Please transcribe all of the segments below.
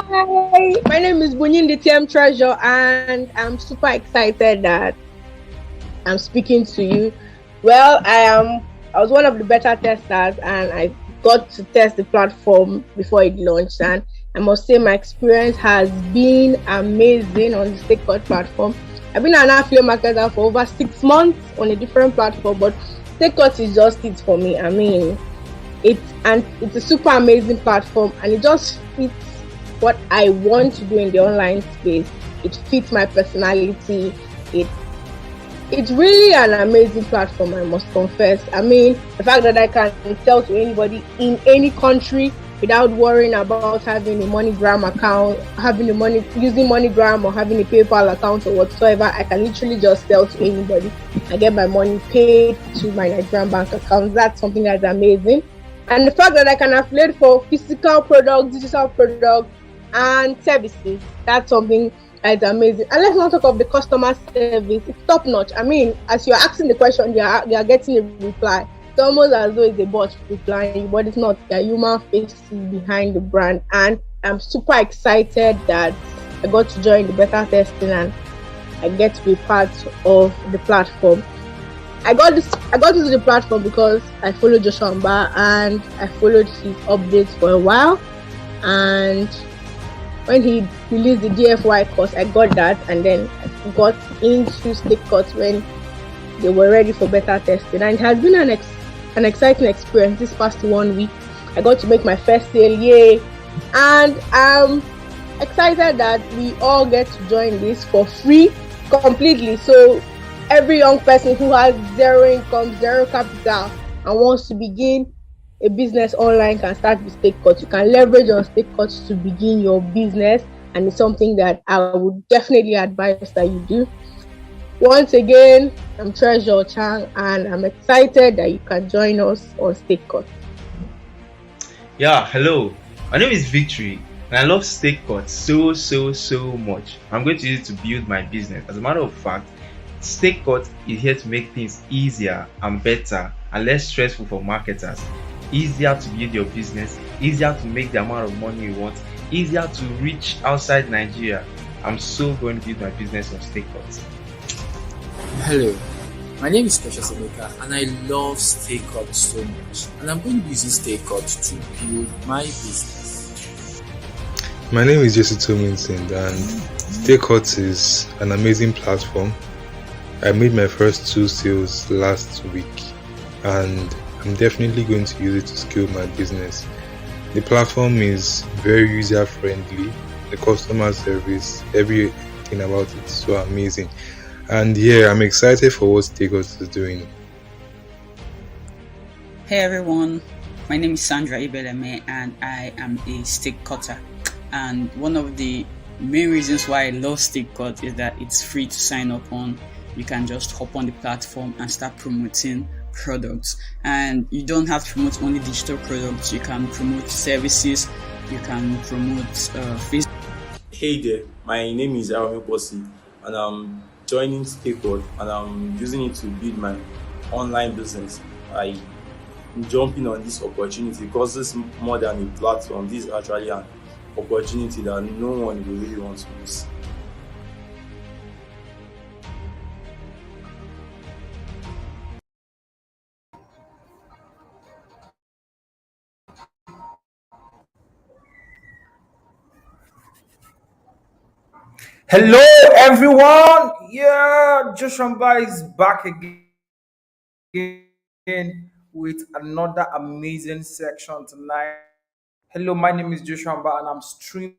Hi, my name is Bunyin the TM Treasure, and I'm super excited that I'm speaking to you. Well, I was one of the beta testers, and I got to test the platform before it launched, and I must say my experience has been amazing on the Stakecut platform. I've been an affiliate marketer for over 6 months on a different platform, but Stakecut is just it for me. I mean, it's a super amazing platform, and it just fits what I want to do in the online space. It fits my personality. It it's really an amazing platform, I must confess. I mean, the fact that I can sell to anybody in any country without worrying about having a MoneyGram account, having a money using MoneyGram or having a PayPal account or whatsoever. I can literally just sell to anybody. I get my money paid to my Nigerian bank account. That's something that's amazing. And the fact that I can affiliate for physical products, digital products, and services, that's something that's amazing. And let's not talk of the customer service. It's top notch. I mean, as you're asking the question, they are getting a reply. It's almost as though it's a bot replying you, but it's not. There are human faces behind the brand. And I'm super excited that I got to join the beta testing and I get to be part of the platform. I got into the platform because I followed Joshua Mba and I followed his updates for a while. And when he released the DFY course, I got that, and then I got into Stakecut when they were ready for beta testing. And it has been an exciting experience this past 1 week. I got to make my first sale, yay! And I'm excited that we all get to join this for free completely. So every young person who has zero income, zero capital, and wants to begin a business online can start with Stakecut. You can leverage on Stakecut to begin your business, and it's something that I would definitely advise that you do. Once again, I'm Treasure Chang, and I'm excited that you can join us on Stakecut. Yeah, hello. My name is Victory, and I love Stakecut so much. I'm going to use it to build my business. As a matter of fact, Stakecut is here to make things easier and better and less stressful for marketers. Easier to build your business, easier to make the amount of money you want, easier to reach outside Nigeria. I'm so going to build my business on Stakecut. Hello, my name is Precious Emeka and I love Stakecut so much, and I'm going to be using Stakecut to build my business. My name is Jesse Tomlinson, and Stakecut is an amazing platform. I made my first 2 sales last week, and I'm definitely going to use it to scale my business. The platform is very user friendly. The customer service, everything about it is so amazing. And yeah, I'm excited for what Stakecut is doing. Hey everyone, my name is Sandra Ibeleme and I am a stick cutter. And one of the main reasons why I love Stakecut is that it's free to sign up on. You can just hop on the platform and start promoting products. And you don't have to promote only digital products, you can promote services, you can promote Facebook. Hey there, my name is Arami Bossy, and I'm joining Stakecut and I'm using it to build my online business. I'm jumping on this opportunity because this is more than a platform. This is actually an opportunity that no one will really want to miss. Hello, everyone. Yeah, Joshua is back again with another amazing section tonight. Hello, my name is Joshua and I'm streaming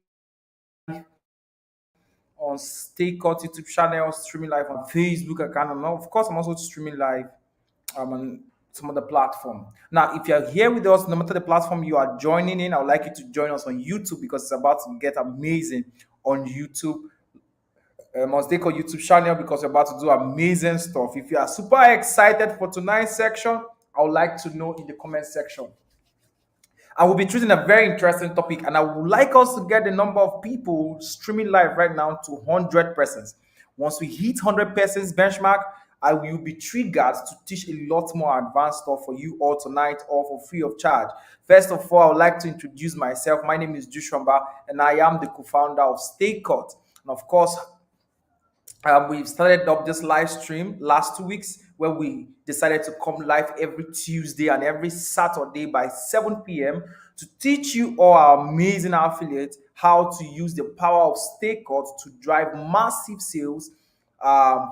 on Stakecut YouTube channel, streaming live on Facebook account, and of course, I'm also streaming live on some other platform. Now, if you're here with us, no matter the platform you are joining in, I would like you to join us on YouTube because it's about to get amazing on YouTube. Must take a YouTube channel because we're about to do amazing stuff. If you are super excited for tonight's section, I would like to know in the comment section. I will be choosing a very interesting topic, and I would like us to get the number of people streaming live right now to 100 persons. Once we hit 100 persons benchmark, I will be triggered to teach a lot more advanced stuff for you all tonight, all for free of charge. First of all, I would like to introduce myself. My name is Jushamba, and I am the co-founder of Stakecut. And of course, we've started up this live stream last 2 weeks where we decided to come live every Tuesday and every Saturday by 7 p.m. to teach you all our amazing affiliates how to use the power of Stakecut to drive massive sales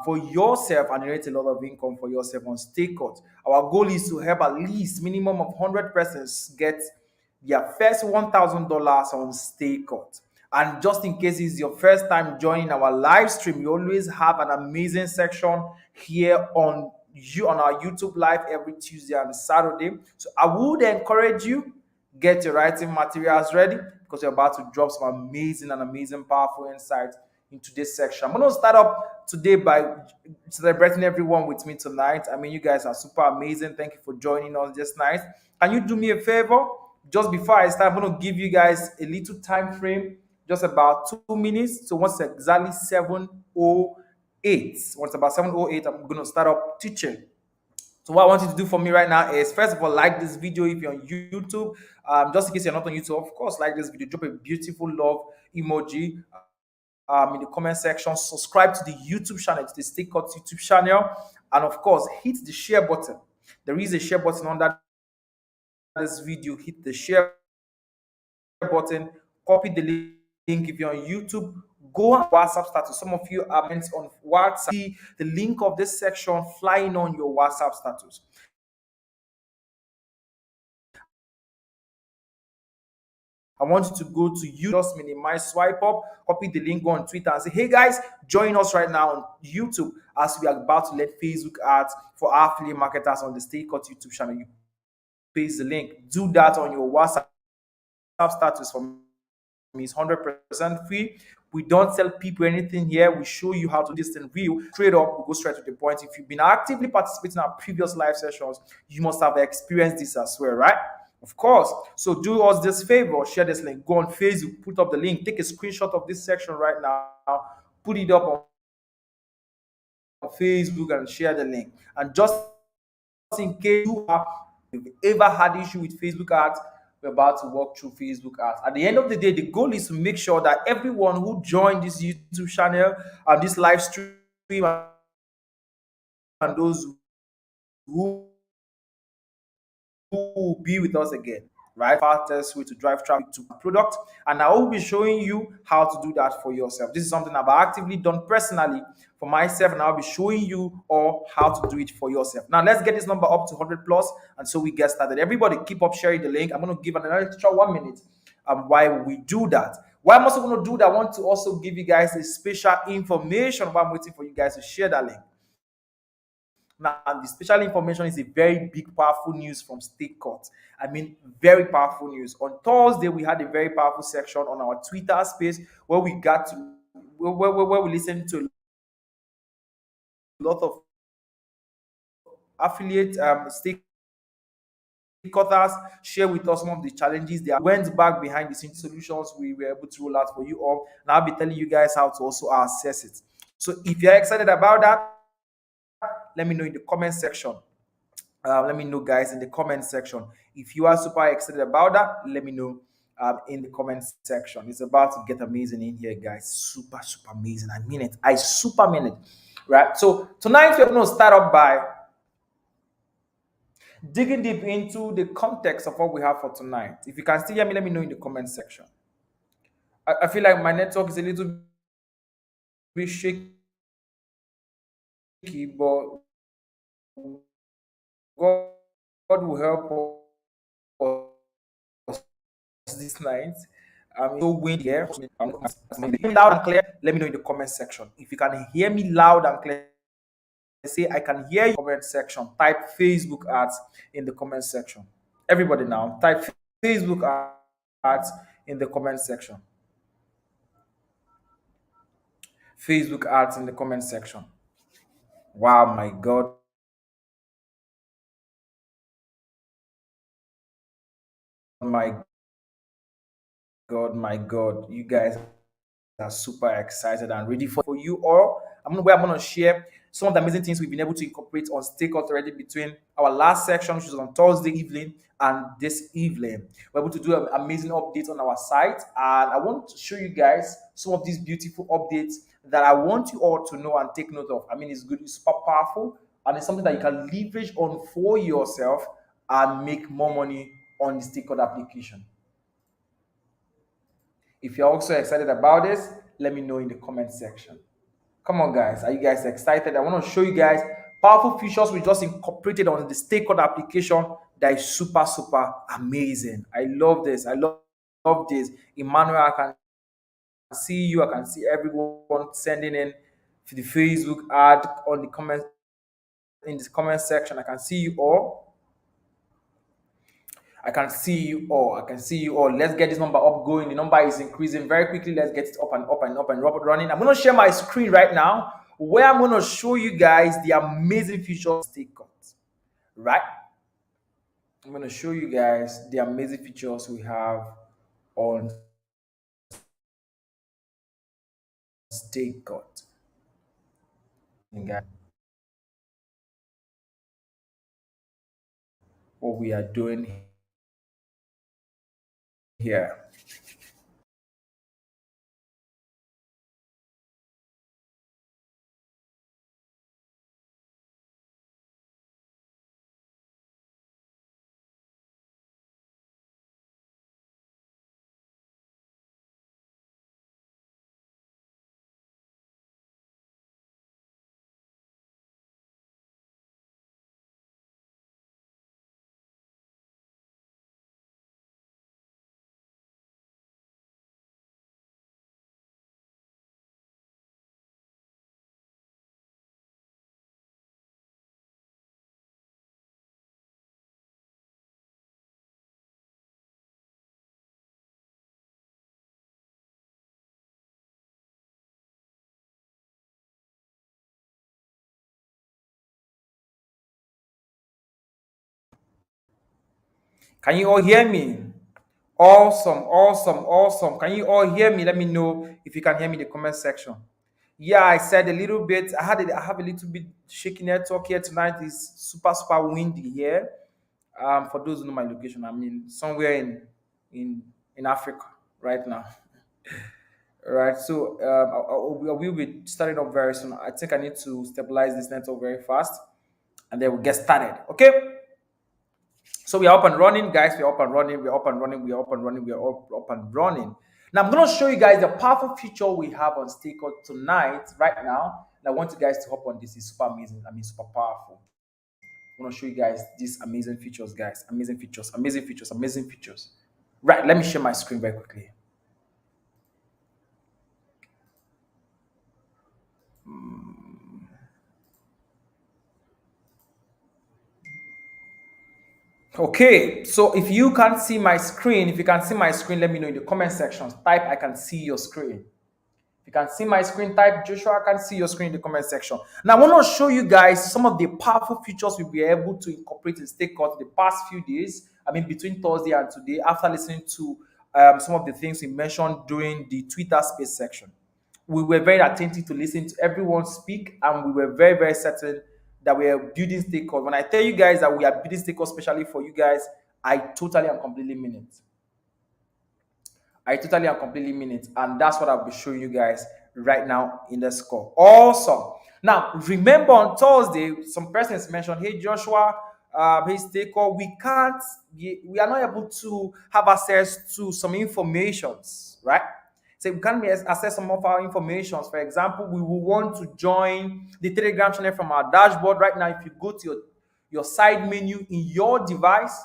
for yourself and generate a lot of income for yourself on Stakecut. Our goal is to help at least minimum of 100 persons get their first $1,000 on Stakecut. And just in case it's your first time joining our live stream, you always have an amazing section here on our YouTube live every Tuesday and Saturday. So I would encourage you, get your writing materials ready because we're about to drop some amazing, powerful insights into this section. I'm going to start up today by celebrating everyone with me tonight. I mean, you guys are super amazing. Thank you for joining us this night. Can you do me a favor? Just before I start, I'm going to give you guys a little time frame, just about 2 minutes. So once it's exactly 7:08, once about 7:08, I'm going to start up teaching. So what I want you to do for me right now is, first of all, like this video if you're on YouTube. Just in case you're not on YouTube, of course, like this video, drop a beautiful love emoji in the comment section. Subscribe to the YouTube channel, to the Stakecut YouTube channel, and of course, hit the share button. There is a share button under this video. Hit the share button, copy the link. If you're on YouTube, go on WhatsApp status. Some of you are meant on WhatsApp. See the link of this section flying on your WhatsApp status. I want you to go to you, just minimize, swipe up, copy the link, go on Twitter and say, hey guys, join us right now on YouTube as we are about to let Facebook ads for affiliate marketers on the Stakecut YouTube channel. You paste the link. Do that on your WhatsApp status for me. It's 100% free. We don't tell people anything here. We show you how to do this in real, straight up. We go straight to the point. If you've been actively participating in our previous live sessions, you must have experienced this as well, right? Of course. So do us this favor, share this link. Go on Facebook, put up the link, take a screenshot of this section right now, put it up on Facebook and share the link. And just in case you've ever had issue with Facebook ads, we're about to walk through Facebook ads. At the end of the day, the goal is to make sure that everyone who joined this YouTube channel and this live stream and those who will be with us again, right? Fastest way to drive traffic to product. And I will be showing you how to do that for yourself. This is something I've actively done personally for myself, and I'll be showing you all how to do it for yourself. Now, let's get this number up to 100 plus, and so we get started. Everybody keep up sharing the link. I'm going to give an extra 1 minute while we do that. What I'm also going to do that, I want to also give you guys a special information while I'm waiting for you guys to share that link. Now, the special information is a very big, powerful news from Stakecut. I mean, very powerful news. On Thursday, we had a very powerful section on our Twitter space where we got to where we listened to a lot of affiliate Stakecutters share with us some of the challenges they went back behind the scenes solutions we were able to roll out for you all. And I'll be telling you guys how to also access it. So if you're excited about that, let me know in the comment section. Let me know, guys, in the comment section. If you are super excited about that, let me know in the comment section. It's about to get amazing in here, guys. Super amazing. I mean it. I super mean it. Right? So tonight we're going to start off by digging deep into the context of what we have for tonight. If you can still hear me, let me know in the comment section. I feel like my network is a little bit shaky, but God will help us this night. So windy here. Loud and clear. Let me know in the comment section. If you can hear me loud and clear, say I can hear you. Comment section. Type Facebook ads in the comment section. Everybody now, type Facebook ads in the comment section. Facebook ads in the comment section. Wow, my God. My God, you guys are super excited and ready for you all. I'm gonna share some of the amazing things we've been able to incorporate on Stakeout already between our last section, which was on Thursday evening, and this evening. We're able to do an amazing update on our site, and I want to show you guys some of these beautiful updates that I want you all to know and take note of. I mean, it's good, it's super powerful, and it's something that you can leverage on for yourself and make more money on the Stakeout application. If you're also excited about this, let me know in the comment section. Come on, guys. Are you guys excited? I want to show you guys powerful features we just incorporated on the Stakecut application that is super, super amazing. I love this. I love this. Emmanuel, I can see you. I can see everyone sending in the Facebook ad on the comment in the comment section. I can see you all. I can see you all. I can see you all. Let's get this number up going. The number is increasing very quickly. Let's get it up and up and up and up and running. I'm going to share my screen right now where I'm going to show you guys the amazing features of Stakecut. Right? I'm going to show you guys the amazing features we have on Stakecut. What we are doing here. Can you all hear me? Awesome, awesome, awesome. Can you all hear me? Let me know if you can hear me in the comment section. Yeah, I said a little bit. I have a little bit shaky network here tonight. It's super, super windy here. For those who know my location, I'm in somewhere in Africa right now. Right. So I will be starting up very soon. I think I need to stabilize this network very fast, and then we'll get started. Okay. So we are up and running, guys. We are up and running. We are up and running. We are up and running. We are up and running. Now I'm going to show you guys the powerful feature we have on Stakeout tonight, right now. And I want you guys to hop on this. It's super amazing. I mean, super powerful. I'm going to show you guys these amazing features, guys. Amazing features, amazing features, amazing features. Right. Let me share my screen very quickly. Okay, so if you can't see my screen, if you can see my screen, let me know in the comment section. Type I can see your screen. If you can see my screen, type Joshua, I can see your screen in the comment section. Now, I want to show you guys some of the powerful features we'll be able to incorporate in Stakecut the past few days. I mean, between Thursday and today, after listening to some of the things we mentioned during the Twitter space section. We were very attentive to listen to everyone speak, and we were very, very certain that we are building Stakecut. When I tell you guys that we are building Stakecut especially for you guys, I totally and completely mean it. I totally and completely mean it. And that's what I'll be showing you guys right now in the score. Awesome. Now, remember on Thursday, some persons mentioned, hey, Joshua, hey, Stakecut, we are not able to have access to some informations, right? So we can't access some of our information. For example, we will want to join the Telegram channel from our dashboard. Right now, if you go to your side menu in your device,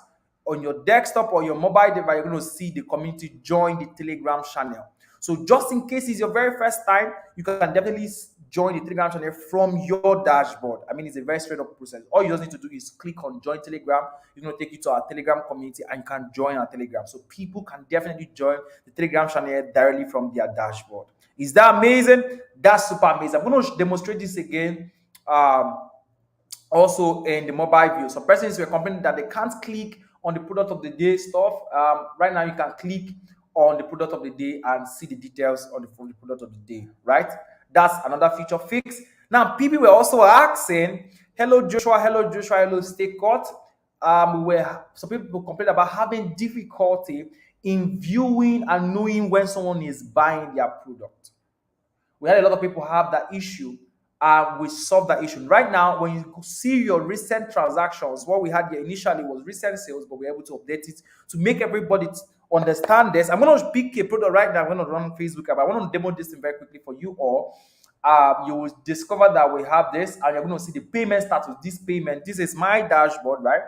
on your desktop or your mobile device, you're going to see the community join the Telegram channel. So just in case it's your very first time, you can definitely join the Telegram channel from your dashboard. I mean, it's a very straight up process. All you just need to do is click on join Telegram. It's going to take you to our Telegram community and you can join our Telegram. So people can definitely join the Telegram channel directly from their dashboard. Is that amazing? That's super amazing. I'm going to demonstrate this again. Also in the mobile view. Some persons were complaining that they can't click on the product of the day stuff. Right now you can click on the product of the day and see the details on the product of the day, right? That's another feature fix. Now, people were also asking, hello Joshua, hello Stakecut. Where some people complain about having difficulty in viewing and knowing when someone is buying their product. We had a lot of people have that issue. We solved that issue. Right now, when you see your recent transactions, what we had here initially was recent sales, but we're able to update it to make everybody understand this. I'm going to pick a product right now. I'm going to run Facebook app. I want to demo this thing very quickly for you all. You will discover that we have this, and you're going to see the payment status. This payment, this is my dashboard, right?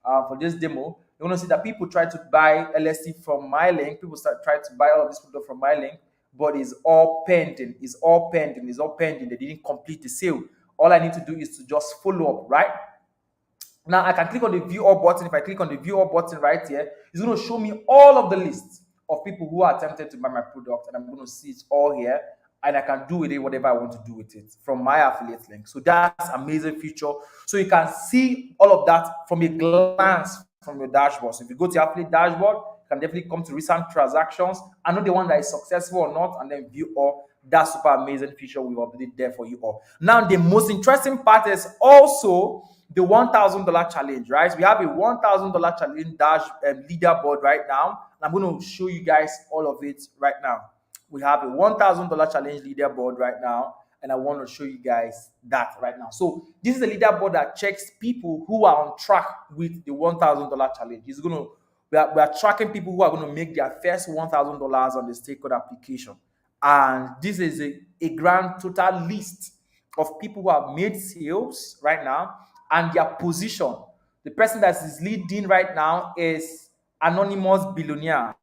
For this demo, you're going to see that people try to buy LSC from my link. People try to buy all of this product from my link, but it's all pending. It's all pending. It's all pending. They didn't complete the sale. All I need to do is to just follow up, right? Now I can click on the view all button. If I click on the view all button right here, it's going to show me all of the lists of people who are attempted to buy my product, and I'm going to see it all here, and I can do with it whatever I want to do with it from my affiliate link. So that's amazing feature. So you can see all of that from a glance from your dashboard. So if you go to your affiliate dashboard, you can definitely come to recent transactions and know the one that is successful or not, and then view all. That super amazing feature we've updated there for you all. Now the most interesting part is also the $1,000 challenge, right? We have a $1,000 challenge leaderboard right now. I'm going to show you guys all of it right now. We have a $1,000 challenge leaderboard right now, and I want to show you guys that right now. So this is a leaderboard that checks people who are on track with the $1,000 challenge. It's going to we are tracking people who are going to make their first $1,000 on the Stakecut application, and this is a grand total list of people who have made sales right now and their position. The person that is leading right now is Anonymous Billionaire.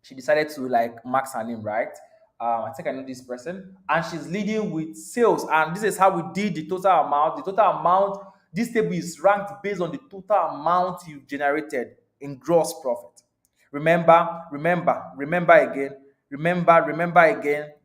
She decided to like mark her name, right? I think I know this person, and she's leading with sales. And this is how we did the total amount. The total amount, this table is ranked based on the total amount you've generated in gross profit. Remember again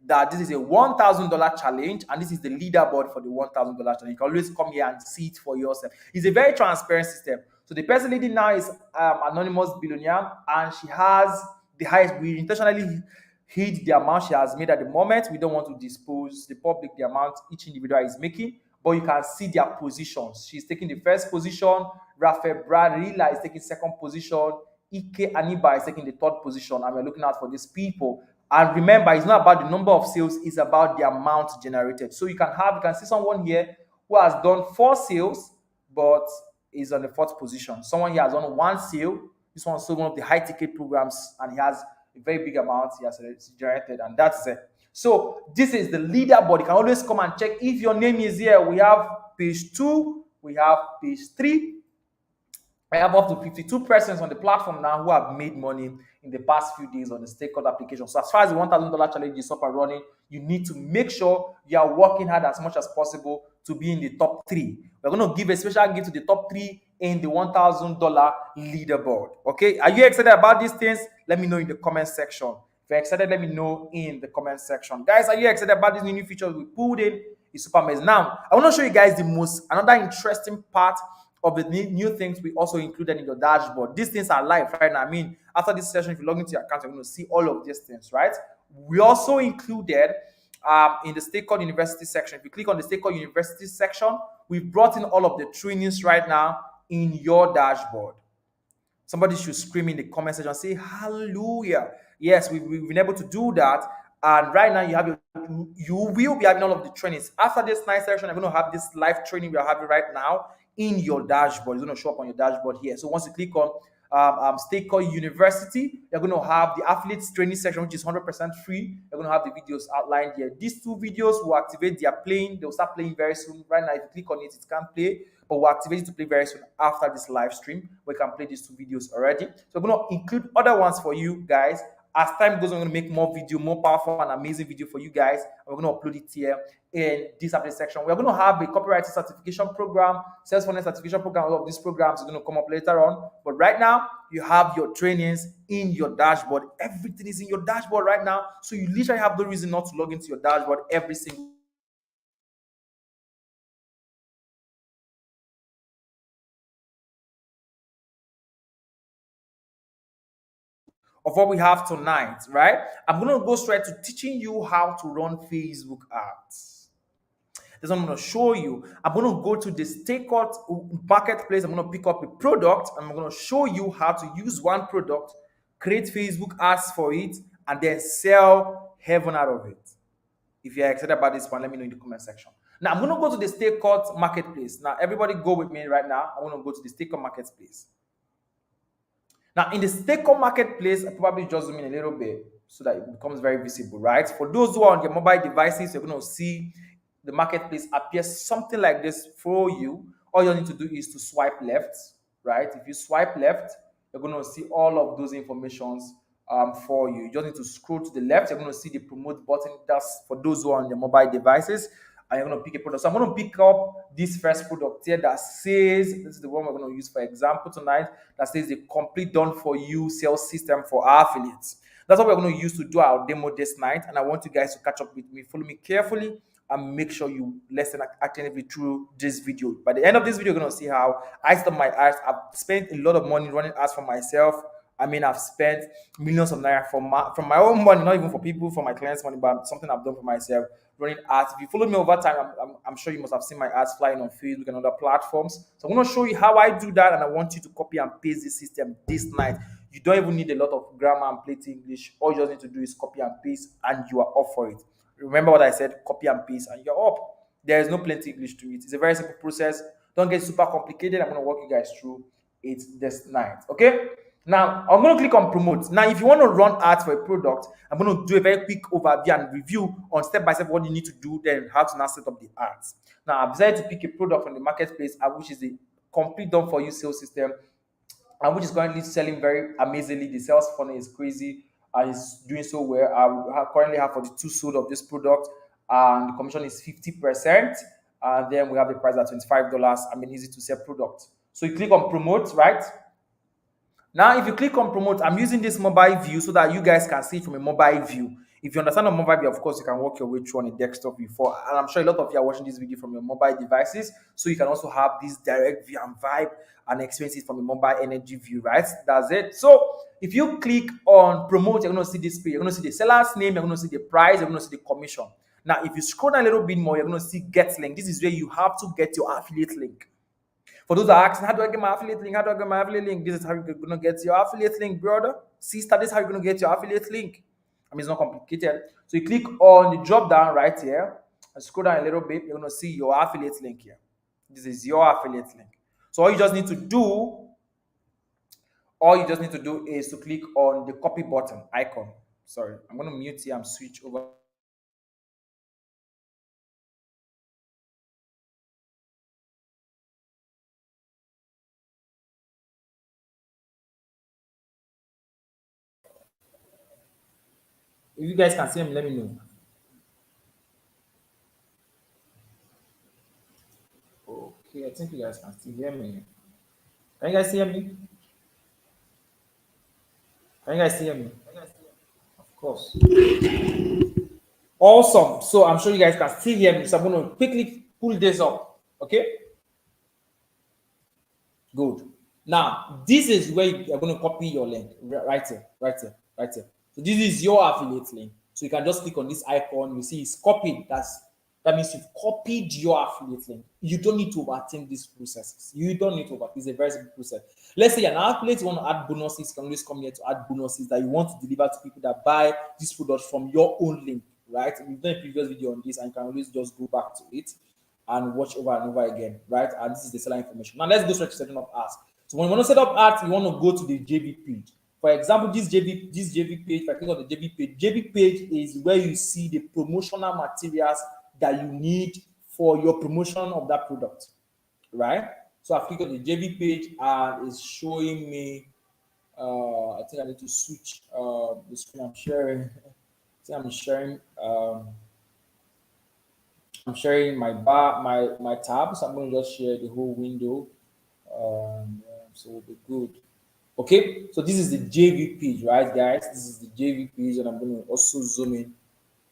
that this is a $1,000 challenge, and this is the leaderboard for the $1,000 challenge. You can always come here and see it for yourself. It's a very transparent system. So the person leading now is Anonymous Billionaire, and she has the highest. We intentionally hid the amount she has made at the moment. We don't want to dispose the public the amount each individual is making, but you can see their positions. She's taking the first position. Rafael Bradilla is taking second position. Ike Aniba is taking the third position, and we're looking out for these people. And remember, it's not about the number of sales, it's about the amount generated. So you can see someone here who has done 4 sales, but is on the 4th position. Someone here has done 1 sale. This one's one of the high ticket programs, and he has a very big amount he has generated, and that's it. So this is the leaderboard. You can always come and check if your name is here. We have page 2, we have page 3. I have up to 52 persons on the platform now who have made money in the past few days on the Stakecut application. So as far as the $1,000 challenge is up and running, you need to make sure you are working hard as much as possible to be in the top 3. We're going to give a special gift to the top 3 in the $1,000 leaderboard. Okay, are you excited about these things? Let me know in the comment section. If you're excited, let me know in the comment section. Guys, are you excited about these new features we pulled in? It's super amazing. Now, I want to show you guys another interesting part of the new things we also included in your dashboard. These things are live right now. I mean, after this session, if you log into your account, you're going to see all of these things, right? We also included in the Stakecut University section. If you click on the Stakecut University section, we've brought in all of the trainings right now in your dashboard. Somebody should scream in the comment section and say hallelujah. Yes, we've been able to do that. And right now you will be having all of the trainings. After this nice session, I'm going to have this live training we are having right now in your dashboard. It's going to show up on your dashboard here. So once you click on Stakecut University, you're going to have the affiliates training section, which is 100% free. You're going to have the videos outlined here. These 2 videos will activate. They are playing. They'll start playing very soon. Right now, if you click on it, it can't play, but we'll activate it to play very soon after this live stream. We can play these 2 videos already. So we're going to include other ones for you guys. As time goes on, we're going to make more video, more powerful and amazing video for you guys. And we're going to upload it here in this update section. We're going to have a copywriting certification program, sales funnel certification program. All of these programs are going to come up later on. But right now, you have your trainings in your dashboard. Everything is in your dashboard right now. So you literally have no reason not to log into your dashboard every single of what we have tonight, right? I'm going to go straight to teaching you how to run Facebook ads. That's what I'm going to show you. I'm going to go to the Stakecut marketplace. I'm going to pick up a product and I'm going to show you how to use one product, create Facebook ads for it, and then sell heaven out of it. If you're excited about this one, let me know in the comment section. Now I'm going to go to the Stakecut marketplace. Now everybody go with me right now. I want to go to the Stakecut marketplace. Now, in the Stakecut marketplace, I probably just zoom in a little bit so that it becomes very visible, right? For those who are on their mobile devices, you're going to see the marketplace appear something like this for you. All you need to do is to swipe left, right? If you swipe left, you're going to see all of those informations for you. You just need to scroll to the left. You're going to see the promote button. That's for those who are on their mobile devices. And you're going to pick a product. So I'm going to pick up this first product here that says, this is the one we're going to use for example tonight, that says the complete done for you sales system for our affiliates. That's what we're going to use to do our demo this night. And I want you guys to catch up with me. Follow me carefully and make sure you listen actively through this video. By the end of this video, you're going to see how I stop my ads. I've spent a lot of money running ads for myself. I mean, I've spent millions of naira from my own money, not even for people, for my clients' money, but something I've done for myself, running ads. If you follow me over time, I'm sure you must have seen my ads flying on Facebook and other platforms. So I'm going to show you how I do that, and I want you to copy and paste this system this night. You don't even need a lot of grammar and plenty English. All you just need to do is copy and paste, and you are up for it. Remember what I said, copy and paste, and you're up. There is no plenty English to it. It's a very simple process. Don't get super complicated. I'm going to walk you guys through it this night, okay? Now, I'm going to click on promote. Now, if you want to run ads for a product, I'm going to do a very quick overview and review on step-by-step what you need to do, then how to now set up the ads. Now, I've decided to pick a product from the marketplace, which is the complete done-for-you sales system, and which is currently selling very amazingly. The sales funnel is crazy and it's doing so well. I currently have 42 sold of this product, and the commission is 50%. And then we have the price at $25. I mean, easy to sell product. So you click on promote, right? Now, if you click on promote, I'm using this mobile view so that you guys can see it from a mobile view. If you understand a mobile view, of course, you can work your way through on a desktop view. And I'm sure a lot of you are watching this video from your mobile devices, so you can also have this direct view and vibe and experience it from a mobile energy view, right? That's it. So if you click on promote, you're going to see this page. You're going to see the seller's name. You're going to see the price. You're going to see the commission. Now, if you scroll down a little bit more, you're going to see get link. This is where you have to get your affiliate link. For those that are asking, how do I get my affiliate link? How do I get my affiliate link? This is how you're going to get your affiliate link, brother. Sister, this is how you're going to get your affiliate link. I mean, it's not complicated. So you click on the drop down right here and scroll down a little bit. You're going to see your affiliate link here. This is your affiliate link. So all you just need to do is to click on the copy button icon. Sorry, I'm going to mute here and switch over. If you guys can see me, let me know. Okay, I think you guys can still hear me. Can you guys hear me? Can you guys hear me? Of course. Awesome. So I'm sure you guys can still hear me. So I'm going to quickly pull this up. Okay? Good. Now, this is where you're going to copy your link. Right here. So this is your affiliate link. So you can just click on this icon. You see it's copied. That means you've copied your affiliate link. You don't need to overthink these processes. You don't need to overthink. It's a very simple process. Let's say you're an affiliate, you want to add bonuses. You can always come here to add bonuses that you want to deliver to people that buy this product from your own link, right? We've done a previous video on this, and you can always just go back to it and watch over and over again, right? And this is the seller information. Now let's go straight to setting up ads. So when you want to set up ads, you want to go to the JV page. For example, this JV page, if I click on the JV page is where you see the promotional materials that you need for your promotion of that product, right? So I've clicked on the JV page and it's showing me, I think I need to switch the screen I'm sharing. I'm sharing my tab, so I'm going to just share the whole window. So we'll be good. Okay, so this is the JV page, right, guys? This is the JV page, and I'm going to also zoom in.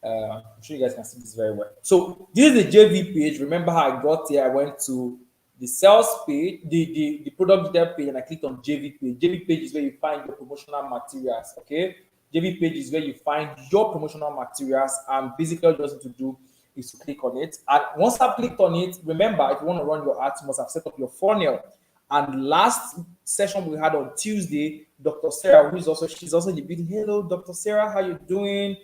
I'm sure you guys can see this very well. So this is the JV page. Remember how I got here? I went to the sales page, the product detail page, and I clicked on JV page. JV page is where you find your promotional materials. Okay, JV page is where you find your promotional materials, and basically all you just need to do is to click on it. And once I've clicked on it, remember, if you want to run your ads, you must have set up your funnel. And last session we had on Tuesday, Dr. Sarah, she's also in the building. Hello, Dr. Sarah, how you doing?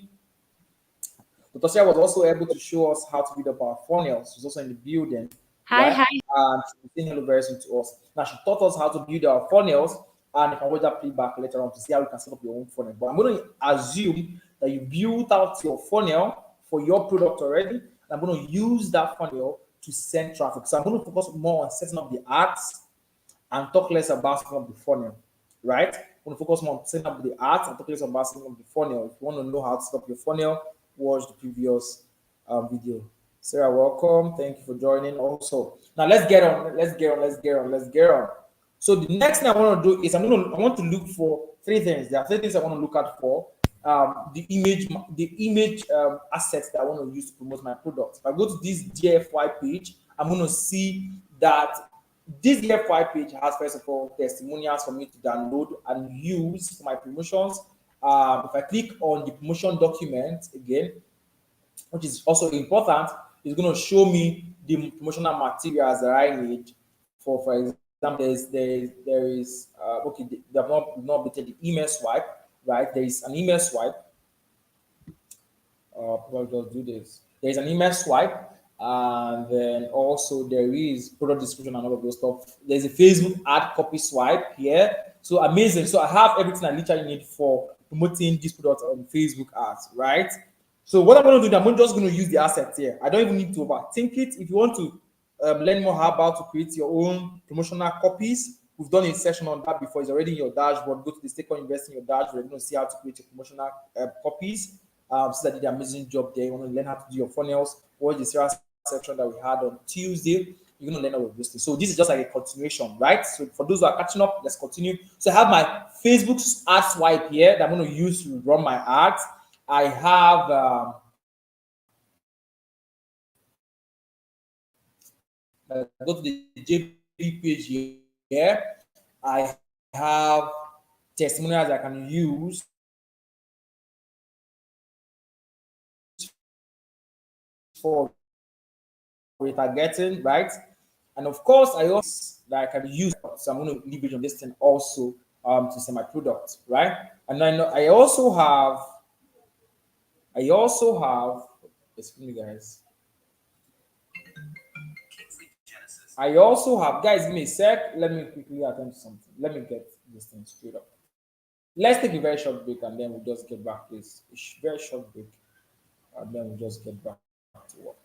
Dr. Sarah was also able to show us how to build up our funnels. She's also in the building, Hi, right? hi. And she's saying hello very soon to us. Now she taught us how to build our funnels, and you can watch that feedback later on to see how you can set up your own funnel. But I'm going to assume that you built out your funnel for your product already. And I'm going to use that funnel to send traffic. So I'm going to focus more on setting up the ads and talk less about setting up the funnel, right? I want to focus more on setting up the ads and talk less about setting up the funnel. If you want to know how to set up your funnel, watch the previous video. Sarah, welcome. Thank you for joining. Also, now let's get on. So the next thing I want to do is I want to look for three things. There are three things I want to look out for. The image assets that I want to use to promote my product. If I go to this DFY page, I'm going to see that this DFY page has, first of all, testimonials for me to download and use for my promotions. If I click on the promotion document again, which is also important, it's going to show me the promotional materials that I need. For example, there is okay, they have not updated the email swipe, right? There is an email swipe. Probably just do this. There is an email swipe, and then also there is product description and all of those stuff. There's a Facebook ad copy swipe here. So amazing. So I have everything I literally need for promoting this product on Facebook ads, right? So what I'm going to do, I'm just going to use the assets here. I don't even need to overthink it. If you want to learn more how to create your own promotional copies, we've done a session on that before. It's already in your dashboard. Go to the Stakecut Invest in your dashboard. You're going to see how to create your promotional copies. So that did an amazing job there. You want to learn how to do your funnels. Watch the Sarah section that we had on Tuesday. You're going to learn all of this thing. So this is just like a continuation, right? So for those who are catching up, let's continue. So I have my Facebook ad swipe here that I'm going to use to run my ads. I have go to the JP page here. I have testimonials I can use for retargeting, right? And of course, I also that I can use. So I'm going to leverage on this thing also to sell my product, right? And then I also have. Excuse me, guys. I also have, guys, give me a sec. Let me quickly attend to something. Let me get this thing straight up. Let's take a very short break and then we'll just get back to this. Very short break. And then we'll just get back to work.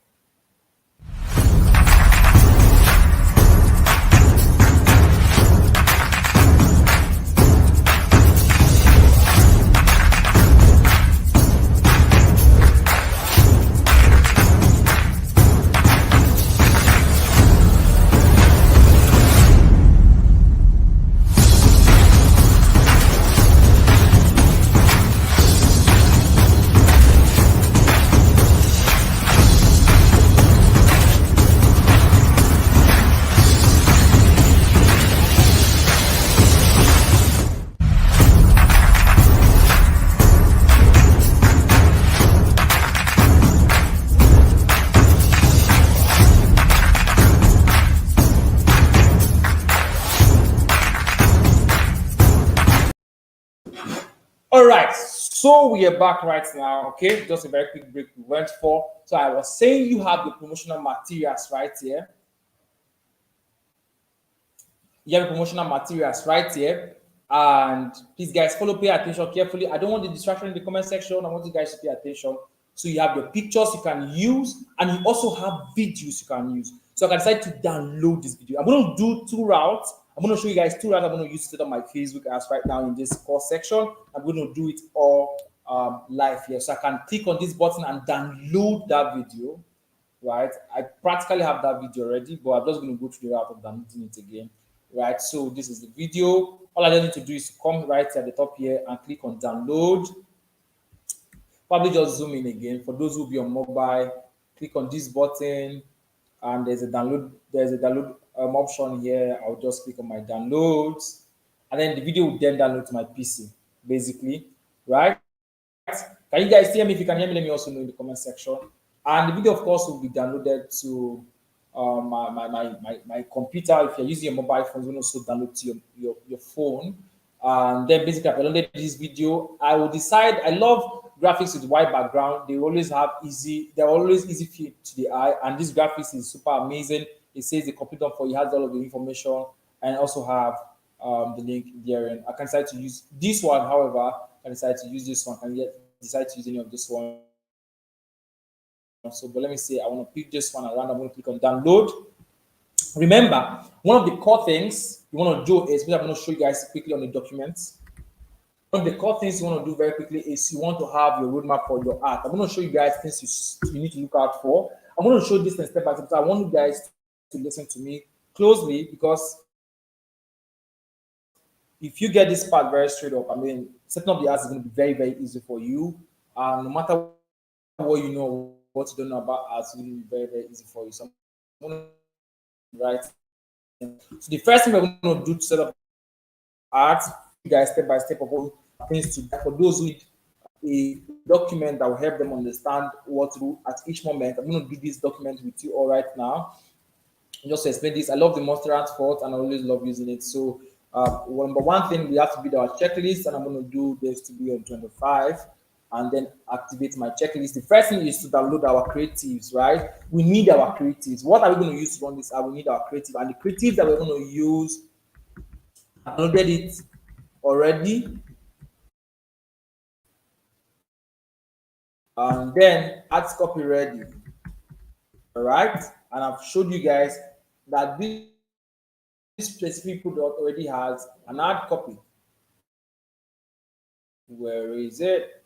All right, so we are back right now. Okay, just a very quick break we went for. So I was saying you have the promotional materials right here. You have the promotional materials right here. And please, guys, pay attention carefully. I don't want the distraction in the comment section. I want you guys to pay attention. So you have your pictures you can use, and you also have videos you can use. So I can decide to download this video. I'm going to do two routes. I'm going to show you guys two routes I'm going to use to set up my Facebook ads right now in this course section. I'm going to do it all live here. So I can click on this button and download that video, right? I practically have that video already, but I'm just going to go through the route of downloading it again, right? So this is the video. All I need to do is to come right at the top here and click on download. Probably just zoom in again. For those who will be on mobile, click on this button and there's a download option here. I'll just click on my downloads and then the video will then download to my PC, basically, right? Can you guys hear me? If you can hear me, let me also know in the comment section. And the video, of course, will be downloaded to my computer. If you're using your mobile phone, you can also download to your phone. And then basically, I've downloaded this video. I will decide. I love graphics with white background. They're always easy fit to the eye. And this graphics is super amazing. It says the complete one for you, has all of the information, and also have the link there. And I can decide to use this one. However, I can decide to use this one. I can decide to use any of this one. So, but let me say I want to pick this one around. I'm going to click on download. Remember, one of the core things you want to do is, which I'm going to show you guys quickly on the documents. One of the core things you want to do very quickly is you want to have your roadmap for your art. I'm going to show you guys things you need to look out for. I'm going to show this step by step. So I want you guys to listen to me closely, because if you get this part very straight up, I mean, setting up the art is going to be very, very easy for you. No matter what you know, what you don't know about art, it's going to be very, very easy for you. So I'm going to write. So the first thing we're going to do to set up art, you guys step by step of all things to for those who need a document that will help them understand what to do at each moment. I'm going to do this document with you all right now. Just to explain this, I love the Monster Art font and I always love using it. So number one thing, we have to build our checklist, and I'm going to do this to be on 25 and then activate my checklist. The first thing is to download our creatives, right? We need our creatives. What are we going to use to run this? We need our creative, and the creatives that we're going to use, I downloaded it already. And then add copy ready. All right, and I've showed you guys that this specific product already has an ad copy. Where is it?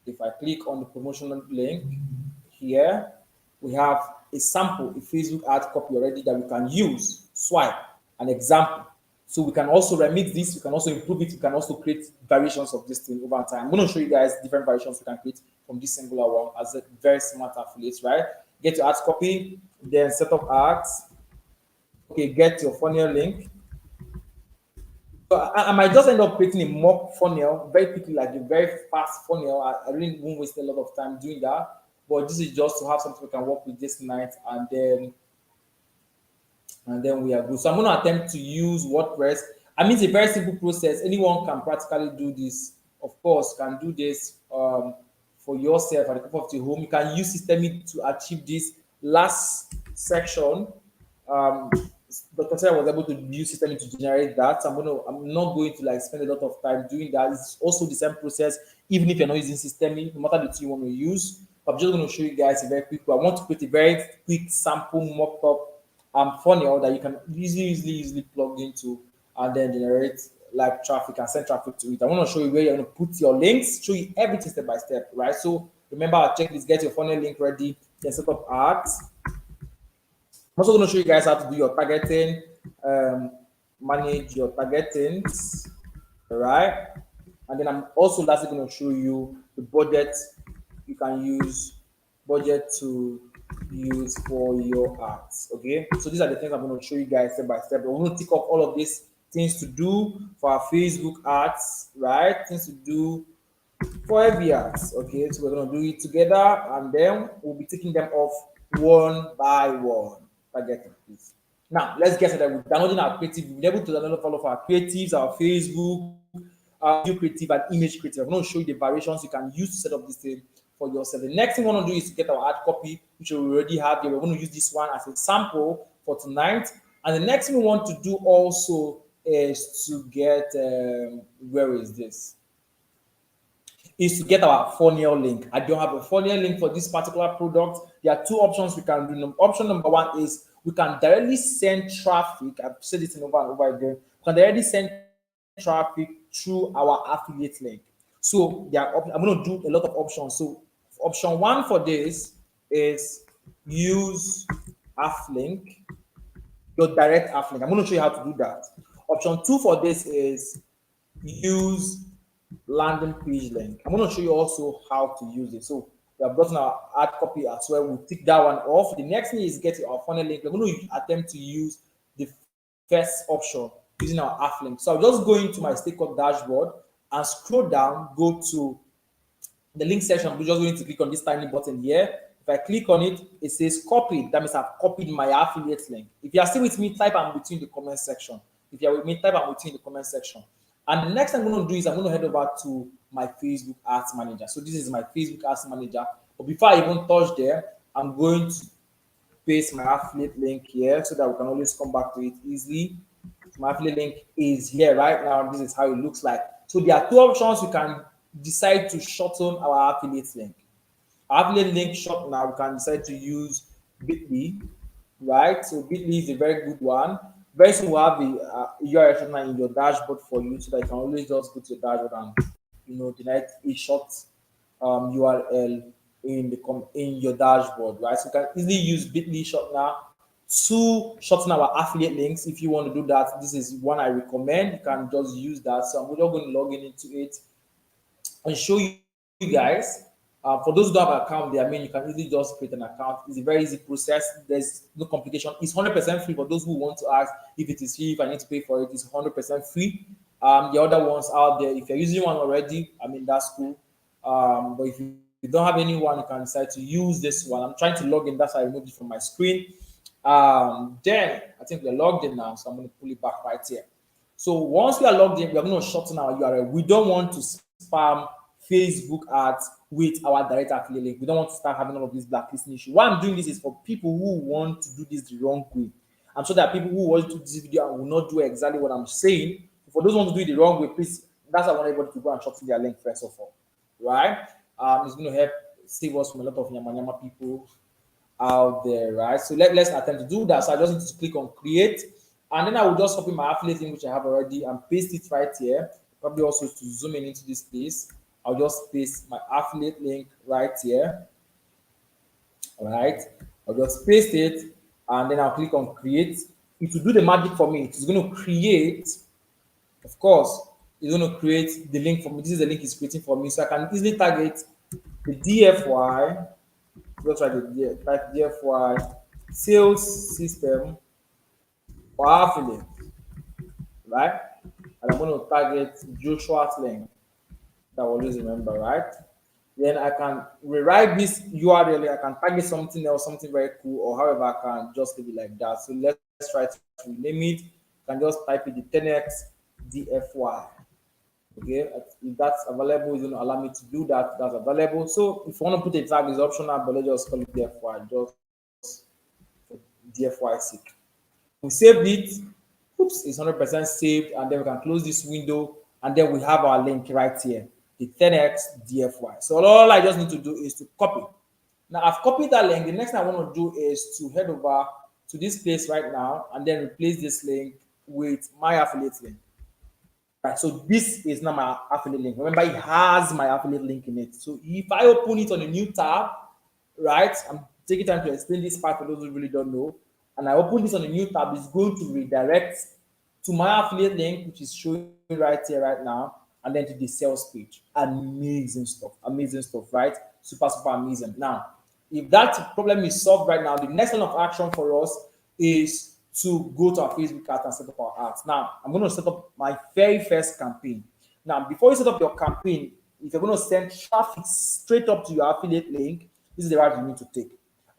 If I click on the promotional link here, we have a sample, a Facebook ad copy already that we can use, swipe, an example. So we can also remix this, we can also improve it, we can also create variations of this thing over time. I'm going to show you guys different variations we can create from this singular one as a very smart affiliates, right? Get your ads copy, then set up ads. Okay, get your funnel link. So I might just end up creating a mock funnel very quickly, like a very fast funnel. I really won't waste a lot of time doing that. But this is just to have something we can work with this night, and then we are good. So I'm going to attempt to use WordPress. I mean, it's a very simple process. Anyone can practically do this. Of course, can do this for yourself at the comfort of your home. You can use Systemic to achieve this. Last section, Dr. Sarah was able to use Systemic to generate that. I'm not going to like spend a lot of time doing that. It's also the same process, even if you're not using Systemic, no matter the tool you want to use. But I'm just going to show you guys a very quick way. I want to create a very quick sample mock-up funnel that you can easily plug into and then generate like traffic and send traffic to it. I want to show you where you're going to put your links, show you everything step by step, right? So remember our checklist, get your funnel link ready, then set up ads. I'm also going to show you guys how to do your targeting, manage your targetings, all right? And then I'm also lastly going to show you the budget you can use, budget to use for your ads. Okay, so these are the things I'm going to show you guys step by step. We're going to tick off all of these things to do for our Facebook ads, right? Things to do for every ads. Okay, so we're going to do it together, and then we'll be taking them off one by one. Targeting, please. Now let's get started with downloading our creative. We'll be able to download all of our creatives, our Facebook, video creative, and image creative. I'm going to show you the variations you can use to set up this thing for yourself. The next thing we want to do is to get our ad copy, which we already have here. We're going to use this one as a sample for tonight. And the next thing we want to do also is to get, where is this? Is to get our funnel link. I don't have a funnel link for this particular product. There are two options we can do. Option number one is we can directly send traffic. I've said this over and over again. We can directly send traffic through our affiliate link. So I'm going to do a lot of options. So option one for this is use afflink, your direct afflink. I'm going to show you how to do that. Option two for this is use landing page link. I'm going to show you also how to use it. So we have gotten our ad copy as well. We'll tick that one off. The next thing is get our funnel link. We're going to attempt to use the first option using our afflink. So I'll just go into my Stakecut dashboard and scroll down, go to the link section. We're just going to click on this tiny button here. If I click on it, it says copy. That means I've copied my affiliate link. If you are still with me, type I'm with you in the comment section. If you're with me, type I'm with you in the comment section. And the next thing I'm going to do is I'm going to head over to my Facebook Ads Manager. So this is my Facebook Ads Manager. But before I even touch there, I'm going to paste my affiliate link here so that we can always come back to it easily. My affiliate link is here right now. This is how it looks like. So there are two options. We can decide to shorten our affiliate link. Our affiliate link short now, we can decide to use Bitly, right? So Bitly is a very good one. Very soon we'll have the URL shortener in your dashboard for you so that you can always just go to your dashboard and delete a short URL in your dashboard, right? So you can easily use Bitly shortener to shorten our affiliate links. If you want to do that, this is one I recommend. You can just use that. So I'm just going to log into it and show you guys. For those who don't have an account there, I mean, you can easily just create an account. It's a very easy process. There's no complication. It's 100% free for those who want to ask if it is free, if I need to pay for it. It's 100% free. The other ones out there, if you're using one already, I mean, that's cool. But if you don't have anyone, you can decide to use this one. I'm trying to log in. That's why I removed it from my screen. Then I think we're logged in now, so I'm going to pull it back right here. So once we are logged in, we are going to shorten our URL. We don't want to spam Facebook ads with our direct affiliate link. We don't want to start having all of these blacklisting issues. Why I'm doing this is for people who want to do this the wrong way. I'm sure there are people who watch this video and will not do exactly what I'm saying. For those who want to do it the wrong way, please, that's why I want everybody to go and shorten their link first of all, right? It's going to help save us from a lot of yama people out there, right? So let's attempt to do that. So I just need to click on create, and then I will just copy my affiliate link, which I have already, and paste it right here. Probably also to zoom in into this place, I'll just paste my affiliate link right here. All right, I'll just paste it, and then I'll click on create. It will do the magic for me. It's going to create, of course, it's going to create the link for me. This is the link it's creating for me, so I can easily target the DFY. Just try to type DFY sales system for affiliate, right? And I'm going to target Joshua's link. That I always remember, right? Then I can rewrite this URL. I can target something else, something very cool, or however I can just leave it like that. So let's try to rename it. You can just type it the 10x DFY. Okay, if that's available, it's going to allow me to do that. That's available. So if you want to put a tag, it's optional, but let's just call it DFY, just for DFY sake. We saved it. Oops, it's 100% saved, and then we can close this window, and then we have our link right here, the 10x DFY. So all I just need to do is to copy. Now I've copied that link. The next thing I want to do is to head over to this place right now, and then replace this link with my affiliate link. Right, so this is not my affiliate link. Remember, it has my affiliate link in it. So if I open it on a new tab, right, I'm taking time to explain this part for those who really don't know, and I open this on a new tab, it's going to redirect to my affiliate link, which is showing right here right now, and then to the sales page. Amazing stuff, right? Super amazing. Now, if that problem is solved right now, the next line of action for us is to go to our Facebook ad and set up our ads. Now, I'm going to set up my very first campaign. Now, before you set up your campaign, if you're going to send traffic straight up to your affiliate link, this is the route you need to take.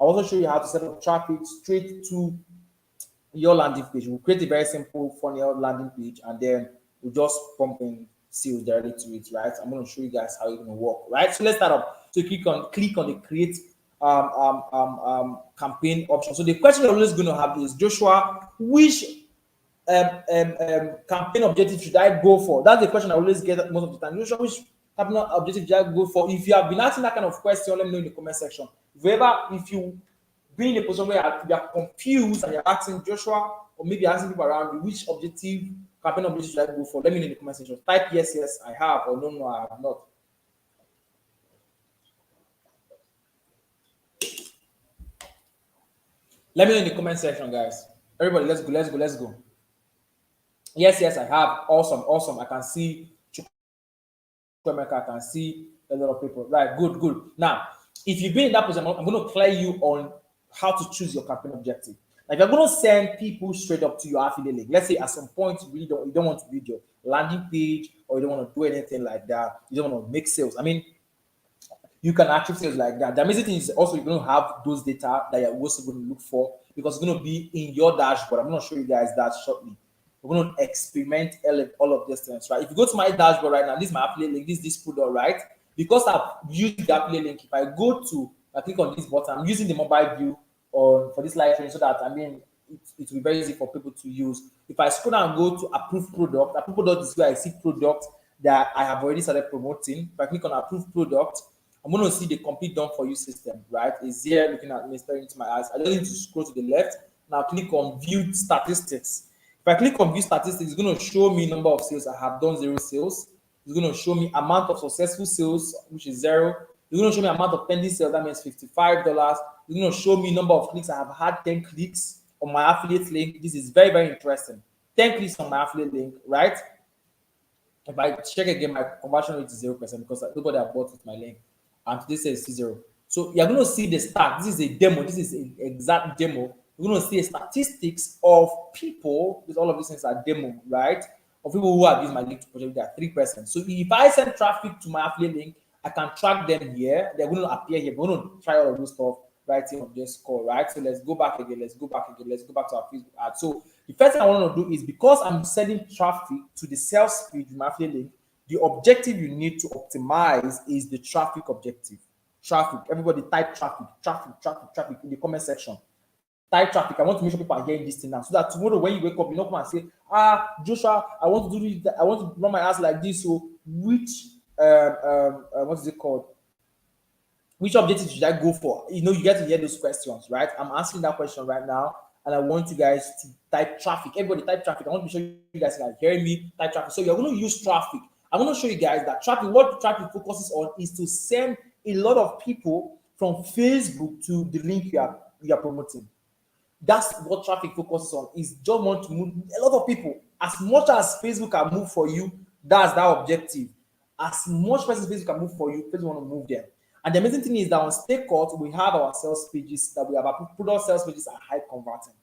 I'll also show you how to set up traffic straight to your landing page. We'll create a very simple funnel landing page, and then we'll just pump in sales directly to it, right? I'm going to show you guys how it's going to work, right? So let's start up. So click on the create campaign option. So the question you're always going to have is, Joshua, which campaign objective should I go for? That's the question I always get most of the time. Joshua, which campaign objective should I go for? If you have been asking that kind of question, let me know in the comment section. If you be in a position where you are confused and you're asking Joshua, or maybe asking people around you, which campaign objective should I go for? Let me know in the comment section. Type yes, I have, or no, I have not. Let me know in the comment section, guys. Everybody, let's go. Yes, I have. Awesome. I can see I can see a lot of people. Right, good. Now, if you've been in that position, I'm going to clear you on how to choose your campaign objective. Like, you're going to send people straight up to your affiliate link. Let's say at some point you don't want to build your landing page, or you don't want to do anything like that. You don't want to make sales. I mean, you can achieve sales like that. The amazing thing is also you're going to have those data that you're also going to look for because it's going to be in your dashboard. I'm going to show you guys that shortly. We're going to experiment all of these things, right? If you go to my dashboard right now, this is my affiliate link, this product, right? Because I've used the affiliate link, if I go to, I click on this button, I'm using the mobile view on for this live stream so that it will be very easy for people to use. If I scroll down and go to approved product is where I see product that I have already started promoting. If I click on approved product, I'm going to see the complete done for you system, right? It's here looking at me, staring into my eyes. I just need to scroll to the left. Now click on view statistics. If I click on view statistics, it's going to show me number of sales. I have done 0 sales. It's going to show me amount of successful sales, which is 0. It's going to show me amount of pending sales, that means $55. It's going to show me number of clicks. I have had 10 clicks on my affiliate link. This is very, very interesting. 10 clicks on my affiliate link, right? If I check again, my conversion rate is 0% because nobody have bought with my link. And today says 0. So you're going to see the stat. This is a demo. This is an exact demo. You're going to see statistics of people, because all of these things are demo, right? Of people who have used my link to project, they are 3%. So if I send traffic to my affiliate link, I can track them here. They're going to appear here. We're going to try all of those stuff right here on this call, right? So let's go back again. Let's go back to our Facebook ad. So the first thing I want to do is, because I'm sending traffic to the sales page with my affiliate link, the objective you need to optimize is the traffic objective. Traffic. Everybody type traffic in the comment section. Type traffic. I want to make sure people are hearing this thing now, so that tomorrow when you wake up, you not come and say, Joshua, I want to do this, I want to run my ass like this. So which what is it called? Which objective should I go for? You get to hear those questions, right? I'm asking that question right now, and I want you guys to type traffic. Everybody type traffic. I want to be sure you guys can hear me. Type traffic. So you're going to use traffic. I'm going to show you guys that traffic, what traffic focuses on is to send a lot of people from Facebook to the link you are promoting. That's what traffic focuses on, is just want to move a lot of people. As much as Facebook can move for you, that's that objective. As much as Facebook can move for you, Facebook want to move them. And the amazing thing is that on Stakecut, we have our sales pages that we have. Our product sales pages are high converting,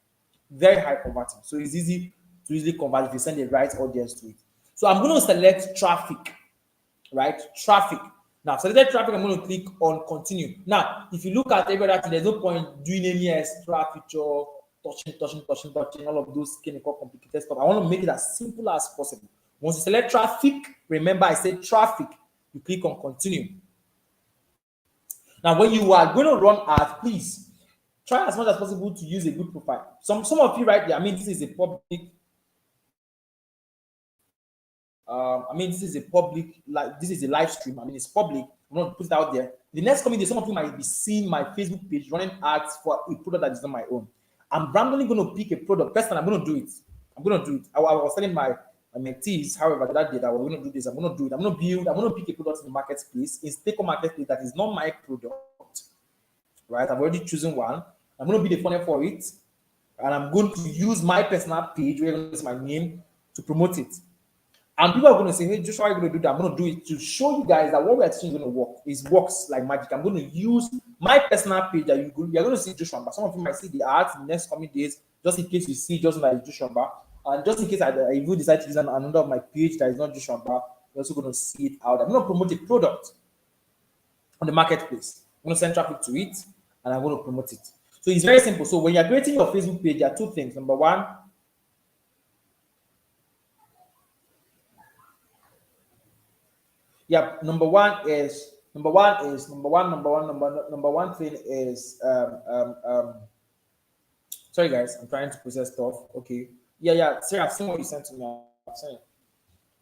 very high converting. So it's easy to easily convert if you send the right audience to it. So I'm going to select traffic, right? Traffic. Now, selected traffic, I'm going to click on continue. Now, if you look at every other thing, there's no point doing any extra feature, touching, all of those chemical complicated stuff. I want to make it as simple as possible. Once you select traffic, remember I said traffic, you click on continue. Now, when you are going to run ads, please try as much as possible to use a good profile. Some of you right there, this is a public. This is a live stream. It's public. I'm going to put it out there. The next coming day, some of you might be seeing my Facebook page running ads for a product that is not my own. I'm randomly going to pick a product. First time, I'm going to do it. I was telling my mentees, however, that day that we're going to do this. I'm going to do it. I'm going to pick a product in the marketplace, in Stakecut marketplace that is not my product, right? I've already chosen one. I'm going to be the funnel for it, and I'm going to use my personal page where I'm going to use my name to promote it. And people are going to say, hey, Joshua, how are you going to do that? I'm going to do it to show you guys that what we're teaching is going to work. It works like magic. I'm going to use my personal page that you're going to see Joshua. But some of you might see the ads in the next coming days, just in case you see just like Joshua. And just in case I will decide to use another of my page that is not Joshua, you're also going to see it out. I'm going to promote a product on the marketplace. I'm going to send traffic to it, and I'm going to promote it. So it's very simple. So when you're creating your Facebook page, there are two things. Number one thing is sorry guys, I'm trying to process stuff. Okay. Sorry, I've seen what you sent to me. I'm saying.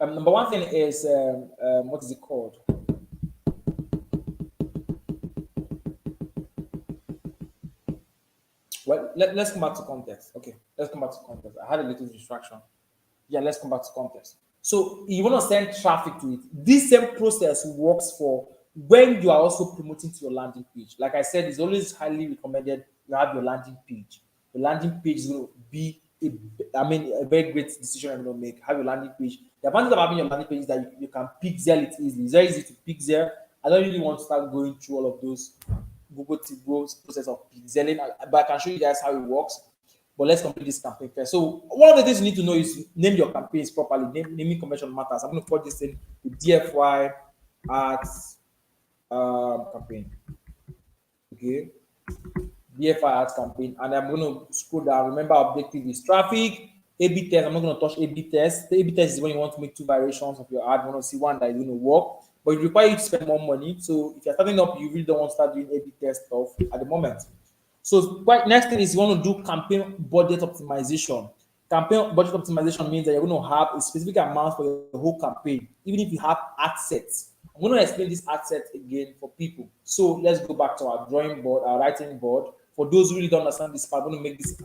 Number one thing is what is it called? Well, let's come back to context. Okay, let's come back to context. I had a little distraction. Let's come back to context. So you want to send traffic to it. This same process works for when you are also promoting to your landing page. Like I said, it's always highly recommended you have your landing page. The landing page is going to be a very great decision you're going to make. Have your landing page. The advantage of having your landing page is that you can pixel it easily. It's very easy to pixel. I don't really want to start going through all of those Google to go process of pixeling, but I can show you guys how it works. But let's complete this campaign first. So one of the things you need to know is name your campaigns properly. Naming convention matters. I'm going to call this in the DFY ads campaign. Okay, BFI ads campaign, and I'm going to scroll down. Remember, objective is traffic. A/B test. I'm not going to touch A/B test. The A/B test is when you want to make two variations of your ad. You want to see one that is going to work, but it requires you to spend more money. So if you're starting up, you really don't want to start doing A/B test stuff at the moment. So quite next thing is you want to do campaign budget optimization. Campaign budget optimization means that you're going to have a specific amount for your whole campaign, even if you have ad sets. I'm going to explain this ad set again for people. So let's go back to our drawing board, our writing board. For those who really don't understand this part, I'm going to make this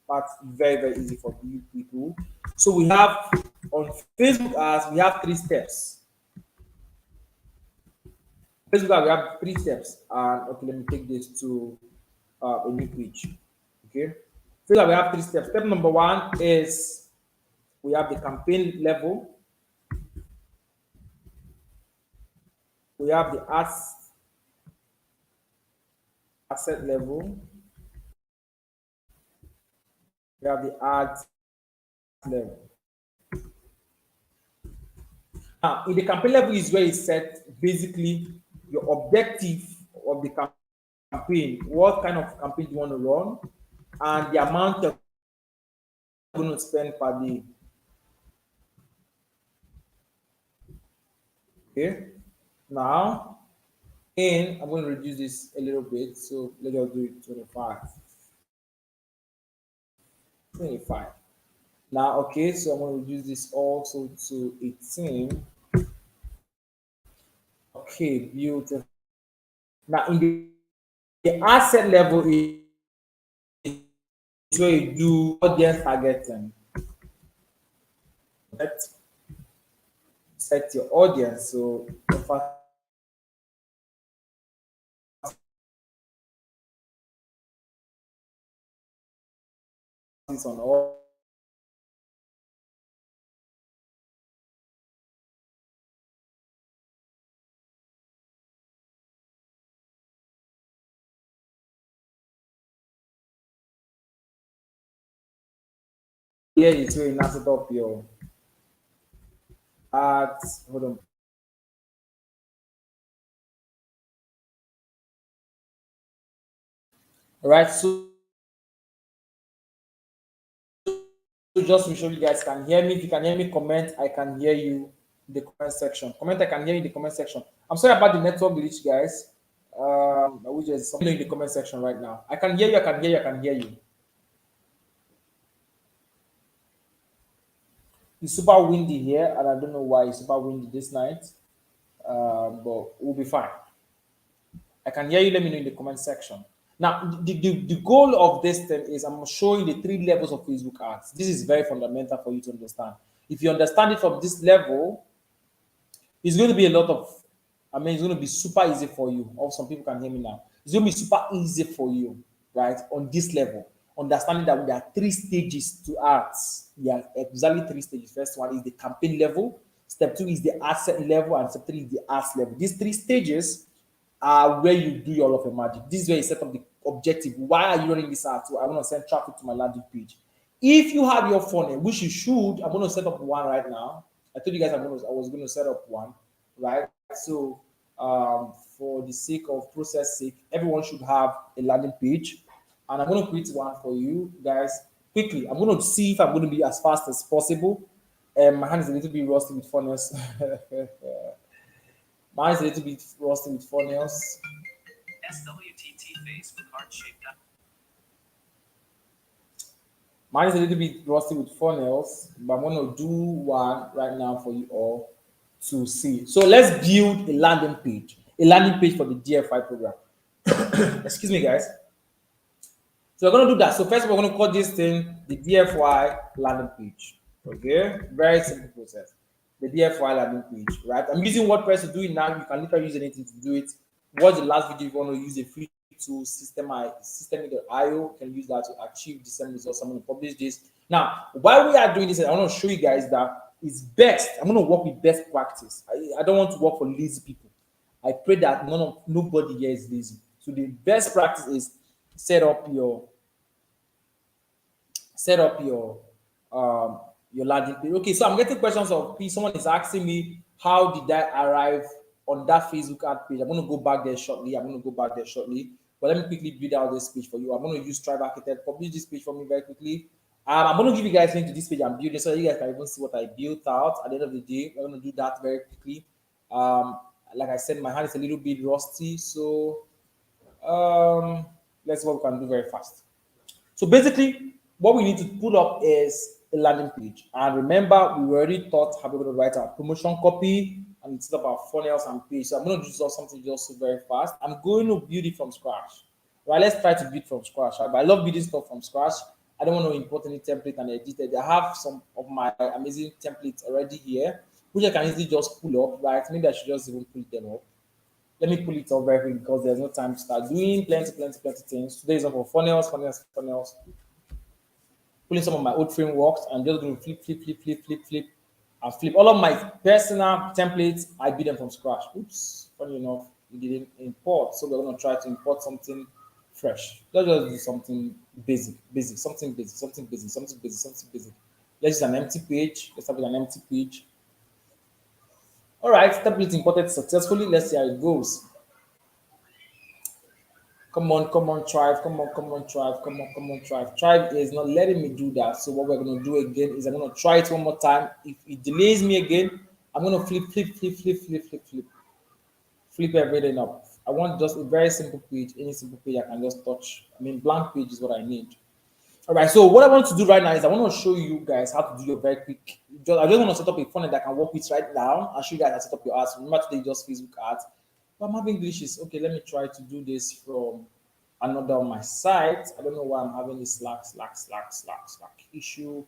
part very, very easy for you people. So we have on Facebook ads, we have 3 steps. Facebook ads, we have 3 steps. And okay, let me take this to a new page. Okay. Facebook, we have 3 steps. Step number 1 is we have the campaign level. We have the asset level. We have the ads level. Now, in the campaign level is where you set basically your objective of the campaign, what kind of campaign you want to run, and the amount you're going to spend per day. Okay. Now, I'm going to reduce this a little bit. So let's just do it 25. 25. Now, okay, so I'm going to reduce this also to 18. Okay, beautiful. Now, in the asset level is where you do audience targeting. Set your audience. So, on all. Here is where you now set up your ads. Hold on. All right, so just to show you guys can hear me. If you can hear me, comment. I can hear you in the comment section. Comment. I can hear you in the comment section. I'm sorry about the network glitch, guys. Which is something in the comment section right now. I can hear you. I can hear you. I can hear you. It's super windy here, and I don't know why it's super windy this night. But we'll be fine. I can hear you. Let me know in the comment section. Now, the goal of this thing is I'm showing the 3 levels of Facebook ads. This is very fundamental for you to understand. If you understand it from this level, it's going to be a lot of, it's going to be super easy for you. Or some people can hear me now. It's going to be super easy for you, right? On this level, understanding that there are 3 stages to ads. There are exactly 3 stages. First one is the campaign level. Step 2 is the asset level, and step 3 is the ads level. These 3 stages are where you do all of your magic. This is where you set up the objective. Why are you running this ad? So I want to send traffic to my landing page. If you have your funnel, which you should, I'm going to set up one right now. I told you guys I was going to set up one, right? So for the sake of process sake, everyone should have a landing page, and I'm going to create one for you guys quickly. I'm going to see if I'm going to be as fast as possible. My hand is a little bit rusty with funnels. Mine is a little bit rusty with funnels. SWTT face with heart shape. Mine is a little bit rusty with funnels, but I'm going to do one right now for you all to see. So let's build a landing page for the DFI program. Excuse me, guys. So we're going to do that. So first, we're going to call this thing the DFY landing page. Okay, very simple process. The DFY landing page, right? I'm using WordPress to do it now. You can literally use anything to do it. What's the last video you want to use a free tool, systemic.io? You can use that to achieve the same results. I'm going to publish this. Now, while we are doing this, I want to show you guys that it's best. I'm going to work with best practice. I don't want to work for lazy people. I pray that nobody here is lazy. So the best practice is set up your landing page. Okay, so I'm getting questions of someone is asking me, how did I arrive on that Facebook ad page. I'm going to go back there shortly. But let me quickly build out this page for you. I'm going to use Tribe Architect. Publish this page for me very quickly. I'm going to give you guys link to this page I'm building so you guys can even see what I built out at the end of the day. I'm going to do that very quickly. Like I said, my hand is a little bit rusty, so let's see what we can do very fast. So basically, what we need to put up is a landing page. And remember, we already taught how we're going to write our promotion copy and it's about funnels and page. So I'm going to do something just very fast. I'm going to build it from scratch. Right, let's try to build from scratch. Right? But I love building stuff from scratch. I don't want to import any template and edit it. I have some of my amazing templates already here, which I can easily just pull up. Right, maybe I should just even pull them up. Let me pull it up very quick because there's no time to start doing plenty things. Today is up for funnels. Pulling some of my old frameworks and just going to flip, and flip. All of my personal templates, I build them from scratch. Oops, funny enough, we didn't import. So we're going to try to import something fresh. Let's just do something something basic. Let's use an empty page. Let's have an empty page. All right, template imported successfully. Let's see how it goes. Come on, Tribe. Tribe is not letting me do that. So what we're going to do again is I'm going to try it one more time. If it delays me again, I'm going to flip everything up. I want just a very simple page, any simple page I can just touch. I mean, blank page is what I need. All right, so what I want to do right now is I want to show you guys how to do your very quick. I just want to set up a funnel that I can work with right now. I'll show you guys how to set up your ads. Remember today just Facebook ads. But I'm having glitches. Okay, let me try to do this from another on my site. I don't know why I'm having this slack issue.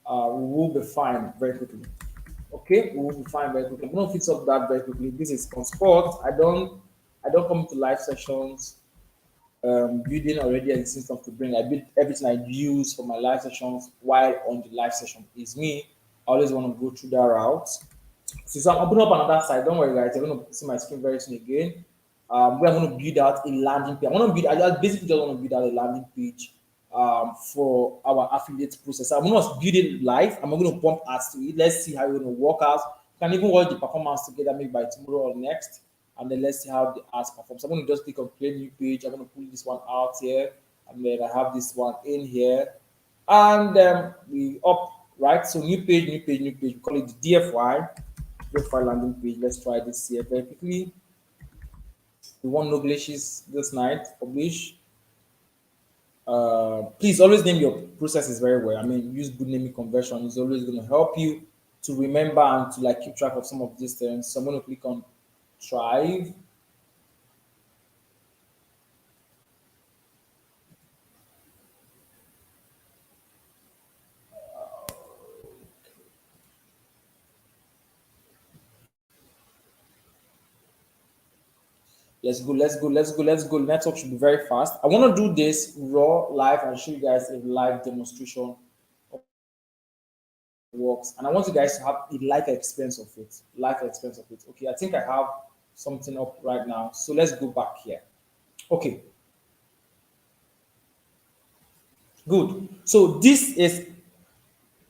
We will be fine very quickly. Okay, we will be fine very quickly. I'm gonna fix up that very quickly. This is on spot. I don't come to live sessions building already existing stuff to bring. I build everything I use for my live sessions while on the live session is me. I always want to go through that route. So I'm opening up another site. Don't worry, guys. You're going to see my screen very soon again. Where I'm going to build out a landing page. I just basically just want to build out a landing page for our affiliate process. I'm going to build it live. I'm going to pump ads to it. Let's see how it's going to work out. You can even watch the performance together maybe by tomorrow or next. And then let's see how the ads perform. So I'm going to just click on create new page. I'm going to pull this one out here. And then I have this one in here. And we up, right? So new page. We call it the DFY. DFY landing page. Let's try this here very quickly. We want no glitches this night. Publish. Please always name your processes very well. I mean, use good naming conversion is always going to help you to remember and to like keep track of some of these things. So I'm going to click on Thrive. Let's go. Network should be very fast. I want to do this raw live and show you guys a live demonstration of works. And I want you guys to have a live experience of it. Okay, I think I have something up right now. So let's go back here. Okay. Good. So this is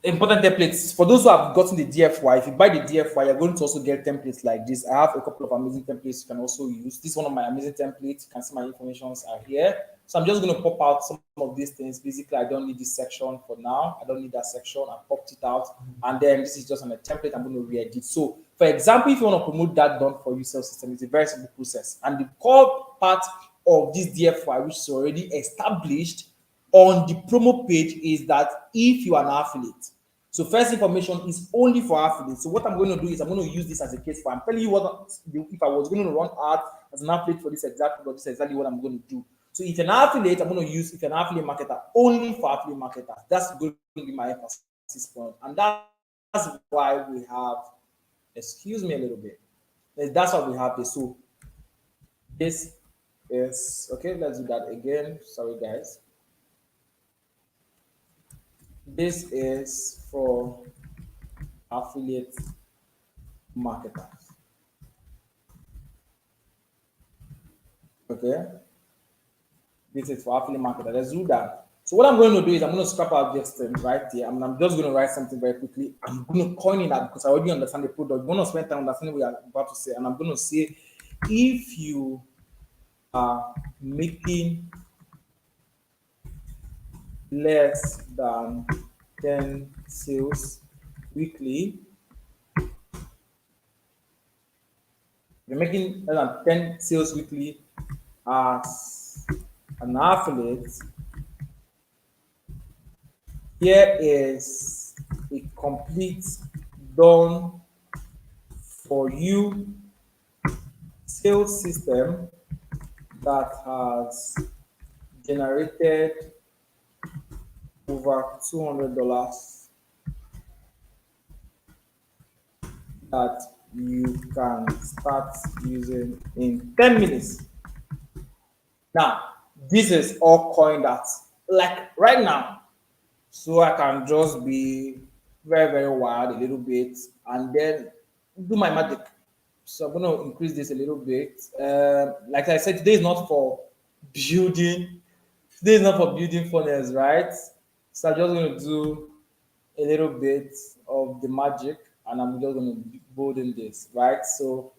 important templates for those who have gotten the DFY. If you buy the DFY, you're going to also get templates like this. I have a couple of amazing templates you can also use. This is one of my amazing templates. You can see my informations are here. So I'm just going to pop out some of these things. Basically, I don't need this section for now. I don't need that section. I popped it out. And then this is just on a template I'm going to re-edit. So for example, if you want to promote that done for you sales system, it's a very simple process. And the core part of this DFY, which is already established on the promo page, is that if you are an affiliate, so first information is only for affiliates. So what I'm going to do is I'm going to use this as a case for. I'm telling you what, if I was going to run ads as an affiliate for this exactly what I'm going to do. So if an affiliate, I'm going to use if an affiliate marketer only for affiliate marketers. That's going to be my emphasis point, and that's why we have. Excuse me a little bit. That's why we have this. So this is okay. Let's do that again. Sorry, guys. This is for affiliate marketers. Okay. This is for affiliate marketers. Let's do that. So what I'm going to do is I'm going to scrap out this thing right here. I'm just going to write something very quickly. I'm going to coin it that because I already understand the product. I'm going to spend time understanding what I'm about to say, and I'm going to say, if you are making less than 10 sales weekly, you're making less than 10 sales weekly as an affiliate, here is a complete done for you sales system that has generated over $200 that you can start using in 10 minutes. Now, this is all coin that, like right now, so I can just be very, very wild a little bit and then do my magic. So I'm going to increase this a little bit. Like I said, today is not for building. Today is not for building funnels, right? So I'm just going to do a little bit of the magic, and I'm just going to build in this, right? So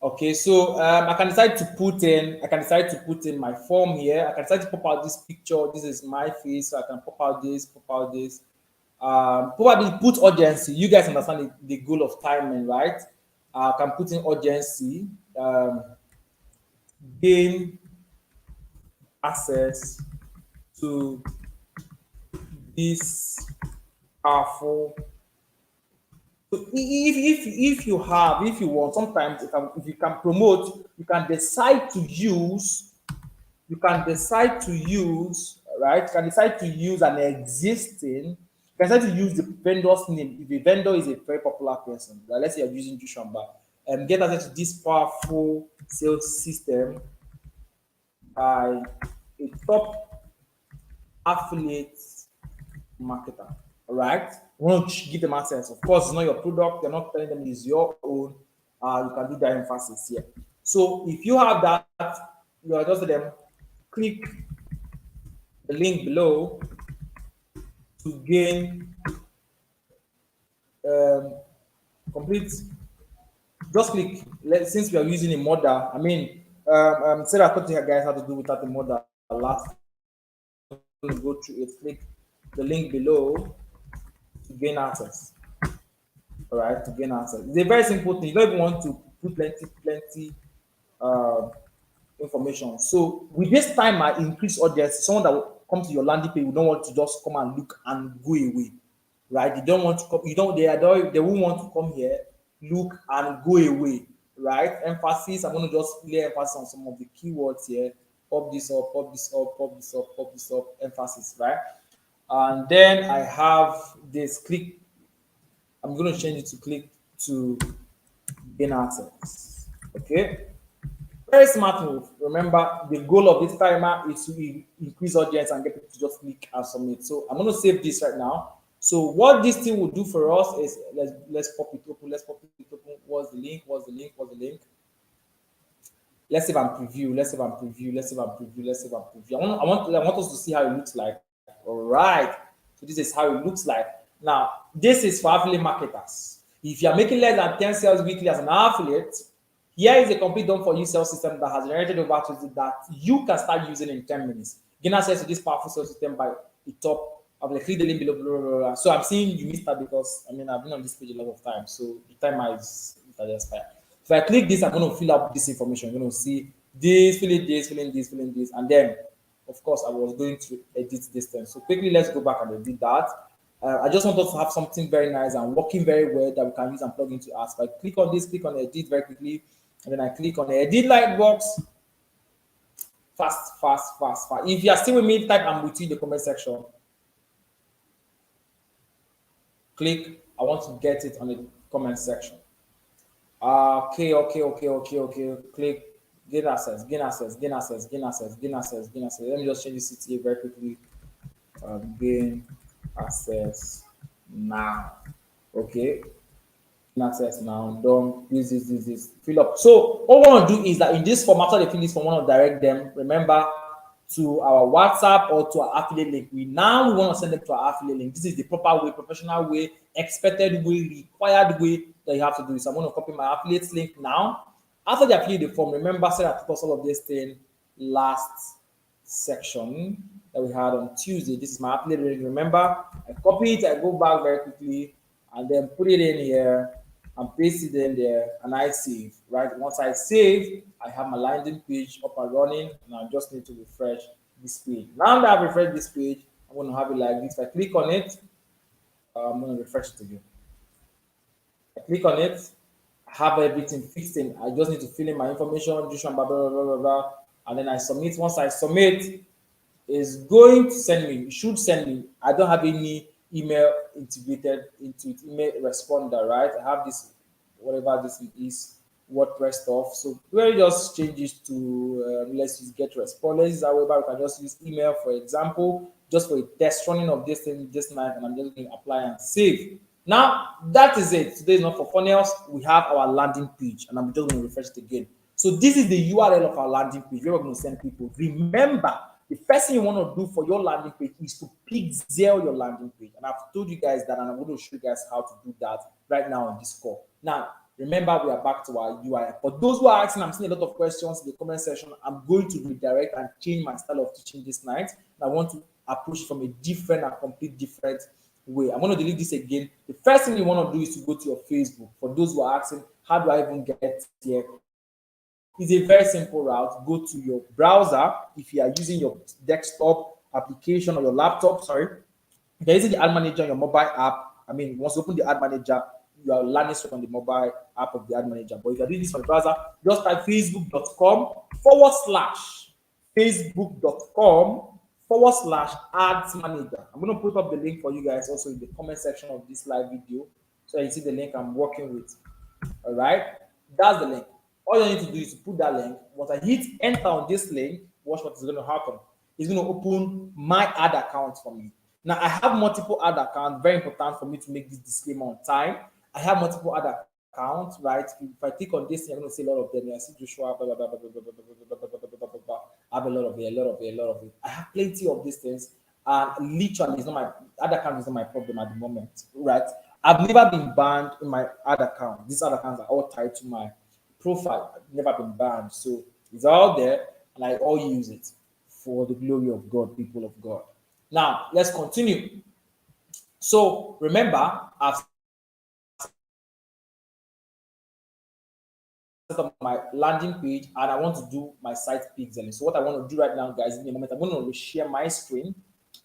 okay, so I can decide to put in my form here. I can decide to pop out this picture. This is my face, so I can pop out this, pop out this. Probably put urgency. You guys understand the goal of timing, right? I can put in urgency, gain access to this powerful. So if you have, if you want, sometimes if you can promote, you can decide to use, right? You can decide to use an existing, you can decide to use the vendor's name. If the vendor is a very popular person, like let's say you're using Jushamba, and get access to this powerful sales system by a top affiliate marketer. All right, you want to give them access. Of course, it's not your product. You're not telling them it's your own. You can do that emphasis here. So if you have that, you are just to them click the link below to gain complete. Just click. Since we are using a model, I mean, Sarah taught you guys how to do without a model last. Go through it. Click the link below to gain access. All right, to gain access. It's a very simple thing. You don't even want to put plenty information. So with this time, I increase audience. Someone that will come to your landing page, you don't want to just come and look and go away, right? You don't want to come. You don't. They won't want to come here, look and go away, right? Emphasis. I'm going to just lay emphasis on some of the keywords here. Pop this up. Pop this up. Pop this up. Pop this up. Emphasis, right? And then I have this click. I'm going to change it to click to gain access. Okay. Very smart move. Remember, the goal of this timer is to increase audience and get people to just click and submit. So I'm going to save this right now. So what this thing will do for us is let's pop it open. Let's pop it open. What's the link? What's the link? What's the link? Let's save and preview. Let's save and preview. Let's save and preview. Let's save and preview. I want us to see how it looks like. All right. So this is how it looks like. Now, this is for affiliate marketers. If you are making less than 10 sales weekly as an affiliate, here is a complete done for you sales system that has generated over 20 that you can start using in 10 minutes. Gain access to this powerful sales system by the top of the click the link below. Blah, blah, blah, blah. So I'm seeing you missed that because I mean I've been on this page a lot of times, so the timer is expired. If I click this, I'm going to fill up this information. I'm going to see this, filling this, and then of course I was going to edit this thing. So quickly, let's go back and edit that. I just want us to have something very nice and working very well that we can use and plug into us. If I click on this, click on edit very quickly, and then I click on the edit lightbox. Fast. If you are still with me, type I'm with you in the comment section. Click. I want to get it on the comment section. Okay. Click. Gain access. Let me just change the CTA very quickly. Gain access now. Okay. Gain access now. Don't use this. Fill up. So all we want to do is that in this form, after they fill this form, we want to direct them. Remember to our WhatsApp or to our affiliate link. We want to send them to our affiliate link. This is the proper way, professional way, expected way, required way that you have to do this. I'm going to copy my affiliate link now. After the affiliate form, remember, Sarah taught us all of this thing last section that we had on Tuesday. This is my affiliate link. Remember, I copy it, I go back very quickly, and then put it in here and paste it in there, and I save. Right, once I save, I have my landing page up and running, and I just need to refresh this page. Now that I've refreshed this page, I'm going to have it like this. If I click on it, I'm going to refresh it again. I click on it, I have everything fixed in. I just need to fill in my information, blah, blah, blah, blah, blah, blah, and then I submit. Once I submit, it's going to send me, it should send me. I don't have any email integrated into it, email responder, right? I have this, whatever this is, WordPress stuff. So where just changes to let's use get response. However, we can just use email, for example, just for a test running of this thing this night, and I'm just going to apply and save. Now that is it. Today is not for funnels. We have our landing page, and I'm just going to refresh it again. So this is the URL of our landing page. We're going to send people. Remember, the first thing you want to do for your landing page is to pixel your landing page. And I've told you guys that, and I'm going to show you guys how to do that right now on this call. Now, remember, we are back to our URL. For those who are asking, I'm seeing a lot of questions in the comment section. I'm going to redirect and change my style of teaching this night. And I want to approach it from a different and complete different way. I'm going to delete this again. The first thing you want to do is to go to your Facebook. For those who are asking, how do I even get here? It's a very simple route. Go to your browser. If you are using your desktop application or your laptop, sorry, if you're using the ad manager on your mobile app, I mean, once you open the ad manager, you are landing straight on the mobile app of the ad manager. But if you're doing this on the browser, just type facebook.com/ads manager. I'm going to put up the link for you guys also in the comment section of this live video. So you see the link I'm working with. All right, that's the link. All you need to do is to put that link. Once I hit enter on this link, watch what is going to happen. It's going to open my ad account for me. Now, I have multiple ad accounts. Very important for me to make this disclaimer on time. I have multiple ad accounts, right? If I click on this, I'm going to see a lot of them. I see Joshua, blah, blah, blah, blah, blah, blah, blah, blah, blah, blah, blah, blah, blah. I have a lot of it, a lot of it, a lot of it. I have plenty of these things. And literally, it's not my ad account is not my problem at the moment, right? I've never been banned in my ad account. These ad accounts are all tied to my profile. I've never been banned. So it's all there, and I all use it for the glory of God, people of God. Now, let's continue. So remember, I've set up my landing page and I want to do my site pixeling. So what I want to do right now, guys, in a moment, I'm going to share my screen.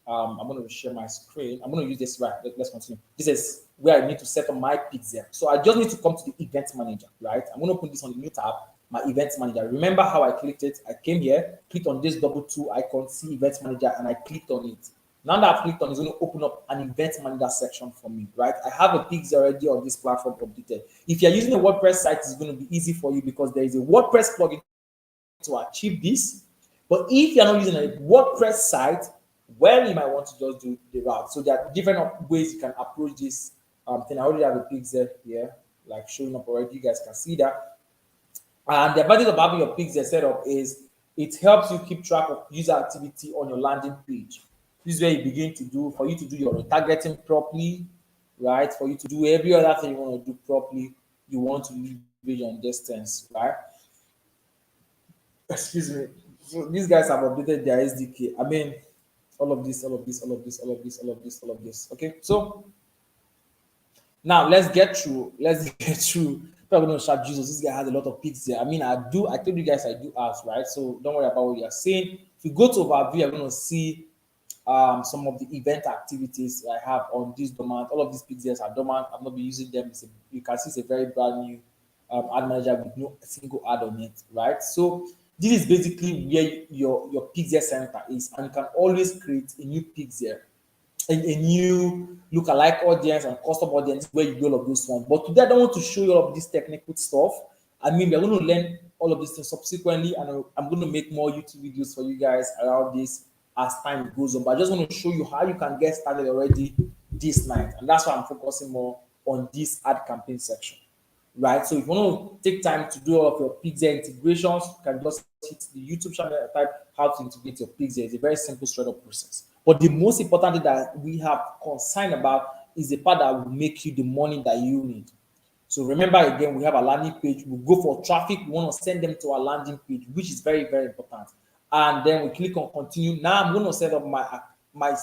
I'm going to share my screen. I'm going to use this, right? Let's continue. This is where I need to set up my pixel. So I just need to come to the event manager, right? I'm going to open this on the new tab, my event manager. Remember how I clicked it? I came here, clicked on this double two icon, see event manager, and I clicked on it. Now that I've clicked on it, it's going to open up an event manager section for me, right? I have a pixel already on this platform updated. If you're using a WordPress site, it's going to be easy for you because there is a WordPress plugin to achieve this. But if you're not using a WordPress site, well, you might want to just do the route. So there are different ways you can approach this thing. I already have a pixel here, like showing up already. You guys can see that. And the advantage of having your pixel set up is it helps you keep track of user activity on your landing page. This is where you begin to do, for you to do your retargeting properly, right? For you to do every other thing you want to do properly, you want to leverage on distance, right? Excuse me. So these guys have updated their SDK. I mean, all of this. Okay, so now let's get through. People are going to shout, Jesus, this guy has a lot of pics there. I mean, I told you guys I do ask, right? So don't worry about what you are saying. If you go to overview, you're going to see some of the event activities I have on this domain. All of these pixels are dormant. I've not been using them. You can see it's a very brand new ad manager with no single ad on it, right? So this is basically where your pixel center is, and you can always create a new pixel, a new lookalike audience and custom audience where you do all of those ones. But today I don't want to show you all of this technical stuff. I mean, we're going to learn all of these things subsequently, and I'm going to make more YouTube videos for you guys around this as time goes on. But I just want to show you how you can get started already this night, and that's why I'm focusing more on this ad campaign section, right? So if you want to take time to do all of your pixel integrations, you can just hit the YouTube channel and type how to integrate your pixel. It's a very simple, straight up process. But the most important thing that we have concern about is the part that will make you the money that you need. So remember again, we have a landing page. We go for traffic. We want to send them to our landing page, which is very, very important. And then we click on continue. Now I'm going to set up my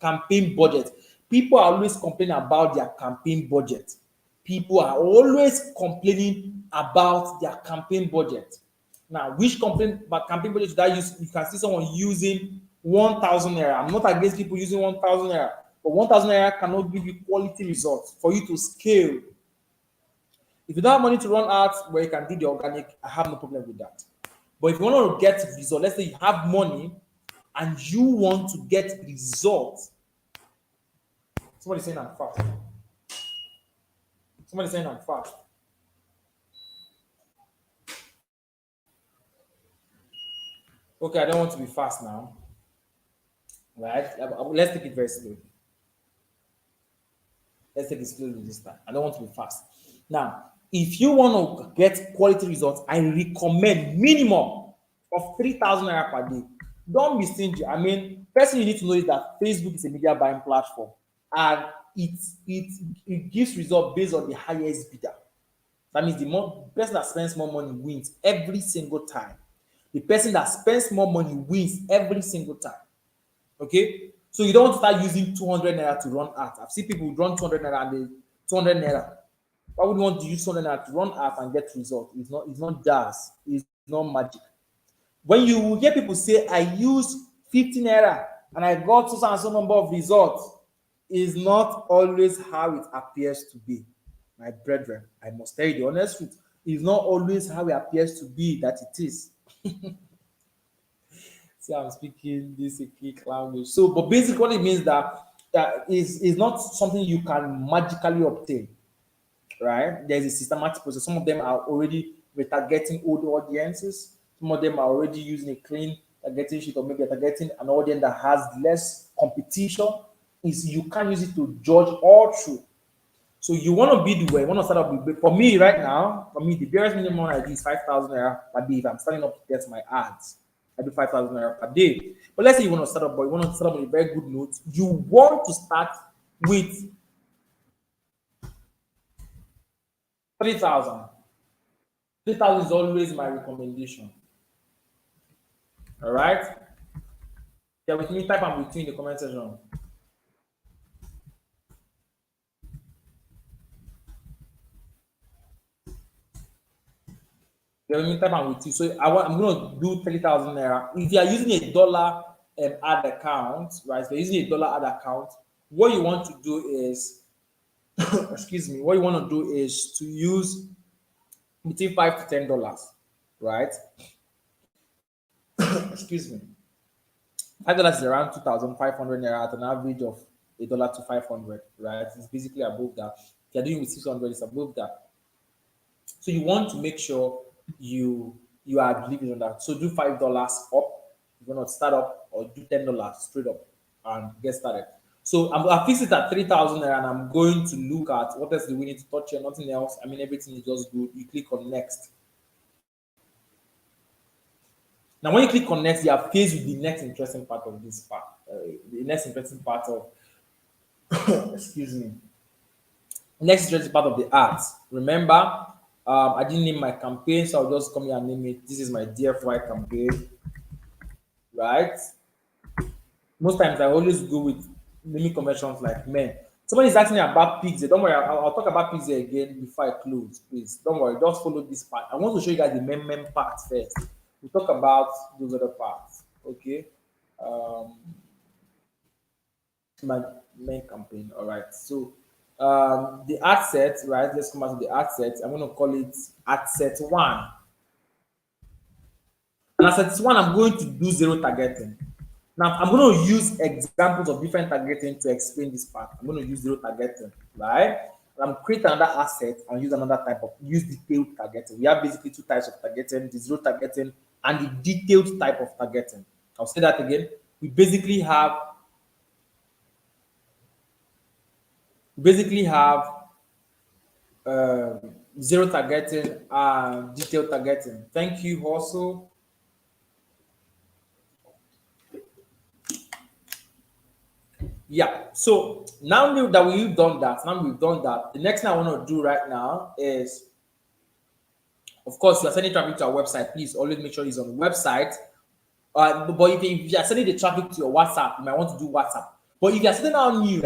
campaign budget. People are always complaining about their campaign budget. People are always complaining about their campaign budget. Now, which campaign budget should I use? You can see someone using 1,000 naira. I'm not against people using 1,000 naira, but 1,000 naira cannot give you quality results for you to scale. If you don't have money to run ads where you can do the organic, I have no problem with that. But if you want to get results, let's say you have money and you want to get results. Somebody saying I'm fast. Somebody saying I'm fast. Okay, I don't want to be fast now. Right? Let's take it very slowly. Let's take it slowly this time. I don't want to be fast. Now, if you want to get quality results, I recommend minimum of 3,000 naira per day. Don't be stingy. I mean, first thing you need to know is that Facebook is a media buying platform, and it gives results based on the highest bidder. That means the more person that spends more money wins every single time. The person that spends more money wins every single time. Okay, so you don't want to start using 200 naira to run ads. I've seen people run 200 naira and they 200 naira. Why would you want to use 200 naira to run ads and get results? It's not jazz. It's not magic. When you hear people say, I use 50 naira and I got so and so number of results, is not always how it appears to be. My brethren, I must tell you the honest truth. It's not always how it appears to be that it is. See, I'm speaking this Greek language. So, but basically, what it means that is not something you can magically obtain, right? There's a systematic process. Some of them are already retargeting old audiences. Some of them are already using a clean targeting sheet, or maybe targeting an audience that has less competition. Is you can't use it to judge all through. So you want to be the way you want to start up with. For me right now, the barest minimum I do is 5,000 naira per day if I'm starting up to get my ads. I do 5,000 naira per day. But let's say you want to start up, but you want to start up with a very good note. You want to start with 3,000. 3,000 is always my recommendation. All right. Yeah, with me, type I'm with you in the comment section. Yeah, with me, type I'm with you. So I'm going to do 3,000 naira. If you are using a dollar ad account, right? If you're using a dollar ad account, what you want to do is, excuse me, what you want to do is to use between $5 to $10, right? Excuse me. $5 is around 2,500 naira at an average of $1 to 500, right? It's basically above that. If you're doing with 600, it's above that. So you want to make sure you are delivering on that. So do $5 up. You're gonna start up, or do $10 straight up and get started. So I fix it at 3,000 naira, and I'm going to look at what else do we need to touch here. Nothing else. I mean, everything is just good. You click on next. Now, when you click on next, you are faced with the next interesting part of this part. The next interesting part of, excuse me, next interesting part of the ads. Remember, I didn't name my campaign, so I'll just come here and name it. This is my DFY campaign, right? Most times I always go with naming conventions like men. Somebody is asking me about Pixel. Don't worry, I'll talk about Pixel again before I close, please. Don't worry, just follow this part. I want to show you guys the main part first. We'll talk about those other parts, okay? My main campaign, all right. So the ad set, right? Let's come back to the ad set. I'm going to call it ad set 1. And as set 1, I'm going to do zero targeting. Now, I'm going to use examples of different targeting to explain this part. I'm going to use zero targeting, right? And I'm create another asset and use another type of detailed targeting. We have basically two types of targeting: the zero targeting and the detailed type of targeting. I'll say that again. We basically have zero targeting and detailed targeting. Thank you also. Yeah. So that we've done that. The next thing I want to do right now is, of course, you are sending traffic to our website. Please always make sure it's on the website. But if you are sending the traffic to your WhatsApp, you might want to do WhatsApp. But if you are sending out new,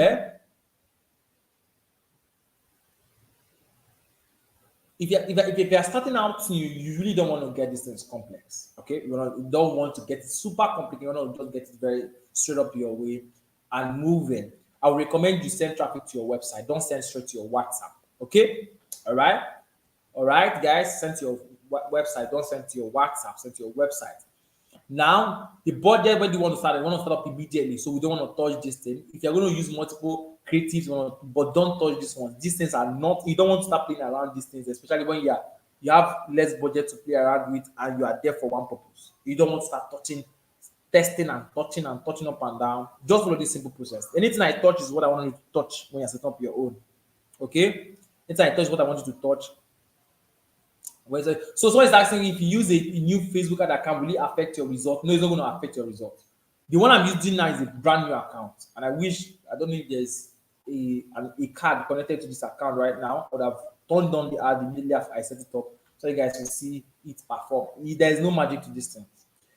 if you are starting out new, you really don't want to get these things complex. Okay, you don't want to get it super complicated. You want to just get it very straight up your way and moving. I would recommend you send traffic to your website. Don't send straight to your WhatsApp. Okay, all right, guys. Send to your website. Don't send to your WhatsApp. Send to your website. Now, the budget, when you want to start, you want to start up immediately. So we don't want to touch this thing. If you're going to use multiple creatives, but don't touch this one. These things are not, you don't want to start playing around these things, especially when you have less budget to play around with and you are there for one purpose. You don't want to start testing and touching up and down. Just follow this simple process. Anything I touch is what I want you to touch when you're setting up your own. Okay? Anything I touch is what I want you to touch. So someone is asking if you use a new Facebook ad account, will it affect your result? No, it's not going to affect your result. The one I'm using now is a brand new account, and I don't know if there's a card connected to this account right now, but I've turned on the ad immediately after I set it up, so you guys can see it perform. There is no magic to this thing.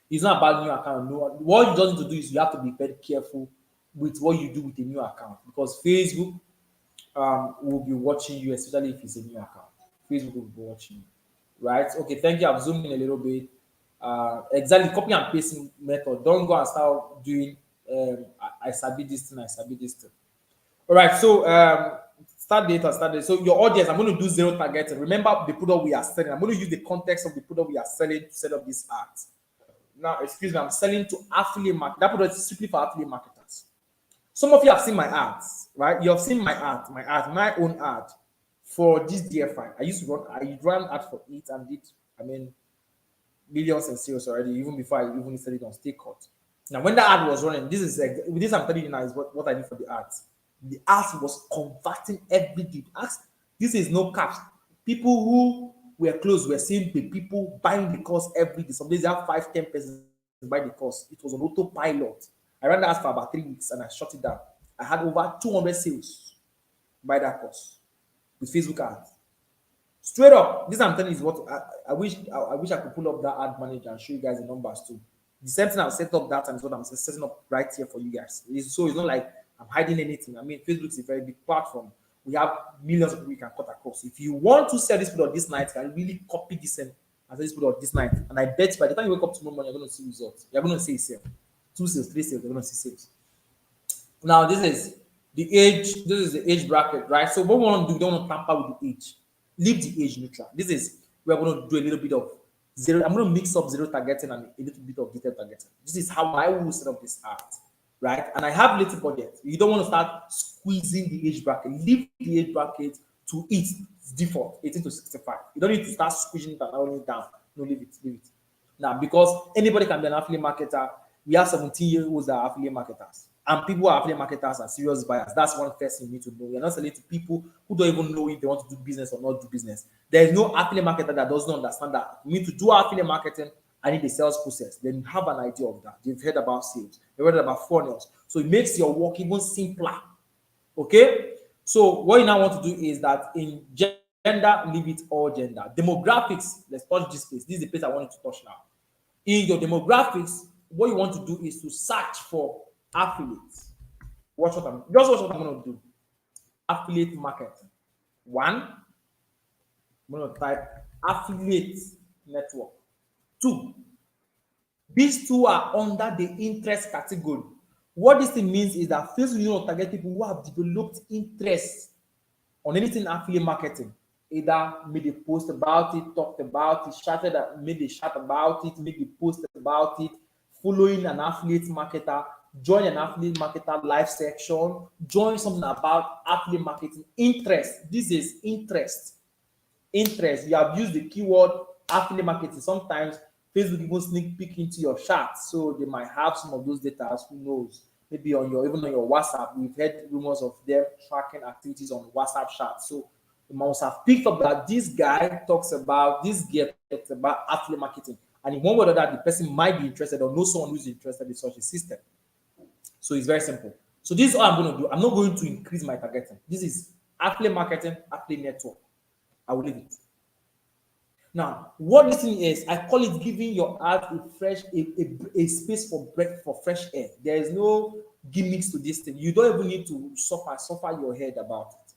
It's not about new account. No, what you just need to do is you have to be very careful with what you do with a new account, because Facebook will be watching you, especially if it's a new account. Facebook will be watching you. Right? Okay, thank you. I've zoomed in a little bit. Exactly, copy and pasting method. Don't go and start doing I sabi this thing, I sabi this thing. All right, so start data. So your audience, I'm going to do zero targeting. Remember the product we are selling. I'm going to use the context of the product we are selling to set up this ads. Now, excuse me, I'm selling to affiliate market. That product is strictly for affiliate marketers. Some of you have seen my ads, right? You have seen my own ad for this DFI. I ran ad for it and did, millions in sales already, even before I even started it on Stakecut. Now, when the ad was running, this I'm telling you now is what I did for the ads. The ads was converting every day. This is no caps. People who were close were seeing the people buying the course every day. Some days they have 5-10 persons buy the course. It was on autopilot. I ran the ads for about 3 weeks and I shut it down. I had over 200 sales by that course with Facebook ads. Straight up, this I'm telling you is what I wish I could pull up that ad manager and show you guys the numbers too. The same thing I'll set up that and is what I'm setting up right here for you guys. So it's not like I'm hiding anything. Facebook is a very big platform. We have millions of people we can cut across. If you want to sell this product this night, you can really copy this and sell this product this night. And I bet by the time you wake up tomorrow morning, you're going to see results. You're going to see sales. 2 sales, 3 sales, you're going to see sales. Now, this is the age bracket, right? So what we want to do, we don't want to tamper with the age. Leave the age neutral. We're going to do a little bit of zero. I'm going to mix up zero targeting and a little bit of detailed targeting. This is how I will set up this ad, right? And I have little budget. You don't want to start squeezing the age bracket. Leave the age bracket to its default, 18 to 65. You don't need to start squeezing it and narrowing it down. No, leave it. Now, because anybody can be an affiliate marketer, we have 17-year-olds that are affiliate marketers. And people who are affiliate marketers are serious buyers. That's one first thing you need to know. You're not selling to people who don't even know if they want to do business or not do business. There is no affiliate marketer that doesn't understand that. You need to do affiliate marketing. I need a sales process. Then you have an idea of that. You've heard about sales. You've heard about funnels. So it makes your work even simpler. Okay? So what you now want to do is that in gender, leave it all gender. Demographics, let's touch this place. This is the place I want you to touch now. In your demographics, what you want to do is to search for affiliates. Watch what I'm going to do. Affiliate marketing. 1, I'm going to type affiliate network. 2, these two are under the interest category. What this thing means is that Facebook will target people who have developed interest on anything affiliate marketing. Either made a post about it, talked about it, made a chat about it, made a post about it, following an affiliate marketer, join an affiliate marketer live section, join something about affiliate marketing. Interest. This is interest. You have used the keyword affiliate marketing. Sometimes Facebook even sneak peek into your chat, so they might have some of those data. Who knows? Maybe even on your WhatsApp, we've heard rumors of them tracking activities on WhatsApp chat. So You must have picked up that this gear talks about affiliate marketing, and in one way or other, the person might be interested or know someone who's interested in such a system. So it's very simple. So this is all I'm going to do. I'm not going to increase my targeting. This is affiliate marketing, affiliate network. I will leave it. Now, what this thing is, I call it giving your art a space for breath, for fresh air. There is no gimmicks to this thing. You don't even need to suffer your head about it.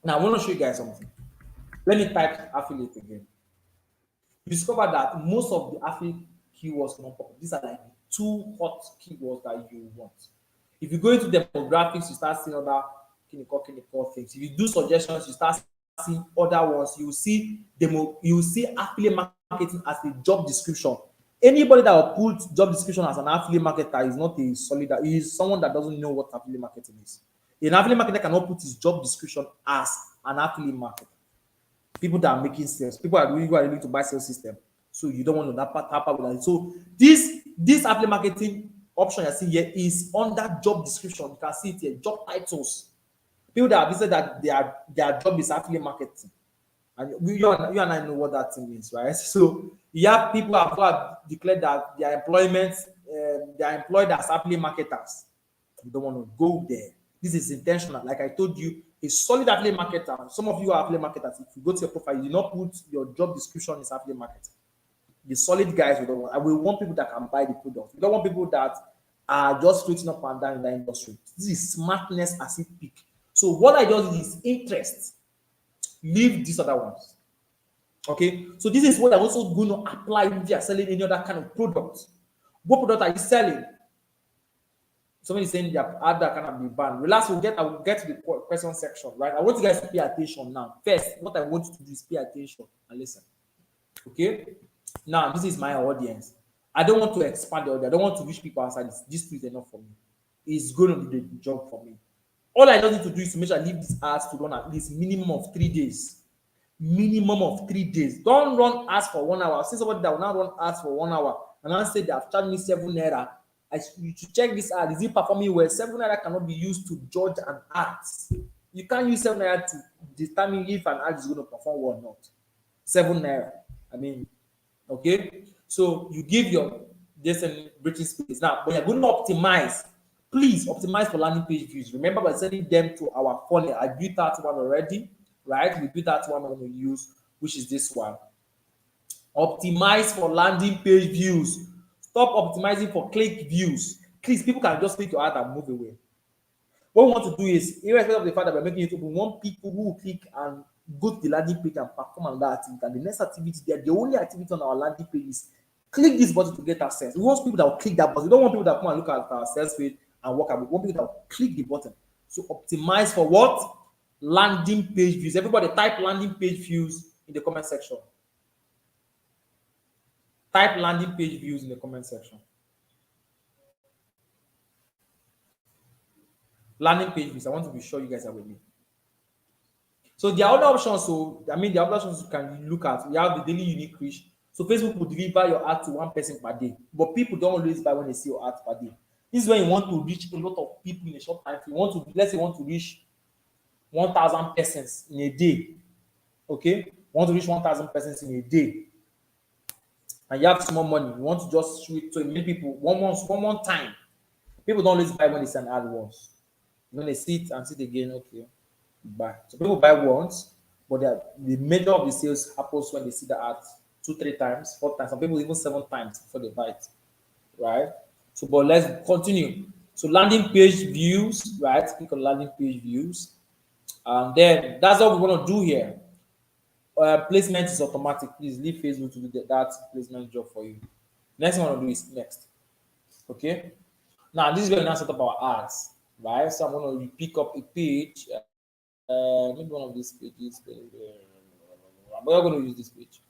Now, I want to show you guys something. Let me type affiliate again. You discover that most of the affiliate keywords come up. These are like two hot keywords that you want. If you go into demographics, you start seeing other clinical things. If you do suggestions, you start seeing other ones. You will see affiliate marketing as a job description. Anybody that will put job description as an affiliate marketer is not a solid. He is someone that doesn't know what affiliate marketing is. An affiliate marketer cannot put his job description as an affiliate marketer. People that are making sales, people are really willing to buy sales system. So you don't want to tap with that. So this affiliate marketing option you see here is under job description. You can see it here, job titles. People that have said that their job is affiliate marketing, and you and I know what that thing means, right? So you have people who have declared that their employment, they are employed as affiliate marketers. You don't want to go there. This is intentional. Like I told you, a solid affiliate marketer. Some of you are affiliate marketers. If you go to your profile, you do not put your job description is affiliate marketing. The solid guys we don't want. And we want people that can buy the product. We don't want people that are just floating up and down in the industry. This is smartness as it peak. So what I just did is interest. Leave these other ones. Okay. So this is what I'm also going to apply if you are selling any other kind of product. What product are you selling? Somebody is saying their ad that cannot be banned. Relax, I will get to the question section, right? I want you guys to pay attention now. First, what I want you to do is pay attention and listen. Okay? Now, this is my audience. I don't want to expand the audience. I don't want to reach people outside this. This is enough for me. It's going to be the job for me. All I just need to do is to make sure I leave these ads to run at least minimum of 3 days. Minimum of 3 days. Don't run ads for 1 hour. See somebody that will not run ads for 1 hour and I say they have charged me 7 naira. You should check this ad. Is it performing well? 7 naira cannot be used to judge an ad. You can't use 7 naira to determine if an ad is going to perform well or not. 7 naira. I mean, okay. So you give your breathing space. Now, when you're going to optimize, please optimize for landing page views. Remember, by sending them to our funnel. I built that one already, right? We built that one I'm going to use, which is this one. Optimize for landing page views. Stop optimizing for click views. Please, people can just click your ad and move away. What we want to do is, irrespective of the fact that we're making it open, we want people who will click and go to the landing page and perform on that activity. And the next activity there, the only activity on our landing page is click this button to get access. We want people that will click that button. We don't want people that come and look at our sales page and work out. We want people that will click the button. So optimize for what? Landing page views. Everybody type landing page views in the comment section. Type landing page views in the comment section. Landing page views. I want to be sure you guys are with me. So there are other options. The other options you can look at. You have the daily unique reach. So Facebook will deliver your ad to one person per day. But people don't always buy when they see your ad per day. This is when you want to reach a lot of people in a short time. If you want to, let's say you want to reach 1,000 persons in a day. Okay? You want to reach 1,000 persons in a day. And you have small money. You want to just show it to many people one time. People don't always buy when they see an ad once. When they see it and see it again, okay, buy. So people buy once, but the major of the sales happens when they see the ad 2, 3 times, 4 times. Some people even 7 times before they buy it, right? So, but let's continue. So landing page views, right? Click on landing page views, and then that's what we want to do here. Placement is automatic. Please leave Facebook to do that placement job for you. Next thing I want to do is next. Okay. Now this is where we now set up our ads, right? So I'm going to pick up a page. Maybe one of these pages. But I'm going to use this page,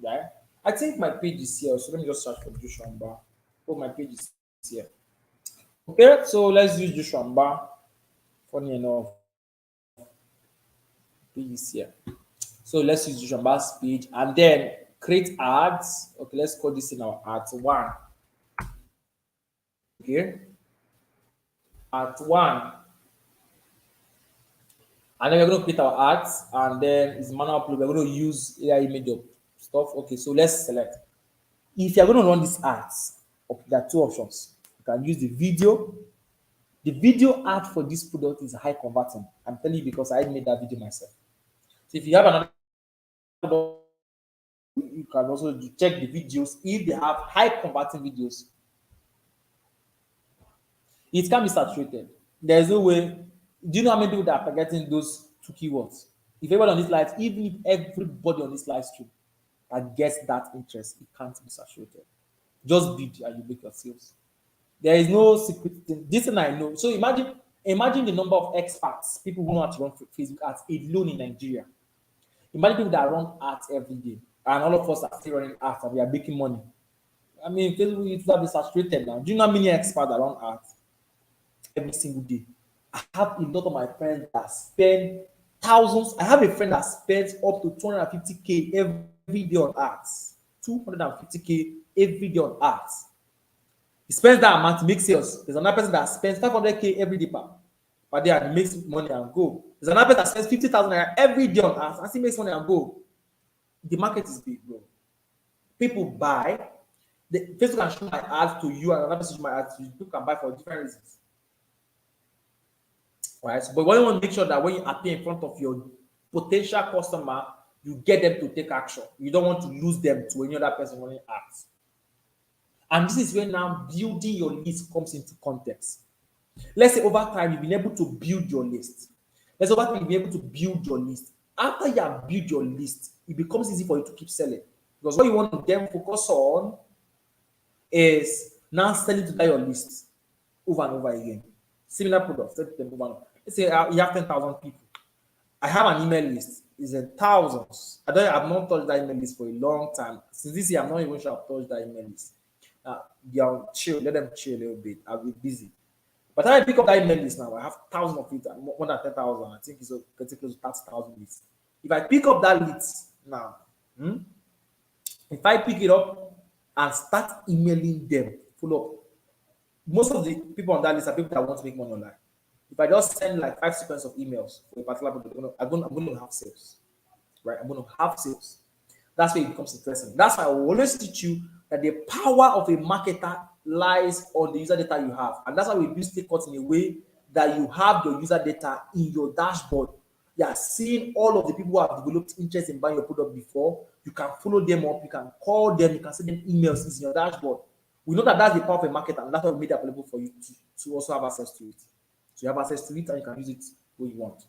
right? I think my page is here. So let me just search for Joshua Mba. Oh, my page is here. Okay. So let's use Joshua Mba. Funny enough, page is here. So let's use Joshua Mba's page and then create ads. Okay, let's call this in our ads 1. Okay. At 1. And then we're going to create our ads, and then it's manual upload. We're going to use AI image of stuff. Okay, so let's select. If you're going to run these ads, okay, there are two options. You can use the video. The video ad for this product is high converting. I'm telling you because I made that video myself. So if you have another product, you can also check the videos. If they have high converting videos, it can be saturated. There's no way. Do you know how many people that are targeting those two keywords? If everybody on this live, even if everybody on this live stream that gets that interest, it can't be saturated. Just bid and you make your sales. There is no secret thing. This thing I know. So imagine the number of experts, people who know how to run Facebook ads alone in Nigeria. Imagine people that run ads every day, and all of us are still running ads and we are making money. I mean, Facebook is not saturated now. Do you know how many experts that run ads every single day? I have a lot of my friends that spend thousands. I have a friend that spends up to 250K every day on ads. 250K every day on ads. He spends that amount to make sales. There's another person that spends 500K every day per day and makes money and go. There's another person that spends 50,000 naira every day on ads and still makes money and go. The market is big, bro. People buy. The Facebook can show my ads to you and another person show my ads to you. People can buy for different reasons. Right? But what you want to make sure that when you appear in front of your potential customer, you get them to take action. You don't want to lose them to any other person running ads. And this is where now building your list comes into context. Let's say over time you've been able to build your list. Let's say over time you've been able to build your list. After you have built your list, it becomes easy for you to keep selling. Because what you want to then focus on is now selling to that your list over and over again. Similar products, sell to them over and over. Let's say you have 10,000 people. I have an email list. It's in thousands. I've not touched that email list for a long time. Since this year, I'm not even sure I've touched that email list. They'll chill, let them chill a little bit. I'll be busy. But I pick up that email list now. I have thousands of it, more than 10,000. I think it's getting close to 30,000 lists. If I pick up that list now, if I pick it up and start emailing them, follow up. Most of the people on that list are people that want to make money online. If I just send like 5 sequence of emails for a particular product, I'm going to have sales, right? I'm going to have sales. That's where it becomes interesting. That's why I will always teach you that the power of a marketer lies on the user data you have. And that's why we build Stakecut in a way that you have your user data in your dashboard. You are seeing all of the people who have developed interest in buying your product before. You can follow them up. You can call them. You can send them emails. It's in your dashboard. We know that that's the power of a marketer, and that's why we made it available for you to also have access to it. So you have access to it and you can use it where you want.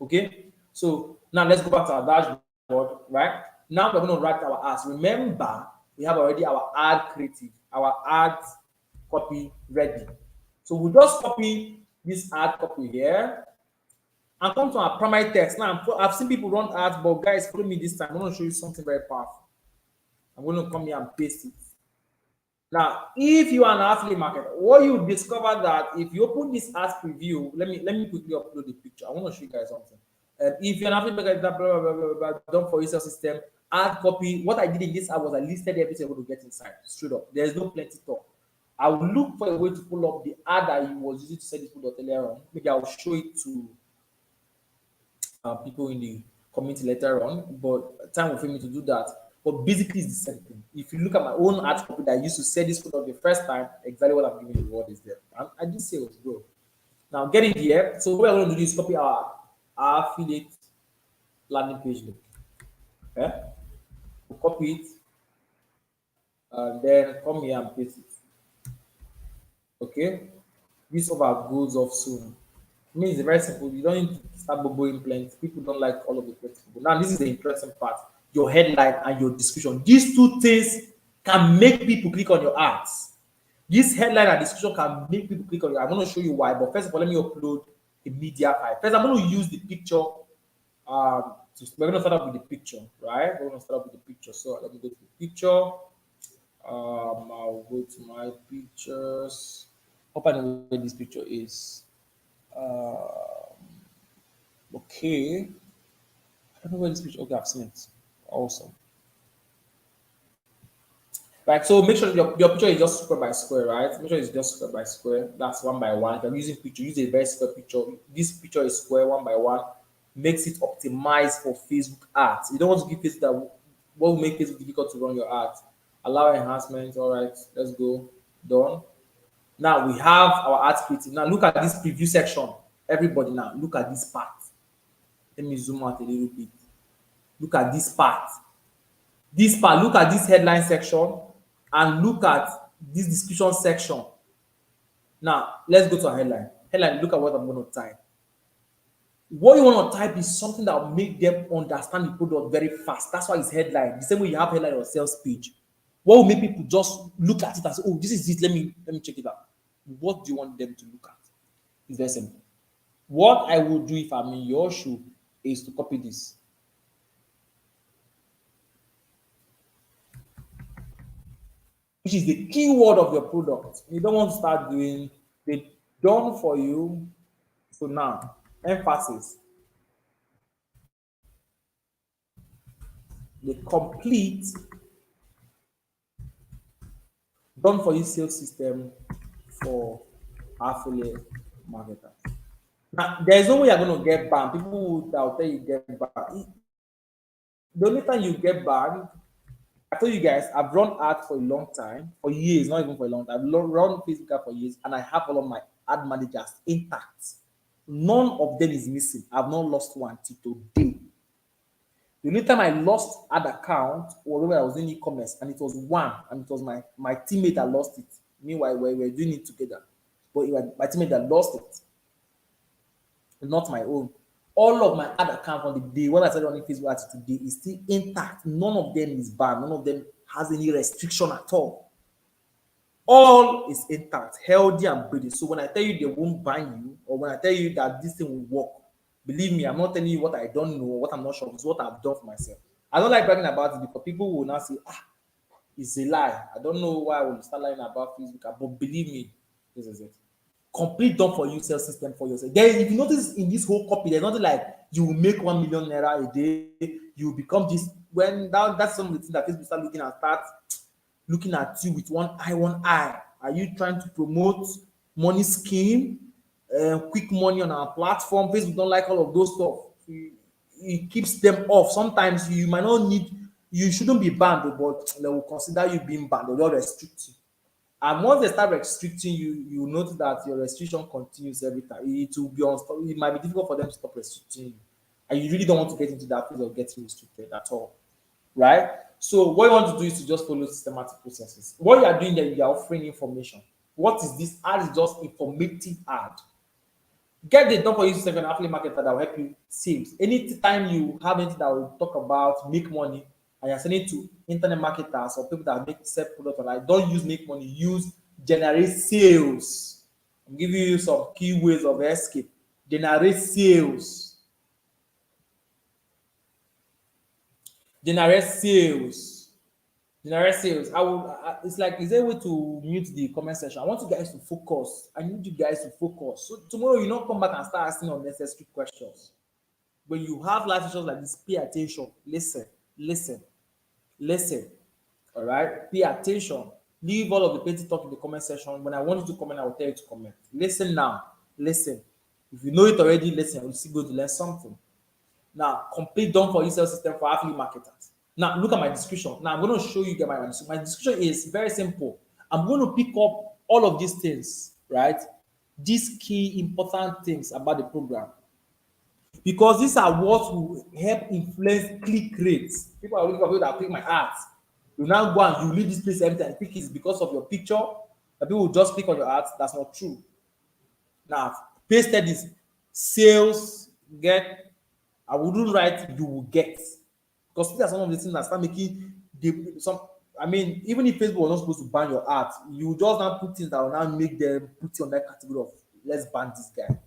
Okay? So now let's go back to our dashboard, right? Now we're going to write our ads. Remember, we have already our ad creative, our ad copy ready. So we'll just copy this ad copy here and come to our primary text. Now, I've seen people run ads, but guys, follow me this time. I'm going to show you something very powerful. I'm going to come here and paste it. Now, if you are an affiliate marketer, what you discover that if you open this ads preview, let me quickly upload the picture. I want to show you guys something. If you're an affiliate marketer, done for your system, ad copy. What I did in this ad was I listed everything you're going to get inside, straight up. There's no plenty talk. I will look for a way to pull up the ad that you was using to sell this product earlier on. Maybe I will show it to people in the community later on, but time will for me to do that. But basically, it's the same thing. If you look at my own ad copy that I used to sell this product the first time, exactly what I'm giving you what is there. I did sales, bro. Now, getting here. So what we're going to do is copy our affiliate landing page link. Okay? We'll copy it, and then come here and paste it. Okay? This over goes off soon. It means it's very simple. You don't need to start boboing plenty. People don't like all of the plenty. Now, this is the interesting part. Your headline and your description. These two things can make people click on your ads. This headline and description can make people click on your ads. I'm going to show you why, but first of all, let me upload a media file. First, I'm going to use the picture. We're going to start up with the picture, right? We're going to start up with the picture. So let me go to the picture. I'll go to my pictures. Hope I know where this picture is. Okay. I don't know where this picture. Okay, I've seen it. Awesome. Right, so make sure your picture is just square by square, right? Make sure it's just square by square. That's 1 by 1. If you're using picture, use a very square picture. This picture is square 1 by 1. makes it optimized for Facebook ads. You don't want to give Facebook that what will make Facebook difficult to run your ads. Allow enhancements. All right, let's go. Done. Now we have our ads creative. Now look at this preview section. Everybody now look at this part. Let me zoom out a little bit. Look at this part. This part, look at this headline section and look at this description section. Now let's go to a headline. Headline, look at what I'm going to type. What you want to type is something that will make them understand the product very fast. That's why it's headline. The same way you have headline on sales page. What will make people just look at it and say, "Oh, this is it. Let me check it out." What do you want them to look at? It's very simple. What I would do if I'm in your shoe is to copy this. Which is the keyword of your product. You don't want to start doing the done for you. So now, emphasis. The complete done for you sales system for affiliate marketers. Now, there's no way you're going to get banned. People that will tell you get banned. The only time you get banned, I told you guys, I've run ads for a long time, for years, not even for a long time. I've run Facebook ads for years, and I have all of my ad managers intact. None of them is missing. I've not lost one till today. The only time I lost ad account was when I was in e-commerce, and it was one, and it was my teammate that lost it. Meanwhile, we were doing it together, but it was my teammate that lost it, not my own. All of my ad account on the day when I started running Facebook ads today is still intact. None of them is banned. None of them has any restriction at all. All is intact, healthy, and breathing. So when I tell you they won't ban you, or when I tell you that this thing will work, believe me, I'm not telling you what I don't know or what I'm not sure. It's what I've done for myself. I don't like bragging about it because people will now say, it's a lie. I don't know why I will start lying about Facebook, but believe me, this is it. Complete done for you sales system for yourself. Then if you notice in this whole copy, there's nothing like you will make 1 million naira a day, you become this. When that's some of the things that Facebook start looking at you with one eye. Are you trying to promote money scheme, quick money on our platform? Facebook don't like all of those stuff. It keeps them off. Sometimes you might not need, you shouldn't be banned, but they will consider you being banned. They will restrict you. And once they start restricting you, you notice that your restriction continues every time. It will be it might be difficult for them to stop restricting you. And you really don't want to get into that phase of getting restricted at all. Right? So what you want to do is to just follow systematic processes. What you are doing there, you are offering information. What is this ad? Is just informative ad. Get the done for you system and affiliate marketer that will help you sales. Anytime you have anything that will talk about make money and you're sending to internet marketers or people that make sell product online, don't use make money, use generate sales. I'm giving you some key ways of escape. Generate sales. Generate sales. Generate sales. It's like, is there a way to mute the comment section? I want you guys to focus. I need you guys to focus. So tomorrow you don't come back and start asking unnecessary questions. When you have live sessions like this, pay attention. Listen. All right? Pay attention. Leave all of the petty talk in the comment section. When I want you to comment, I will tell you to comment. Listen now. Listen. If you know it already, listen. You're still going to learn something. Now, complete done for you sales system for affiliate marketers. Now, look at my description. Now, I'm going to show you guys my description. My description is very simple. I'm going to pick up all of these things, right? These key important things about the program. Because these are what will help influence click rates. People are looking for people that click my ads. You now go and you leave this place every time. Click is because of your picture. That people will just click on your ads. That's not true. Now, pasted this sales get. I wouldn't write you will get, because these are some of the things that start making some. I mean, even if Facebook was not supposed to ban your ads, you just now put things that will now make them put you on that category of let's ban this guy.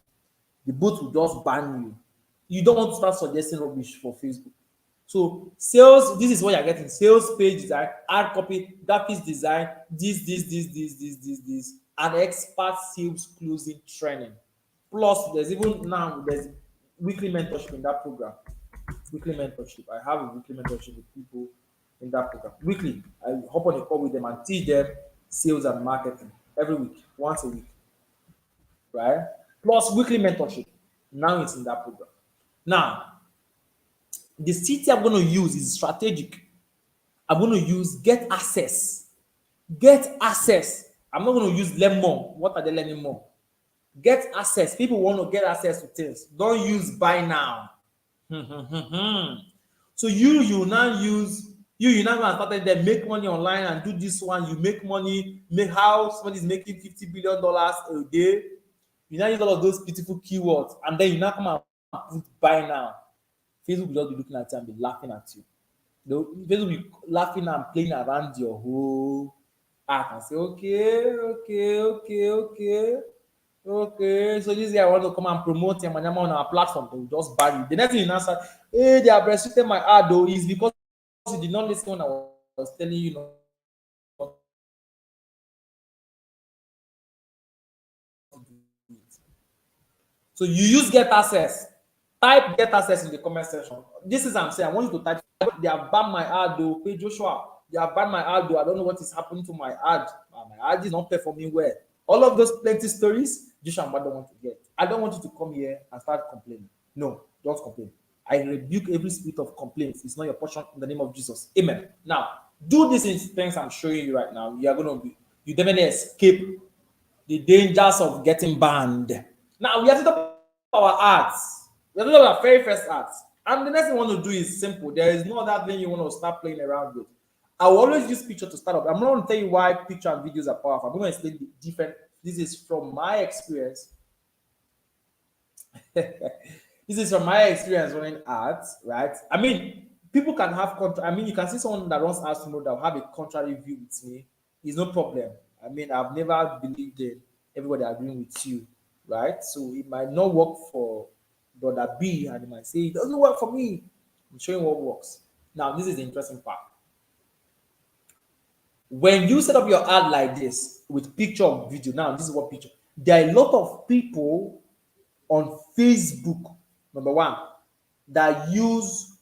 The bot will just ban you. You don't want to start suggesting rubbish for Facebook. So sales, this is what you're getting: sales page design, ad copy, graphics design, this, and expert sales closing training. Plus, there's weekly mentorship in that program. Weekly mentorship. I have a weekly mentorship with people in that program. Weekly, I hop on a call with them and teach them sales and marketing every week, once a week. Right? Plus weekly mentorship. Now it's in that program. Now, the city I'm going to use is strategic. I'm going to use get access. Get access. I'm not going to use learn more. What are they learning more? Get access. People want to get access to things. Don't use buy now. So you now use you now go started there make money online and do this one. You make money, make how somebody is making $50 billion a day. You now use all of those beautiful keywords and then you now come and put buy now. Facebook will just be looking at you and be laughing at you. Facebook will be laughing and playing around your whole act and say, okay. So this guy want to come and promote Yamanyama on our platform. They will just bury you. The next thing you now say, hey, they have restricted my ad though, is because you did not listen when I was telling you not to do it. So you use get access. Type get access in the comment section. This is what I'm saying. I want you to type. They have banned my ad though. Hey Joshua, they have banned my ad though. I don't know what is happening to my ad. My ad is not performing well. All of those plenty stories, Joshua and I don't want to get. I don't want you to come here and start complaining. No, don't complain. I rebuke every spirit of complaints. It's not your portion in the name of Jesus. Amen. Now, do these things I'm showing you right now. You definitely escape the dangers of getting banned. Now, we have to talk about our arts. We have to talk about our very first arts. And the next thing we want to do is simple. There is no other thing you want to start playing around with. I will always use picture to start up. I'm not going to tell you why picture and videos are powerful. I'm going to explain the different. This is from my experience. This is from my experience running ads, right? I mean, people can have you can see someone that runs ads tomorrow that will have a contrary view with me. It's no problem. I mean, I've never believed in everybody agreeing with you, right? So it might not work for brother B, and he might say it doesn't work for me. I'm showing what works. Now, this is the interesting part. When you set up your ad like this with picture or video, now this is what picture. There are a lot of people on Facebook, number one, that use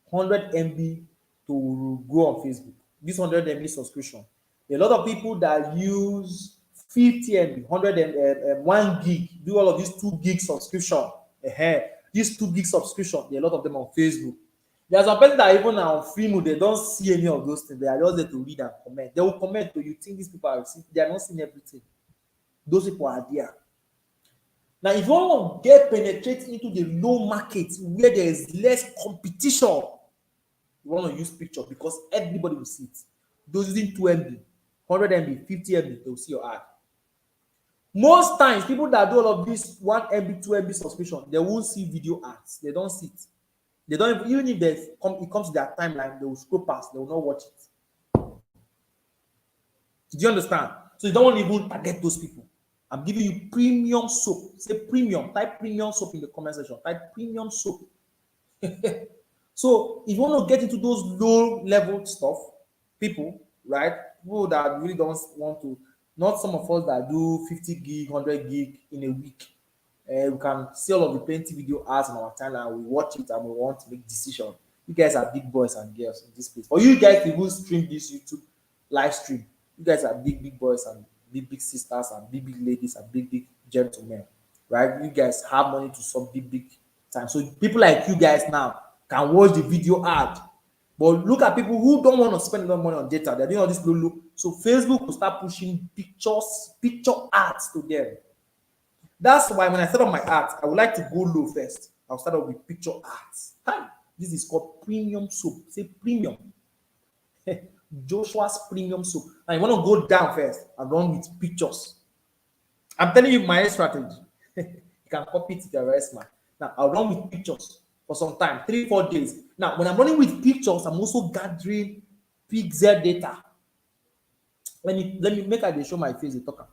100 MB to go on Facebook. This 100 MB subscription. There are a lot of people that use 50 MB, 100 and 1 gig, do all of these 2 gig subscription. These 2 gig subscription, there are a lot of them on Facebook. There are some people that even on free mode, they don't see any of those things. They are just there to read and comment. They will comment, but you think these people are they are not seeing everything. Those people are there. Now, if you want to get penetrate into the low market where there is less competition, you want to use picture because everybody will see it. Those using 2 MB, 100 MB, 50 MB, they will see your ad. Most times, people that do all of this 1 MB, 2 MB subscription, they won't see video ads. They don't see it. They don't even if it comes to their timeline, they will scroll past. They will not watch it. Do you understand? So you don't want to even target those people. I'm giving you premium soap. Say premium. Type premium soap in the comment section. Type premium soap. So if you want to get into those low level stuff, people, right? People that really don't want to, not some of us that do 50 gig, 100 gig in a week. We can see all of the plenty video ads on our channel and we watch it and we want to make decisions. You guys are big boys and girls in this place. For you guys who stream this YouTube live stream, you guys are big boys and big sisters and big ladies and big gentlemen, right? You guys have money to some big time. So people like you guys now can watch the video ad. But look at people who don't want to spend enough money on data. They're doing all this low. So Facebook will start pushing picture ads to them. That's why when I set up my ads, I would like to go low first. I'll start off with picture ads. This is called premium soap. Say premium. Joshua's premium soap. Now you want to go down first and run with pictures. I'm telling you my strategy. You can copy it if you're very smart. Now I'll run with pictures for some time, 3-4 days. Now when I'm running with pictures, I'm also gathering pixel data. Let me make I show my face the talker.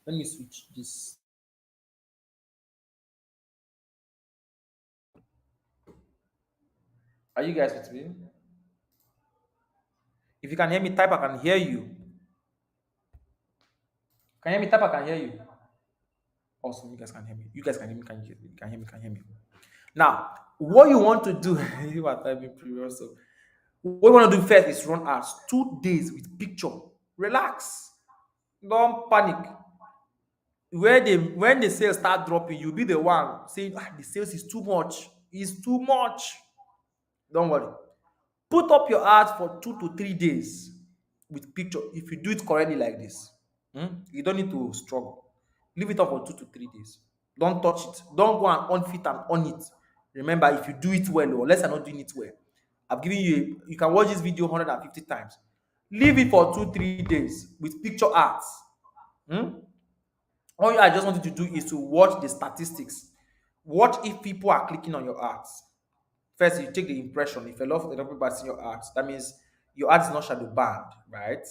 Let me switch this. Are you guys with me? If you can hear me, type. I can hear you. Can you hear me? Type. I can hear you. Awesome. You guys can hear me. You guys can hear me. Can hear me? Can hear me? Now, what you want to do? You are typing previous. So, what you want to do first is run ads 2 days with picture. Relax. Don't panic. where they when the sales start dropping, you'll be the one saying, the sales is too much. It's too much. Don't worry. Put up your ads for 2 to 3 days with picture. If you do it correctly like this, you don't need to struggle. Leave it up for 2 to 3 days. Don't touch it. Don't go and unfit and on it. Remember, if you do it well, or unless you're not doing it well, I've given you you can watch this video 150 times. Leave it for 2 3 days with picture ads. Hmm? All I just wanted to do is to watch the statistics. What if people are clicking on your ads? First, you take the impression. If a lot of people are seeing your ads, that means your ads is not shadow banned, right?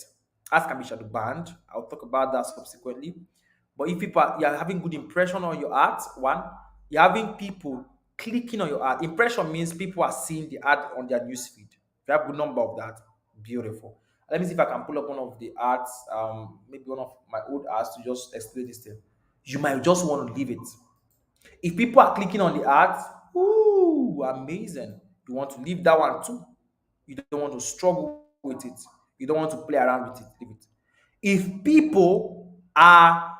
Ads can be shadow banned. I'll talk about that subsequently. But if people you're having good impression on your ads, one, you're having people clicking on your ad. Impression means people are seeing the ad on their newsfeed. If you have a good number of that, beautiful. Let me see if I can pull up one of the ads, maybe one of my old ads to just explain this thing. You might just want to leave it. If people are clicking on the ads, ooh, amazing. You want to leave that one too. You don't want to struggle with it. You don't want to play around with it. Leave it. If people are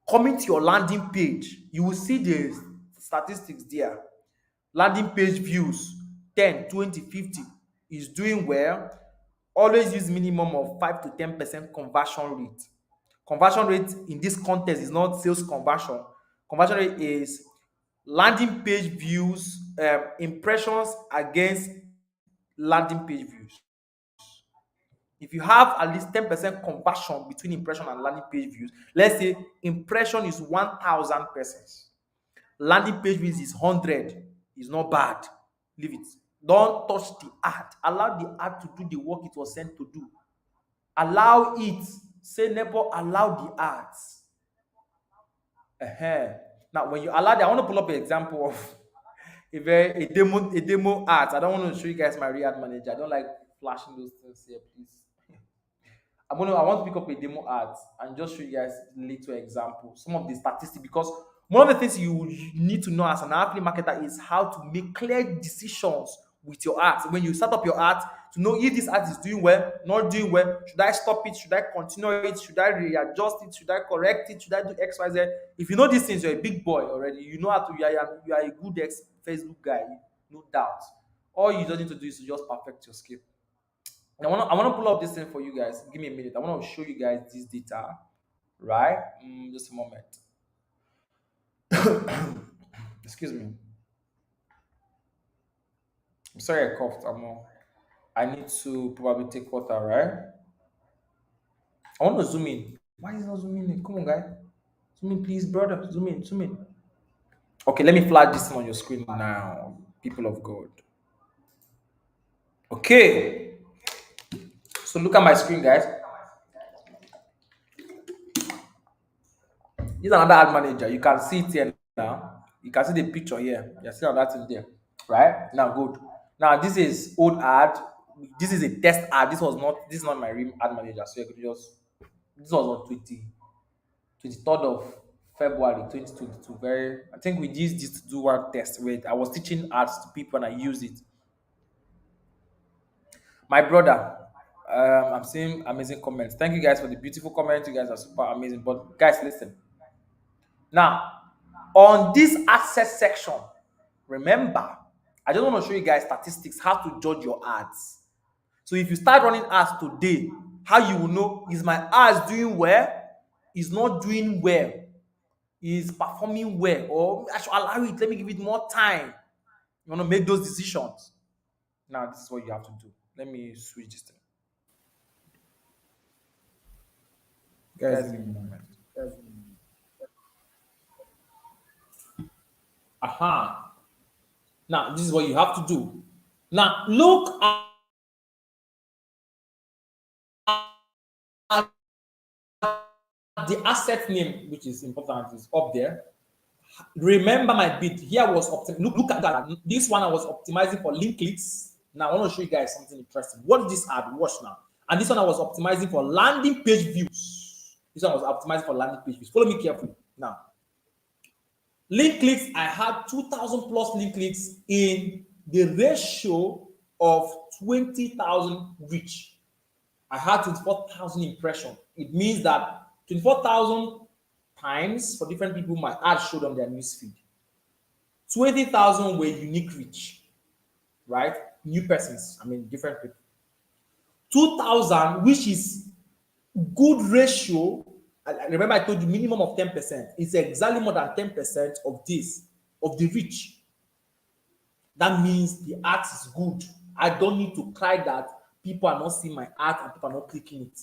coming to your landing page, you will see the statistics there. Landing page views 10, 20, 50 is doing well. Always use minimum of 5 to 10% conversion rate. Conversion rate in this context is not sales conversion. Conversion rate is landing page views, impressions against landing page views. If you have at least 10% conversion between impression and landing page views, let's say impression is 1,000 persons, landing page views is 100, is not bad. Leave it. Don't touch the ad. Allow the ad to do the work it was sent to do. Allow it. Say never allow the ads. Now, when you allow that, I want to pull up an example of a demo ads. I don't want to show you guys my real ad manager. I don't like flashing those things here, please. I want to pick up a demo ads and just show you guys little example, some of the statistics, because one of the things you need to know as an affiliate marketer is how to make clear decisions with your ads. When you start up your ads, to know if this ad is doing well, not doing well, should I stop it, should I continue it, should I readjust it, should I correct it, should I do XYZ? If you know these things, you're a big boy already. You know how to, you are a good Facebook guy, no doubt. All you just need to do is to just perfect your skill. I want to pull up this thing for you guys. Give me a minute. I want to show you guys this data, right? Just a moment. Excuse me. I'm sorry I coughed. I need to probably take water, right? I want to zoom in. Why is it not zooming in? Come on, guy. Zoom in, please, brother. Zoom in, zoom in. Okay, let me flash this thing on your screen now, people of God. Okay. So look at my screen, guys. This is another ad manager. You can see it here now. You can see the picture here. You see that in there, right? Now, good. Now, this is old ad. This is a test ad. This is not my real ad manager. So you could just, this was on 23rd of February 2022. I think we used this to do one test where I was teaching ads to people and I used it. My brother, I'm seeing amazing comments. Thank you guys for the beautiful comments. You guys are super amazing. But guys, listen. Now, on this access section, remember, I just want to show you guys statistics, how to judge your ads. So if you start running ads today, how you will know, is my ads doing well? Is not doing well? Is performing well? Or I should allow it, let me give it more time. You want to make those decisions. Now, this is what you have to do. Let me switch this thing. Guys, give me a moment. Aha. Now, this is what you have to do. Now, look at the asset name, which is important, is up there. Remember my bid. Here was look at that. This one I was optimizing for link clicks. Now, I want to show you guys something interesting. What is this ad? Watch now. And this one I was optimizing for landing page views. This one was optimizing for landing page views. Follow me carefully. Now, link clicks, I had 2,000 plus link clicks in the ratio of 20,000 reach. I had 24,000 impressions. It means that 24,000 times for different people my ad showed on their newsfeed. 20,000 were unique reach, right? New persons, I mean different people. 2,000, which is good ratio. I remember I told you minimum of 10%. It's exactly more than 10% of this, of the reach. That means the art is good. I don't need to cry that people are not seeing my art and people are not clicking it.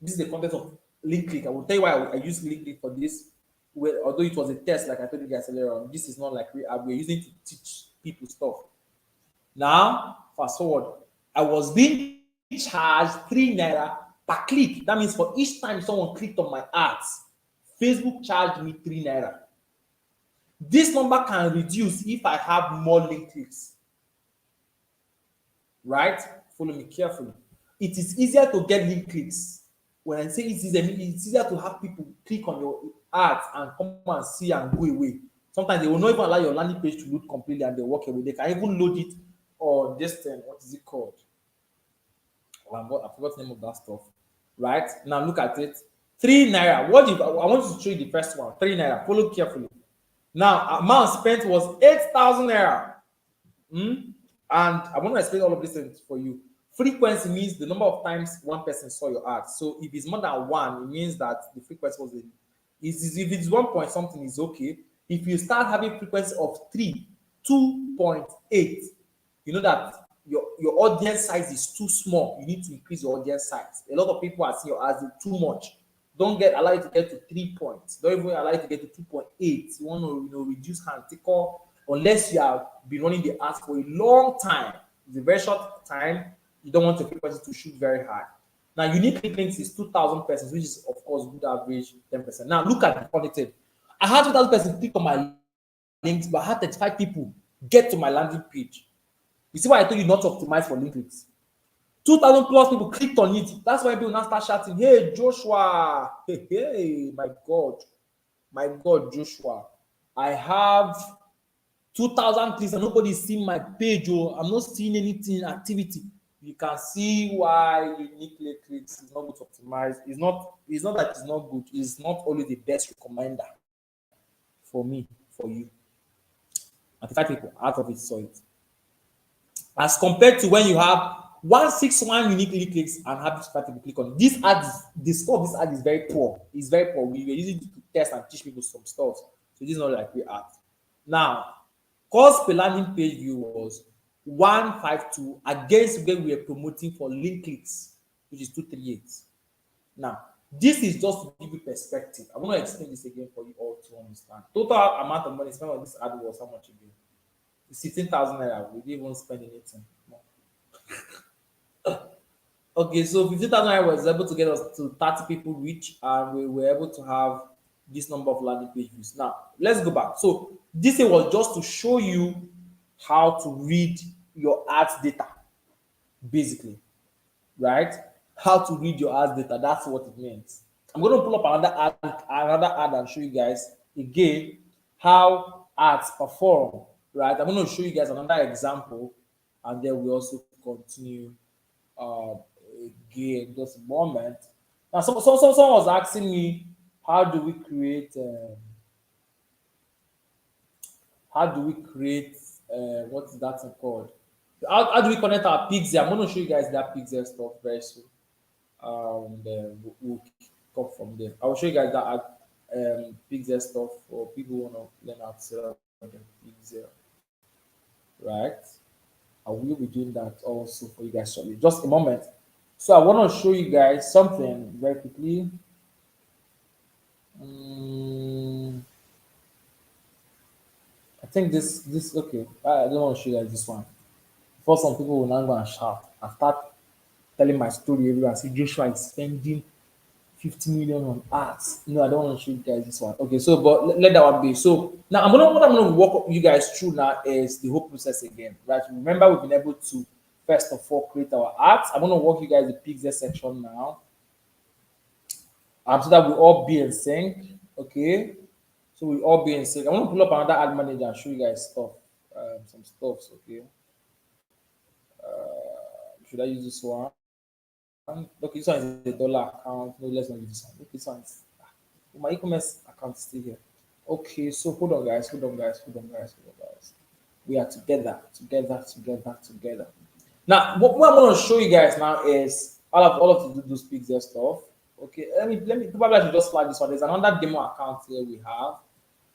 This is the context of link click. I will tell you why I use link click for this. Where, although it was a test, like I told you guys earlier on, this is not like we're using it to teach people stuff. Now, fast forward, I was being charged 3 naira per click. That means for each time someone clicked on my ads, Facebook charged me 3 naira. This number can reduce if I have more link clicks. Right? Follow me carefully. It is easier to get link clicks. When I say it's easier to have people click on your ads and come and see and go away. Sometimes they will not even allow your landing page to load completely and they walk away. They can even load it or this thing. What is it called? I forgot the name of that stuff. Right? Now look at it. 3 naira. What if I want you to show you the first one? 3 naira. Follow carefully. Now, amount spent was 8,000 naira. And I want to explain all of these things for you. Frequency means the number of times one person saw your ad. So if it's more than one, it means that the frequency was if it's 1 point something is okay. If you start having frequency of 3, 2.8, you know that your audience size is too small. You need to increase your audience size. A lot of people are seeing your ads too much. Don't allow it to get to 3 points. Don't even allow it to get to 2.8. You want to reduce hand take off unless you have been running the ads for a long time. It's a very short time. You don't want your frequency to shoot very high. Now, unique links is 2,000 persons, which is of course good average 10%. Now, look at the funny thing. I had 2,000 persons click on my links, but I had 35 people get to my landing page. You see why I told you not to optimize for link clicks? 2,000 plus people clicked on it. That's why people now start shouting, "Hey, Joshua! Hey, my God, Joshua! I have 2,000 clicks and nobody's seeing my page. Oh, I'm not seeing anything activity." You can see why unique clicks is not good to optimize. It's not that it's not good. It's not always the best recommender for me, for you. 35 people out of it saw it. As compared to when you have 161 unique clicks and have 55 people click on it. This ad the score of this ad is very poor. It's very poor. We were using it to test and teach people some stuff. So this is not like we ad. Now, cost per landing page view was 152 against where we are promoting for link clicks, which is 238. Now, this is just to give you perspective. I want to explain this again for you all to understand. Total amount of money spent on this ad was how much again? 16,000 naira. We didn't even spend anything. Okay, so 15,000 naira was able to get us to 30 people reach, and we were able to have this number of landing page views. Now, let's go back. So, this was just to show you how to read your ads data, basically, right? How to read your ads data. That's what it means. I'm going to pull up another ad and show you guys again how ads perform, right? I'm going to show you guys another example, and then we also continue again. Just a moment. Now, someone was asking me, how do we create what is that thing called? How do we connect our pixel? I'm going to show you guys that pixel stuff very soon. Then we'll come from there. I will show you guys that pixel stuff for people who want to learn how to set up the pixel, right? I will be doing that also for you guys shortly. Just a moment. So I want to show you guys something very quickly. I think this okay. I don't want to show you guys this one. For some people will not go and shout and start telling my story everywhere. See, Joshua is spending 50 million on ads. No, I don't want to show you guys this one. Okay, so but let that one be. So now what I'm gonna walk you guys through now is the whole process again. Right? Remember, we've been able to first of all create our ads. I'm gonna walk you guys the pixel section now. So that we all be in sync. Okay. So we all be in sync. I'm gonna pull up another ad manager and show you guys stuff. Some stuff, okay. Should I use this one? Okay, this one is a dollar account. No, let's not use this one. Okay, this one is My e-commerce account is still here. Okay, so hold on, guys. Hold on, guys. Hold on, guys. Hold on, guys. We are together, together, together, together. Now, what I'm going to show you guys now is all of to do those pixel stuff. Okay, let me probably I should just flag this one. There's another demo account here we have,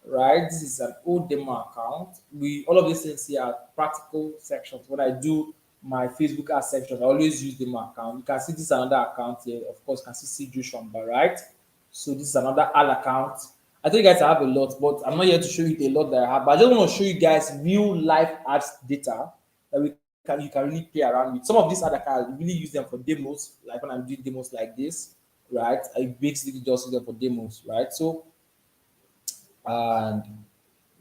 right? This is an old demo account. We all of these things here are practical sections. When I do my Facebook ad section, I always use demo account. You can see this is another account here. Of course, you can see Joshua, right? So this is another ad account. I told you guys I have a lot, but I'm not here to show you a lot that I have. But I just want to show you guys real life ads data that you can really play around with. Some of these ad accounts, I really use them for demos, like when I'm doing demos like this, right? I basically just use them for demos, right? So and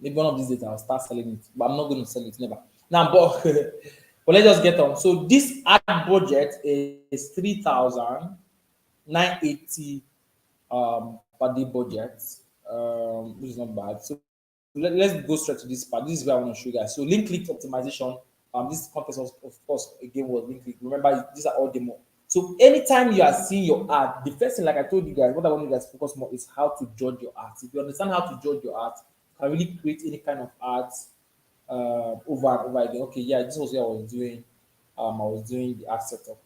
maybe one of these days I'll start selling it, but I'm not going to sell it never. Now, but but let's just get on. So this ad budget is 3,980 per day budget, which is not bad. So let's go straight to this part. This is where I want to show you guys. So link click optimization. This context of course again was link click. Remember, these are all demo. So anytime you are seeing your ad, the first thing, like I told you guys, what I want you guys to focus more is how to judge your ads. If you understand how to judge your ads, you can really create any kind of ads over and over again. Okay, yeah, this was what I was doing. I was doing the ad setup,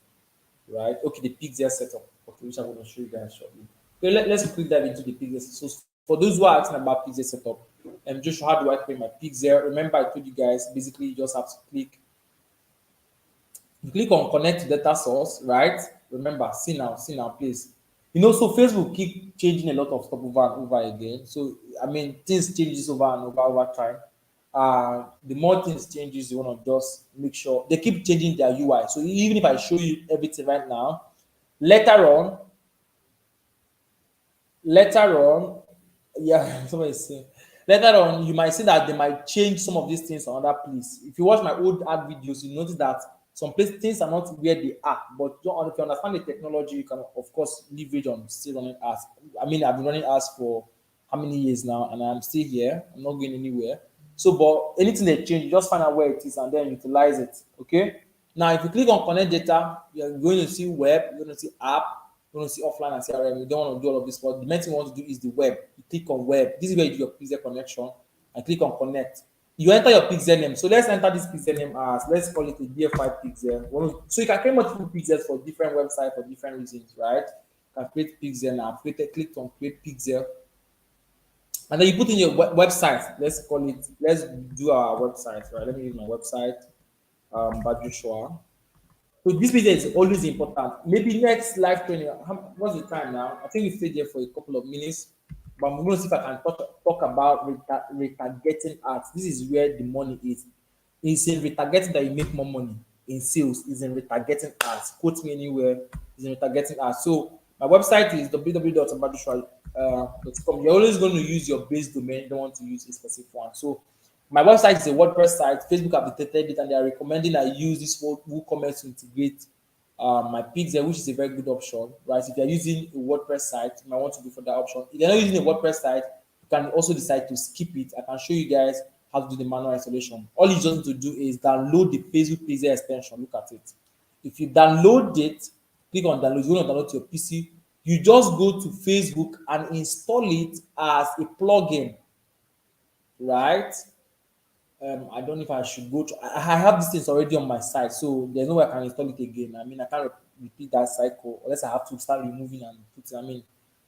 right? Okay, the pixel setup. Okay, which I'm going to show you guys shortly. Okay, let's quick dive into the pixel. So for those who are asking about pixel setup, just how do I create my pixel? Remember, I told you guys basically you just have to click on connect to data source, right? Remember, see now, please. So Facebook keep changing a lot of stuff over and over again. So I mean, things changes over and over time. The more things changes, you want to just make sure they keep changing their UI. So even if I show you everything right now, later on, later on, yeah, somebody saying later on, you might see that they might change some of these things on other place. If you watch my old ad videos, you notice that some place things are not where they are. But if you understand the technology, you can of course leverage on still running ads. I mean, I've been running ads for how many years now, and I'm still here. I'm not going anywhere. So, but anything they change, you just find out where it is and then utilize it. Okay. Now, if you click on connect data, you're going to see web, you're going to see app, you're going to see offline and CRM. You don't want to do all of this, but the main thing you want to do is the web. You click on web. This is where you do your pixel connection and click on connect. You enter your pixel name. So let's enter this pixel name as, let's call it a DF5 pixel. So you can create multiple pixels for different websites for different reasons, right? You can create pixel now. Click on create pixel. And then you put in your website. Let's call it, let's do our website, right? Let me use my website, by Joshua. So this video is always important. Maybe next live training. What's the time now? I think we stayed here for a couple of minutes, but I'm going to see if I can talk about retargeting ads. This is where the money is. It's in retargeting that you make more money. In sales, is in retargeting ads. Quote me anywhere. Is in retargeting ads. So my website is www.abadusha.com. You're always going to use your base domain. You don't want to use a specific one. So my website is a WordPress site. Facebook have detected it and they are recommending I use this WooCommerce to integrate my Pixel, which is a very good option, right? If you're using a WordPress site, you might want to go for that option. If you're not using a WordPress site, you can also decide to skip it. I can show you guys how to do the manual installation. All you just need to do is download the Facebook Pixel extension. Look at it. If you download it, click on download. You want to download to your PC. You just go to Facebook and install it as a plugin, right? I don't know if I should go to. I have these things already on my site, so there's no way I can install it again. I mean, I can't repeat that cycle unless I have to start removing and putting. I mean,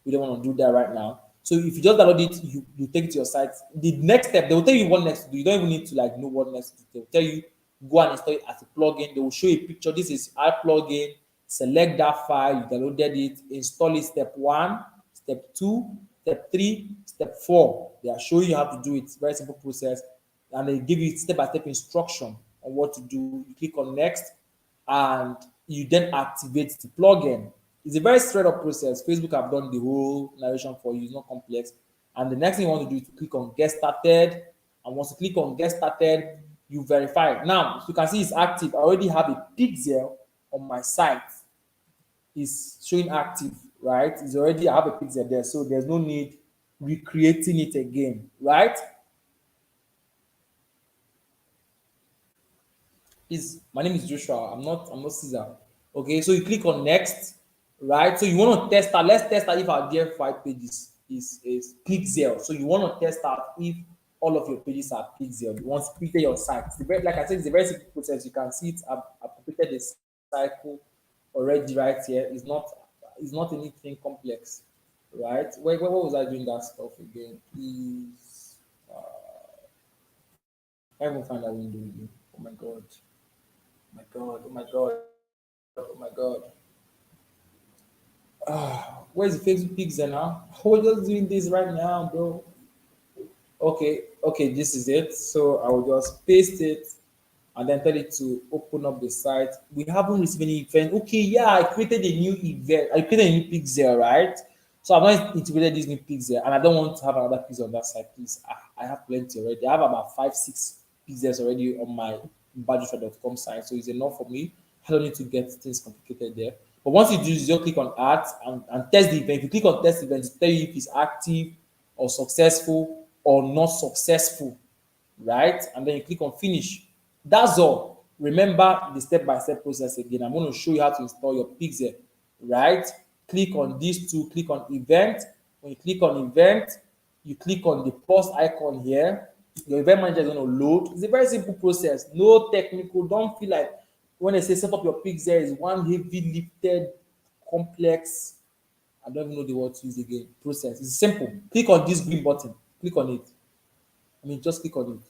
we don't want to do that right now. So if you just download it, you take it to your site. The next step, they will tell you what next to do. You don't even need to like know what next to do. They will tell you go and install it as a plugin. They will show you a picture. This is our plugin. Select that file. You downloaded it. Install it. Step 1, step 2, step 3, step 4. They are showing you how to do it. Very simple process, and they give you step-by-step instruction on what to do. You click on next, and you then activate the plugin. It's a very straight up process. Facebook have done the whole narration for you. It's not complex. And the next thing you want to do is to click on get started. And once you click on get started, you verify. Now, as you can see, it's active. I already have a pixel on my site. It's showing active, right? It's already, I have a pixel there, so there's no need recreating it again, right? My name is Joshua. I'm not Caesar. Okay, so you click on next, right? So you want to test that. Let's test that if our dear 5 pages is pixel. So you want to test out if all of your pages are pixel. You want to pixel your site. Like I said, it's a very simple process. You can see it. I've completed the cycle already right here. It's not anything complex, right? Where was I doing that stuff again? Please, I haven't found that window again. Oh my god, oh my god. Where's the Facebook pixel now? We're just doing this right now, bro. Okay, this is it. So I will just paste it and then tell it to open up the site. We haven't received any event. Okay, yeah, I created a new event. I created a new pixel, right? So I've not integrated this new pixel, and I don't want to have another pixel on that site, please. I have plenty already. I have about 5, 6 pixels already on my badgerfly.com site, so it's enough for me. I don't need to get things complicated there. But once you do, you just click on add and test the event. If you click on test event, it tell you if it's active or successful or not successful, right? And then you click on finish. That's all. Remember the step-by-step process again. I'm going to show you how to install your pixel, right? Click on these two, click on event. When you click on event, you click on the plus icon here. Your event manager is going to load. It's a very simple process. No technical. Don't feel like when they say set up your pixel is one heavy lifted, complex, I don't even know the word to use again. Process. It's simple. Click on this green button. Click on it. Just click on it.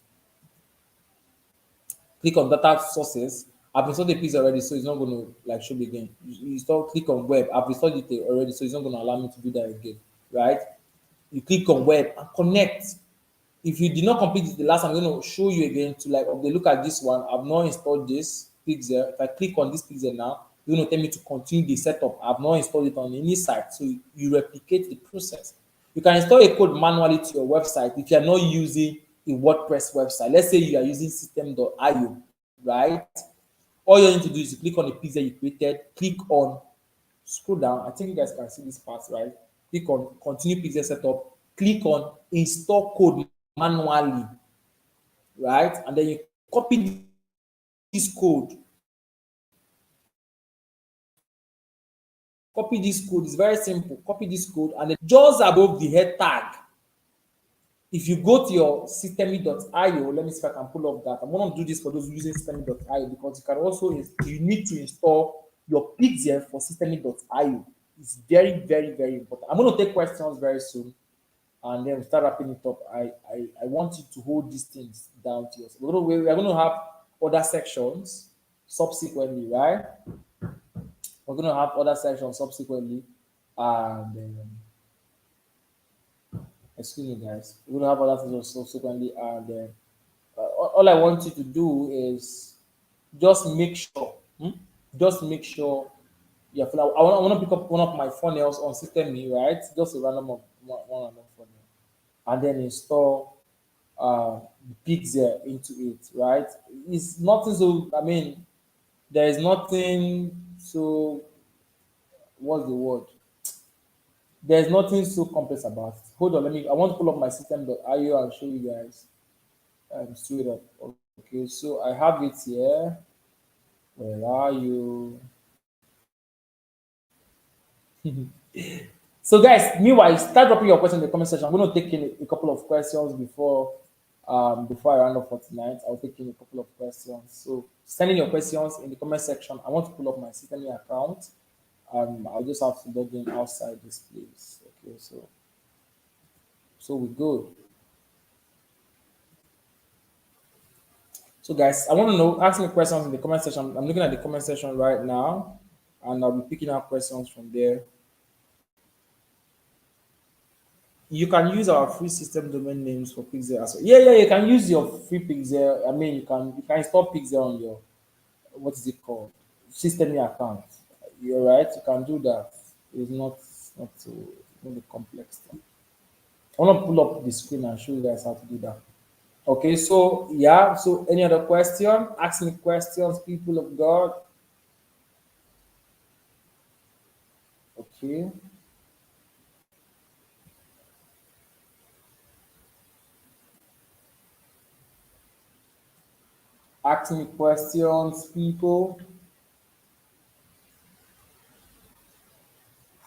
Click on data sources. I've installed the piece already, so it's not going to like show me again. You install, click on web. I've installed it already, so it's not going to allow me to do that again, right? You click on web and connect. If you did not complete it the last time, I'm going to show you again to like, okay, look at this one. I've not installed this pixel. If I click on this pixel now, you're going to tell me to continue the setup. I've not installed it on any site, so you replicate the process. You can install a code manually to your website if you're not using a WordPress website. Let's say you are using system.io, right? All you need to do is you click on the pixel you created, click on scroll down. I think you guys can see this part, right? Click on continue pixel setup, click on install code manually, right? And then you copy this code. Copy this code. It's very simple. Copy this code and then just above the head tag, if you go to your system.io, let me see if I can pull up that. I'm going to do this for those using system.io because you can also, you need to install your pixel for system.io. It's very, very, very important. I'm going to take questions very soon and then we start wrapping it up. I want you to hold these things down to yourself. We're going to have other sections subsequently, right? We're going to have other sections subsequently. And excuse me, guys. We're going to have other things subsequently. And all I want you to do is just make sure, just make sure you're full. I want to pick up one of my funnels on System Me, right? Just a random one random funnel. And then install the pixel into it, right? It's nothing so, there is nothing so, what's the word? There's nothing so complex about it. Hold on, I want to pull up my system.io and show you guys straight up. Okay, so I have it here. Where are you? So guys, meanwhile, start dropping your questions in the comment section. I'm going to take in a couple of questions before I round up for tonight. I'll take in a couple of questions. So send in your questions in the comment section. I want to pull up my system account. I'll just have to log in outside this place. Okay, so we good. So guys, I want to know, ask me questions in the comment section. I'm looking at the comment section right now, and I'll be picking up questions from there. You can use our free system domain names for Pixel as well. Yeah, you can use your free Pixel. You can install Pixel on your, what is it called, system account. You're right. You can do that. It's not too not a complex thing. I want to pull up the screen and show you guys how to do that. Okay, so yeah. So any other question? Ask me questions, people of God. Okay. Ask me questions, people.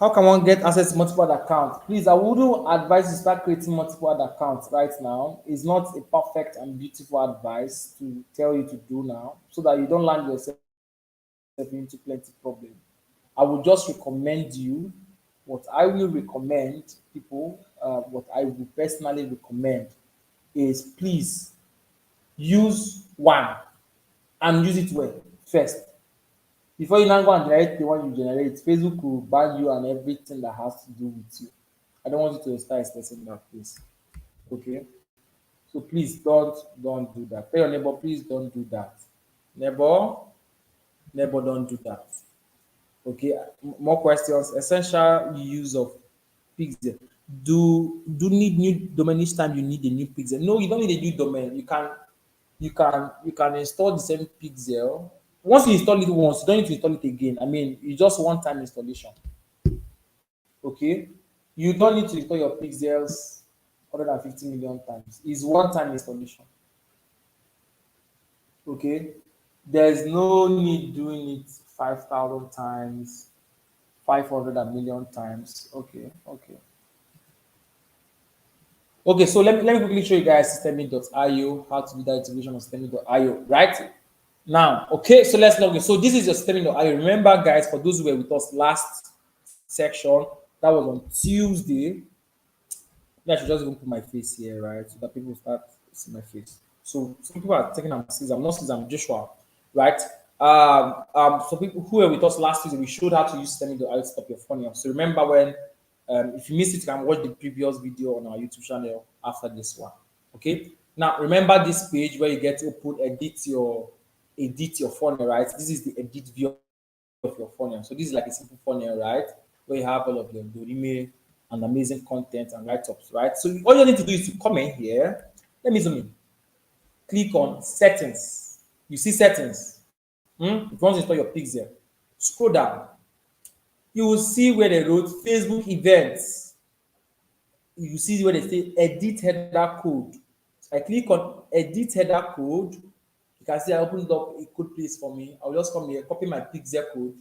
How can one get access to multiple other accounts? Please, I wouldn't advise you start creating multiple other accounts right now. It's not a perfect and beautiful advice to tell you to do now, so that you don't land yourself into plenty problem. I would just recommend you what I will recommend people. What I will personally recommend is please use one and use it well first. Before you now go and generate the one you generate, Facebook will ban you and everything that has to do with you. I don't want you to start stressing that place. Okay. So please don't do that. Tell your neighbor, please don't do that. Neighbor, neighbor, don't do that. Okay. More questions. Essential use of pixel. Do need new domain each time you need a new pixel? No, you don't need a new domain. You can install the same pixel. Once you install it once, you don't need to install it again. I mean, it's just one time installation. Okay, you don't need to install your pixels 150 million times. It's one time installation. Okay, there's no need doing it 5,000 times, 500 million times. Okay, so let me quickly show you guys systemic.io, how to do that integration of systemic.io, right? Now, okay, so let's log in. So this is your systemic.io. Remember, guys, for those who were with us last section, that was on Tuesday. Yeah, I should just even put my face here, right? So that people start seeing my face. So some people are taking I'm Caesar. I'm not Caesar, I'm Joshua, right? So people who were with us last Tuesday, we showed how to use systemic.io to stop your funnel. So remember when if you missed it, you can watch the previous video on our YouTube channel after this one. Okay. Now remember this page where you get to edit your funnel, right? This is the edit view of your funnel. So this is like a simple funnel, right? Where you have all of your dorime and amazing content and write-ups, right? So all you need to do is to come in here. Let me zoom in. Click on settings. You see settings. If you want to install your pixel, scroll down. You will see where they wrote Facebook events. You see where they say edit header code. So I click on edit header code. You can see I opened up a code place for me. I'll just come here, copy my pixel code,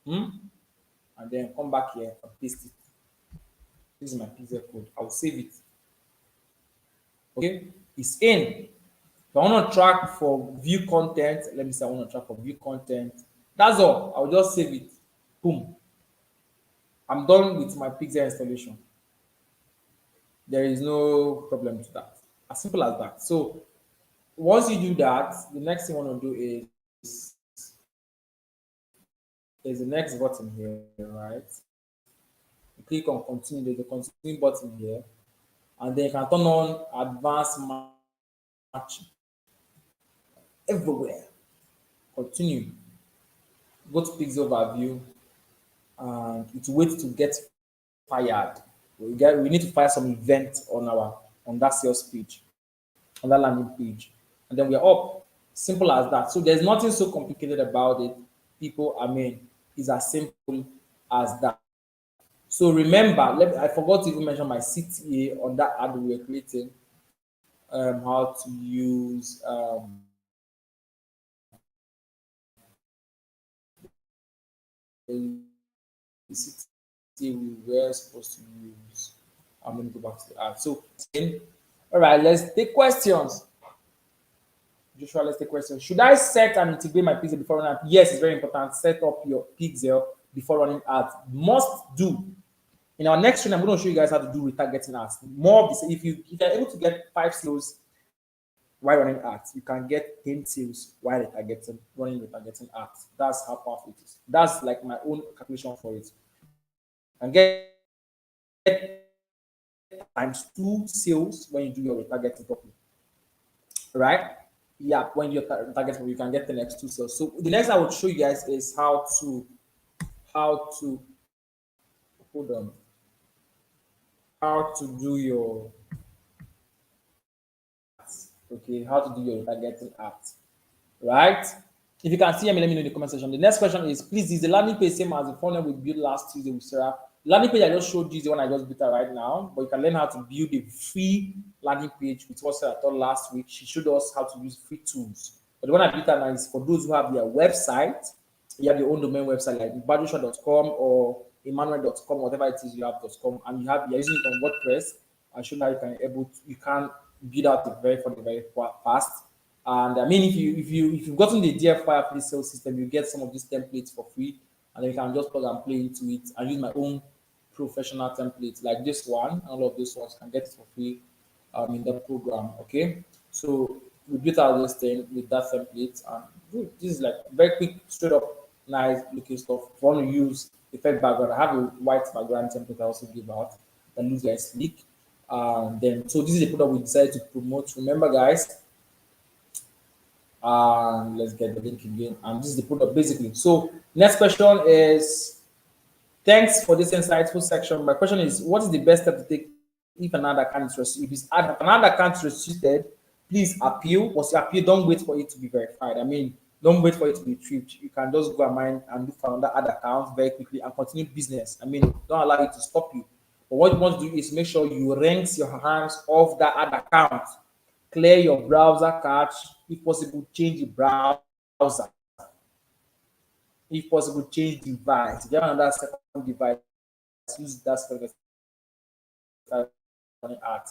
and then come back here and paste it. This is my pixel code. I'll save it. Okay, it's in. If I want to track for view content, let me say I want to track for view content. That's all. I'll just save it. Boom. I'm done with my pixel installation. There is no problem to that. As simple as that. So once you do that, the next thing you want to do is there's the next button here, right? You click on continue. There's a continue button here, and then you can turn on advanced matching everywhere. Continue. Go to pixel overview, and it waits to get fired. We need to fire some event on that sales page, on that landing page, and then we are up. Simple as that. So there's nothing so complicated about it. People, I mean, it's as simple as that. So remember, I forgot to even mention my CTA on that ad we were creating. How to use the CTA we were supposed to use. I'm going to go back to the ad. So, all right, let's take questions. Joshua, let's take questions. Should I set and integrate my pixel before running ads? Yes, it's very important. Set up your pixel before running ads. Must do. In our next training, I'm going to show you guys how to do retargeting ads. More of this. If you're able to get 5 sales while running ads, you can get 10 sales while running retargeting ads. That's how powerful it is. That's like my own calculation for it. And get times 2 sales when you do your retargeting properly. Right? Yeah, when you're targeting, you can get the next 2 sales. So the next I will show you guys is how to hold on. How to do your how to do your retargeting ads, right? If you can see me, let me know in the comment section. The next question is, please, is the landing page same as the funnel we built last Tuesday with Sarah? Landing page I just showed you is the one I just built right now, but you can learn how to build a free landing page with what Sarah taught last week. She showed us how to use free tools. But the one I built now is for those who have their website. You have your own domain website like badusha.com or emmanuel.com, whatever it is you have.com, and you're using it on WordPress. I show how you can build out the very fast. And I mean, if you've gotten the DFI free sales system, you get some of these templates for free, and then you can just plug and play into it and use my own professional templates like this one. All of these ones can get it for free in the program. Okay, so we built out this thing with that template, and this is like very quick, straight up, nice looking stuff. If you want to use effect background, I have a white background template I also give out that looks like sleek. Then so this is a product we decided to promote. Remember, guys, and let's get the link again. And this is the product basically. So next question is, thanks for this insightful section. My question is, what is the best step to take if another account is restricted? If another account is restricted, please appeal. Once you appeal, don't wait for it to be verified. I mean, don't wait for it to be retrieved. You can just go and mine and look for another ad account very quickly and continue business. I mean, don't allow it to stop you. But what you want to do is make sure you rinse your hands off that ad account. Clear your browser cache. If possible, change the browser. If possible, change device. If you have another second device, use that second ad,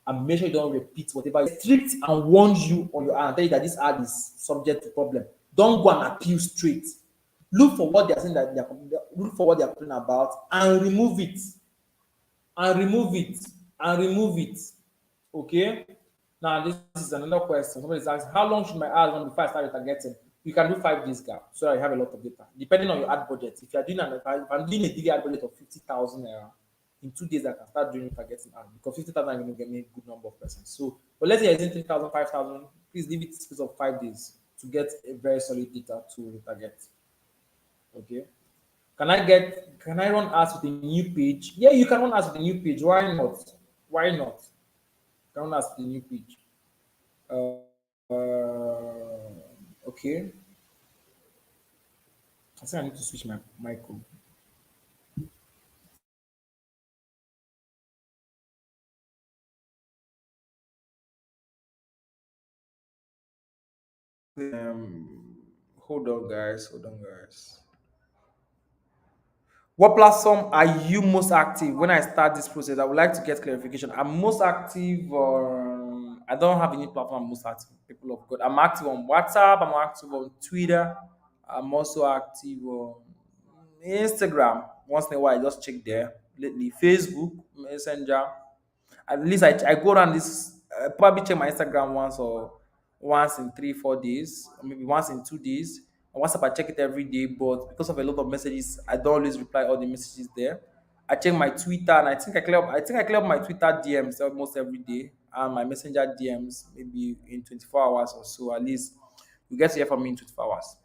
and make sure you don't repeat whatever is strict and warns you on your ad, tell you that this ad is subject to problem. Don't go and appeal straight. Look for what they are saying that look for what they are talking about and remove it. And remove it. And remove it. Okay? Now this is another question. Somebody is asking, how long should my ad run before I start retargeting? You can do 5 days gap, so that you have a lot of data. Depending on your ad budget. If I'm doing a daily ad budget of 50,000 naira, in 2 days I can start doing retargeting ad, because 50,000 is going to get me a good number of persons. So, but let's say you're using 3,000, 5,000, please leave it space of 5 days to get a very solid data to retarget. Okay. Can I run ads with a new page? Yeah, you can run ads with a new page. Why not? Why not? You can run ads with a new page. Okay. I think I need to switch my mic on. Hold on, guys. Hold on, guys. What platform are you most active? When I start this process, I would like to get clarification. I'm most active on, I don't have any platform I'm most active. People of God. I'm active on WhatsApp, I'm active on Twitter, I'm also active on Instagram. Once in a while, I just check there. Lately, Facebook, Messenger. At least I go around this, probably check my Instagram once in 3 4 days, or maybe once in 2 days. On WhatsApp I check it every day, but because of a lot of messages I don't always reply all the messages there. I check my Twitter, and I clear up my Twitter DMs almost every day, and my Messenger DMs maybe in 24 hours or so. At least you get to hear from me in 24 hours.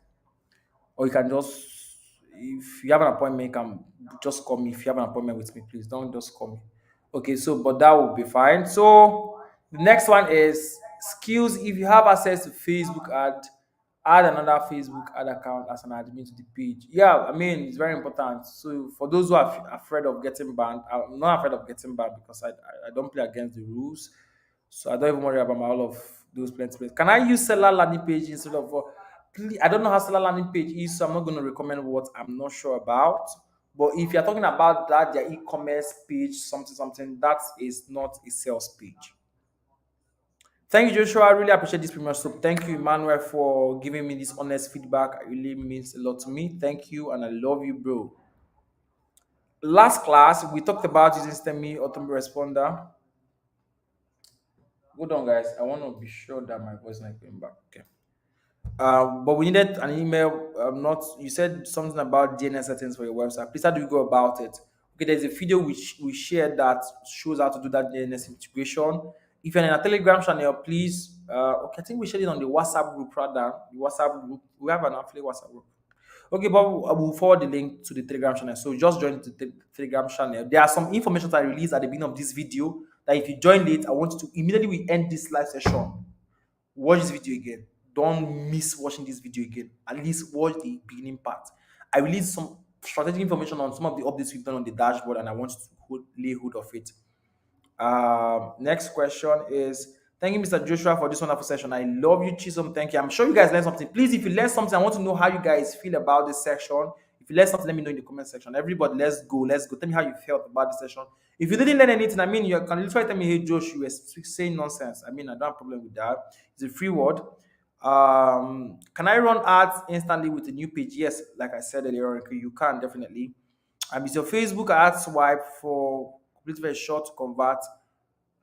Or you can just, if you have an appointment, you can just call me. If you have an appointment with me, please don't just call me. Okay, so but that will be fine. So the next one is skills. If you have access to Facebook add another Facebook ad account as an admin to the page. Yeah, I mean, it's very important. So for those who are afraid of getting banned, I'm not afraid of getting banned, because I don't play against the rules. So I don't even worry about all of those plenty. Can I use seller landing page instead of? I don't know how seller landing page is, so I'm not going to recommend what I'm not sure about. But if you're talking about that, their e-commerce page, something, that is not a sales page. Thank you, Joshua. I really appreciate this premium. So thank you, Emmanuel, for giving me this honest feedback. It really means a lot to me. Thank you, and I love you, bro. Last class, we talked about using STEMI autoresponder. Hold on, guys. I want to be sure that my voice is not going back. Okay. But we needed an email. Not you said something about DNS settings for your website. Please, how do you go about it? Okay, there's a video which we shared that shows how to do that DNS integration. If you're in a Telegram channel, please. Okay, I think we shared it on the WhatsApp group rather. The WhatsApp group. We have an affiliate WhatsApp group. Okay, but I will forward the link to the Telegram channel. So just join the Telegram channel. There are some information that I released at the beginning of this video that if you join late, I want you to immediately we end this live session. Watch this video again. Don't miss watching this video again. At least watch the beginning part. I released some strategic information on some of the updates we've done on the dashboard, and I want you to lay hold of it. Next question is, thank you, Mr. Joshua, for this wonderful session. I love you, Chisholm. Thank you. I'm sure you guys learned something. Please, if you learned something, I want to know how you guys feel about this section. If you learned something, let me know in the comment section. Everybody, let's go. Let's go. Tell me how you felt about the session. If you didn't learn anything, I mean, you can literally tell me, hey, Josh, you were saying nonsense. I mean, I don't have a problem with that. It's a free word. Can I run ads instantly with a new page? Yes, like I said earlier, okay, you can definitely. Is your Facebook ad swipe for complete very short to convert?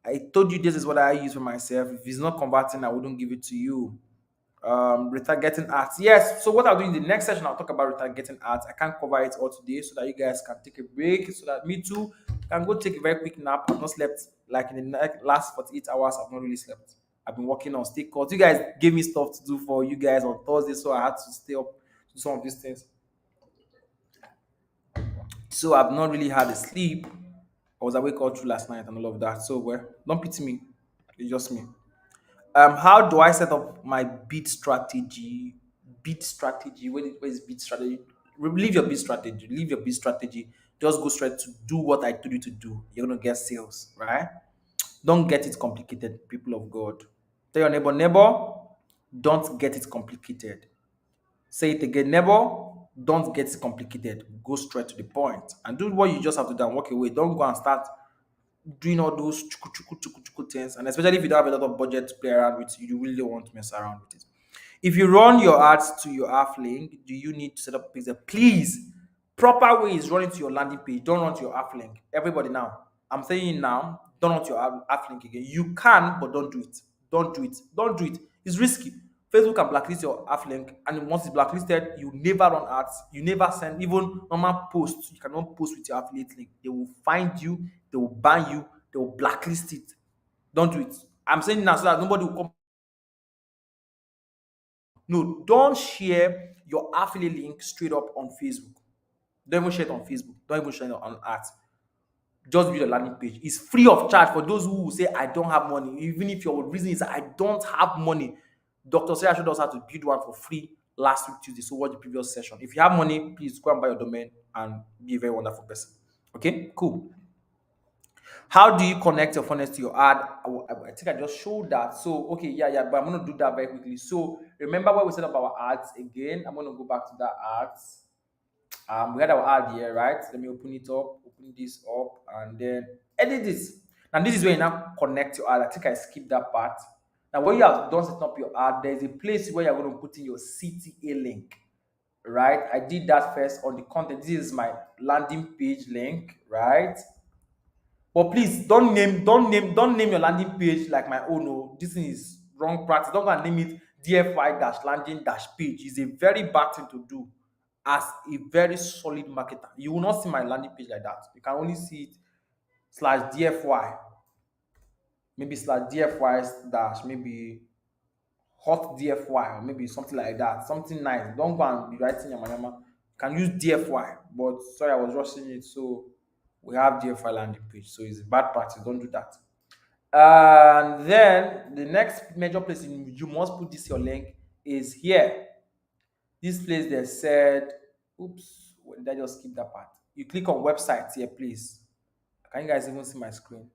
I told you this is what I use for myself. If it's not converting, I wouldn't give it to you. Retargeting ads. Yes. So what I'll do in the next session, I'll talk about retargeting ads. I can't cover it all today, so that you guys can take a break, so that me too can go take a very quick nap. I've not slept like in the last 48 hours. I've not really slept. I've been working on Stakecut. You guys gave me stuff to do for you guys on Thursday, so I had to stay up to do some of these things. So I've not really had a sleep. I was awake all through last night and all of that. So well, don't pity me. It's just me. How do I set up my bid strategy? Bid strategy. Where is bid strategy? Leave your bid strategy. Leave your bid strategy. Just go straight to do what I told you to do. You're gonna get sales, right? Don't get it complicated, people of God. Tell your neighbor, don't get it complicated. Say it again, neighbor, don't get it complicated. Go straight to the point and do what you just have to do and walk away. Don't go and start doing all those chuku things, and especially if you don't have a lot of budget to play around with, you really don't want to mess around with it. If you run your ads to your app link, do you need to set up a pixel? Please, proper way is running to your landing page. Don't run to your app link. Everybody now, I'm saying now, don't run to your app link again. You can, but don't do it. Don't do it. Don't do it. It's risky. Facebook can blacklist your app link, and once it's blacklisted, you never run ads. You never send even normal posts. You cannot post with your affiliate link. They will find you. They will ban you. They will blacklist it. Don't do it. I'm saying now so that nobody will come. No, don't share your affiliate link straight up on Facebook. Don't even share it on Facebook. Don't even share it on ads. Just build a landing page. It's free of charge for those who will say, I don't have money. Even if your reason is I don't have money. Dr. Sarah showed us how to build one for free last week, Tuesday. So watch the previous session. If you have money, please go and buy your domain and be a very wonderful person. Okay, cool. How do you connect your funnels to your ad? I think I just showed that. So, okay, yeah, but I'm going to do that very quickly. So, remember what we said about our ads again? I'm going to go back to that ads. We had our ad here, right? Let me open it up, open this up, and then edit this. Now, this is where you now connect your ad. I think I skipped that part. Now, when you have done setting up your ad, there's a place where you're going to put in your CTA link, right? I did that first on the content. This is my landing page link, right? But please don't name your landing page like my own. No, this is wrong practice. Don't go and name it DFI-landing-page. It's a very bad thing to do as a very solid marketer. You will not see my landing page like that. You can only see it slash DFY, maybe slash DFY dash, maybe hot DFY, or maybe something like that. Something nice. Don't go and be writing your mama. You can use DFY, but sorry, I was rushing it. So we have DFY landing page. So it's a bad practice. Don't do that. And then the next major place you must put this your link is here. This place they said, oops, did I just skip that part? You click on websites here, please. Can you guys even see my screen?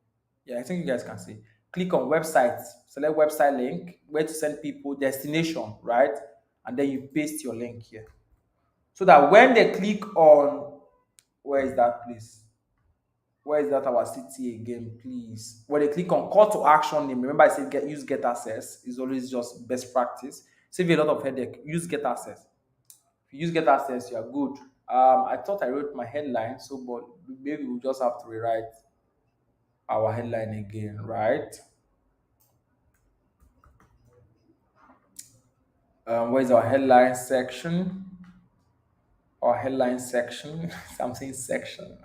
Yeah, I think you guys can see. Click on websites, select website link, where to send people, destination, right? And then you paste your link here. So that when they click on, where is that place? Where is that our city again, please? When they click on call to action name, remember I said use get access is always just best practice. Save you a lot of headache. Use get access. If you use get access, you are good. I thought I wrote my headline, so but maybe we'll just have to rewrite our headline again, right? Where's our headline section? Our headline section. Something section.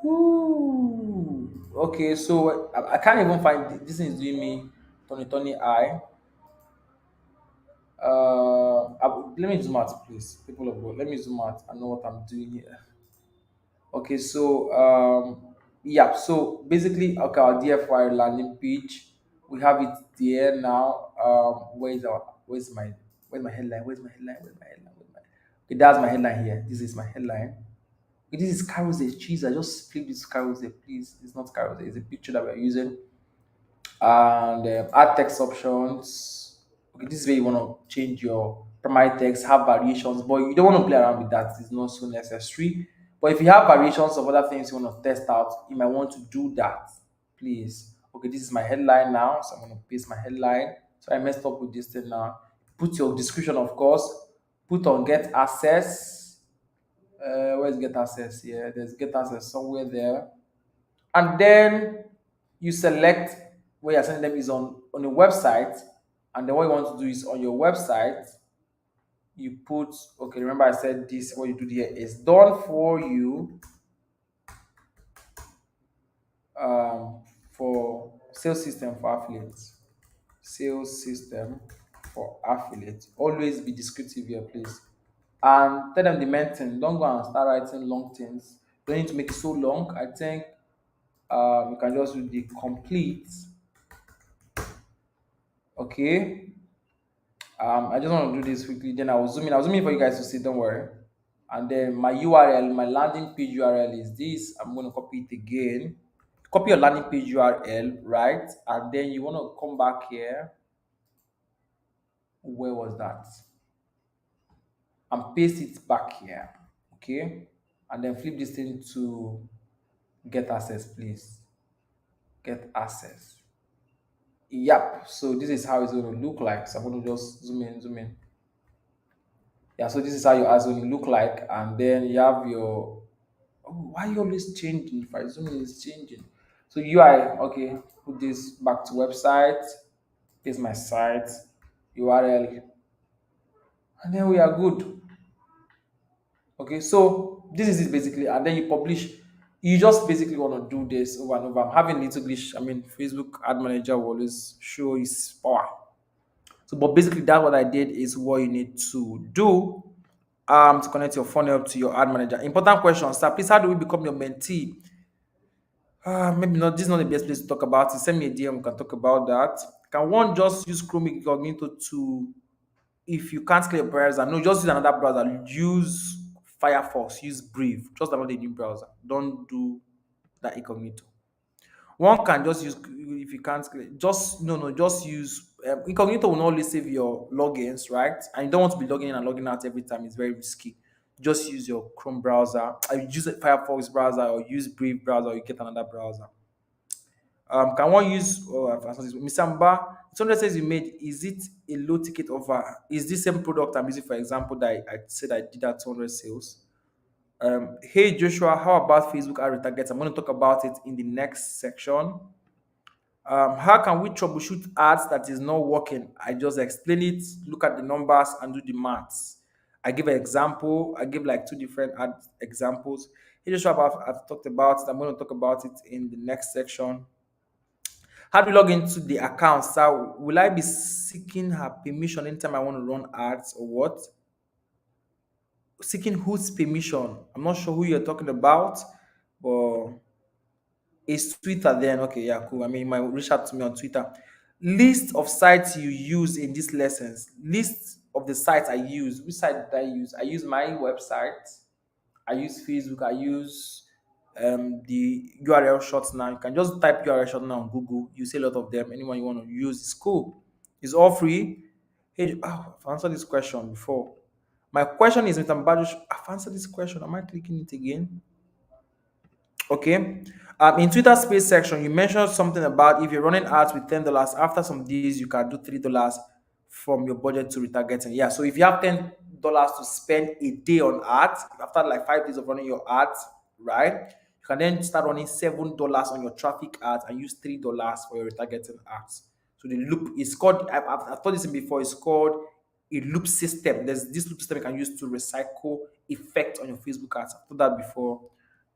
Ooh. Okay, so I can't even find this thing is doing me Tony eye. Let me zoom out, please. People of God, let me zoom out. I know what I'm doing here. Okay, so yeah, so basically, okay, our DFY landing page, we have it there now. Where's my headline? Where's my headline? Okay, that's my headline here. This is my headline. Okay, this is carousel. Jeez, I just flip this carousel, please. It's not carousel. It's a picture that we're using, and add text options. Okay, this is where you want to change your primary text, have variations, but you don't want to play around with that. It's not so necessary. But if you have variations of other things you want to test out, you might want to do that. Please. Okay, this is my headline now, so I'm going to paste my headline. So I messed up with this thing now. Put your description, of course. Put on get access. Where's get access? Yeah, there's get access somewhere there. And then you select where you're sending them is on a website. And then what you want to do is on your website, you put, okay, remember I said this, what you do here is done for you, for sales system for affiliates. Sales system for affiliates. Always be descriptive here, please. And tell them the main thing. Don't go and start writing long things. Don't need to make it so long. I think you can just do the complete. Okay. I just want to do this quickly. Then I will zoom in. I'll zoom in for you guys to see. Don't worry. And then my URL, my landing page URL is this. I'm going to copy it again. Copy your landing page URL, right? And then you want to come back here. Where was that? And paste it back here. Okay. And then flip this thing to get access, please. Get access. Yep. So this is how it's going to look like. So I'm going to just zoom in, zoom in. Yeah, so this is how your ads will look like, and then you have your, oh, why you always changing? If I zoom in, it's changing. So UI, okay, put this back to website. Here's my site URL, and then we are good. Okay, so this is it basically, and then you publish. You just basically want to do this over and over. I'm having little glitch. I mean, Facebook Ad Manager will always show its power. So, but basically, that what I did is what you need to do to connect your funnel to your ad manager. Important question, sir. Please, how do we become your mentee? Maybe not. This is not the best place to talk about it. Send me a DM. We can talk about that. Can one just use Chrome Incognito to, if you can't clear your browser? No, just use another browser. Use Firefox. Use Brave. Just download a new browser. Don't do that incognito. One can just use, if you can't just no, just use incognito will not only save your logins, right? And you don't want to be logging in and logging out every time. It's very risky. Just use your Chrome browser. I use a Firefox browser or use Brave browser, or you get another browser. Can one use, oh, I've answered this. Mr. Mba, 200 says you made, is it a low ticket offer? Is this same product I'm using, for example, that I said I did that 200 sales? Hey Joshua, how about Facebook ad retargets? I'm going to talk about it in the next section. How can we troubleshoot ads that is not working? I just explain it, look at the numbers, and do the maths. I give an example. I give like two different ad examples. Hey Joshua, I've talked about it. I'm going to talk about it in the next section. How do we log into the account? So will I be seeking her permission anytime I want to run ads or what? Seeking whose permission? I'm not sure who you're talking about, but it's Twitter then. Okay, yeah, cool. I mean, you might reach out to me on Twitter. List of sites you use in these lessons. List of the sites I use. Which site did I use? I use my website. I use Facebook. I use the URL shots now. You can just type URL shot now on Google. You see a lot of them. Anyone you want to use is cool. It's all free. Hey, I've answered this question before. My question is, Mr. Mbadush, I've answered this question. Am I clicking it again? Okay. In Twitter space section, you mentioned something about if you're running ads with $10, after some days you can do $3 from your budget to retargeting. Yeah. So if you have $10 to spend a day on ads, after like 5 days of running your ads, right? You can then start running $7 on your traffic ads and use $3 for your retargeting ads. So the loop is called, I've told this before, it's called a loop system. There's this loop system you can use to recycle effect on your Facebook ads. I've told that before,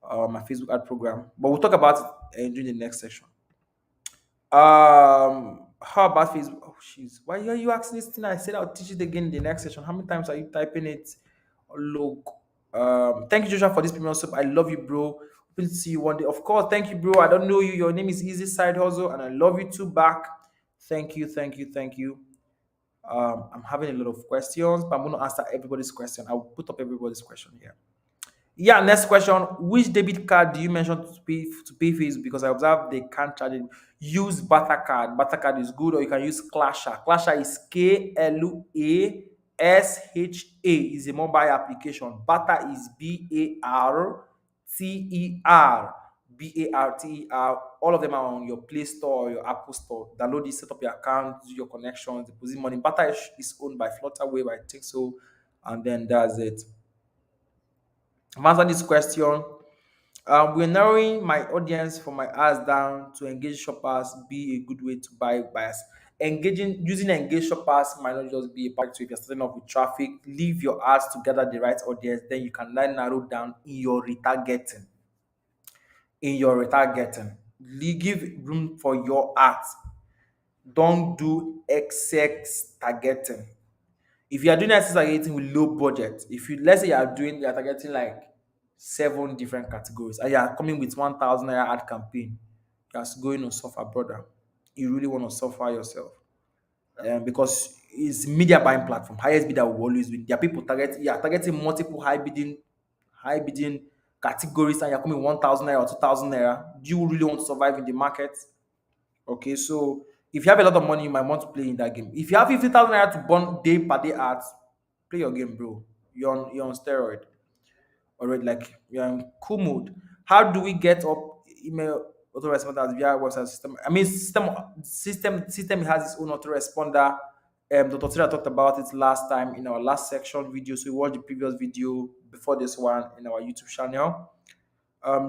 my Facebook ad program, but we'll talk about it during the next section. How about Facebook? Oh, jeez, why are you asking this thing? I said I'll teach it again in the next session. How many times are you typing it? Look, thank you, Joshua, for this premium sub. I love you, bro. Hope to see you one day. Of course, thank you, bro. I don't know you. Your name is Easy Side Hustle, and I love you too back. Thank you, thank you, thank you. I'm having a lot of questions, but I'm going to answer everybody's question. I'll put up everybody's question here. Yeah, next question. Which debit card do you mention to pay fees? Because I observe they can't charge it. Use Card. Card is good, or you can use Clasha. Clasha is Klasha. Is a mobile application. Bata is Barter. All of them are on your Play Store or your Apple Store. Download it, set up your account, do your connections, deposit money. Bata is owned by Flutterwave, I think so, and then that's it. I've answered this question. We're narrowing my audience for my ads down to engage shoppers be a good way to buy bias. Engaging using engaged shoppers might not just be a part. So if you're starting off with traffic, leave your ads to gather the right audience, then you can then narrow down in your retargeting. Give room for your ads. Don't do excess targeting. If you are doing excess targeting with low budget, if you let's say you are targeting like 7 different categories and you are coming with 1,000 naira ad campaign, you are going to suffer, brother. You really want to suffer yourself. Because it's media buying platform. Highest bidder will always win. There are people you are targeting multiple high bidding categories, and you're coming 1,000 naira or 2,000 naira. Do you really want to survive in the market? Okay, so if you have a lot of money, you might want to play in that game. If you have 50,000 naira to burn day per day ads, play your game, bro. You're on steroid already. Like you're in cool mode. How do we get up email autoresponders via website system? I mean, system has its own autoresponder. Dr. Tira talked about it last time in our last section video. So we watched the previous video before this one in our YouTube channel.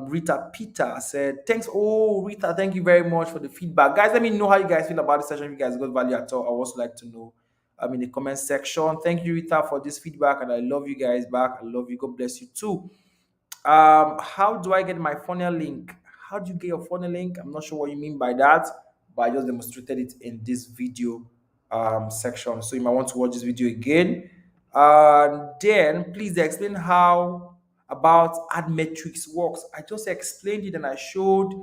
Rita Peter said, thanks. Oh, Rita, thank you very much for the feedback. Guys, let me know how you guys feel about this session. If you guys got value at all, I would also like to know in the comment section. Thank you, Rita, for this feedback, and I love you guys back. I love you. God bless you too. How do I get my funnel link? How do you get your funnel link? I'm not sure what you mean by that, but I just demonstrated it in this video section. So you might want to watch this video again. Then please explain how about ad metrics works. I just explained it and I showed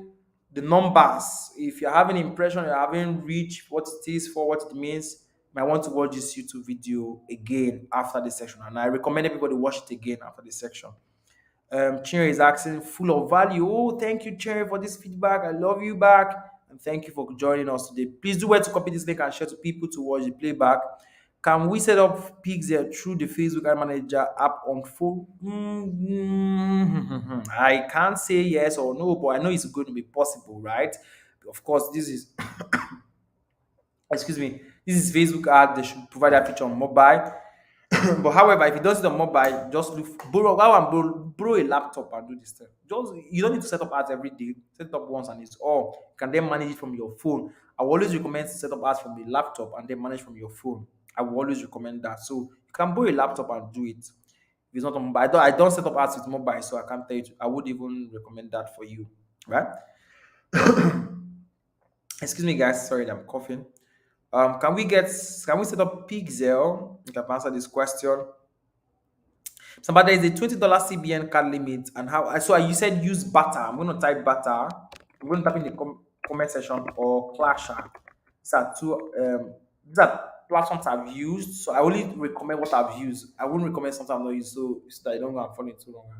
the numbers. If you're having impression, you're having reach, what it is for, what it means, you might want to watch this YouTube video again after this section. And I recommend everybody watch it again after this section. Chinwe is asking, full of value. Oh, thank you, Chinwe, for this feedback. I love you back. And thank you for joining us today. Please do well to copy this link and share to people to watch the playback. Can we set up Pixel through the Facebook Ad Manager app on phone? I can't say yes or no, but I know it's going to be possible, right? Of course, this is excuse me, this is Facebook ad. They should provide that feature on mobile. But however, if it does it on mobile, just borrow a laptop and do this thing. Just you don't need to set up ads every day. Set it up once and it's all. You can then manage it from your phone. I will always recommend to set up ads from a laptop and then manage from your phone. I will always recommend that. So you can borrow a laptop and do it. If it's not on mobile, I don't set up ads with mobile, so I can't tell you. I would even recommend that for you, right? Excuse me, guys. Sorry, that I'm coughing. Can we set up Pixel? You can answer this question. Somebody is a $20 CBN card limit, and how? So you said use Butter. I'm going to type Butter. I'm going to type in the comment section or Clasher. These are platforms I've used. So I only recommend what I've used. I wouldn't recommend something I've not used, so that I don't go and fall into too long.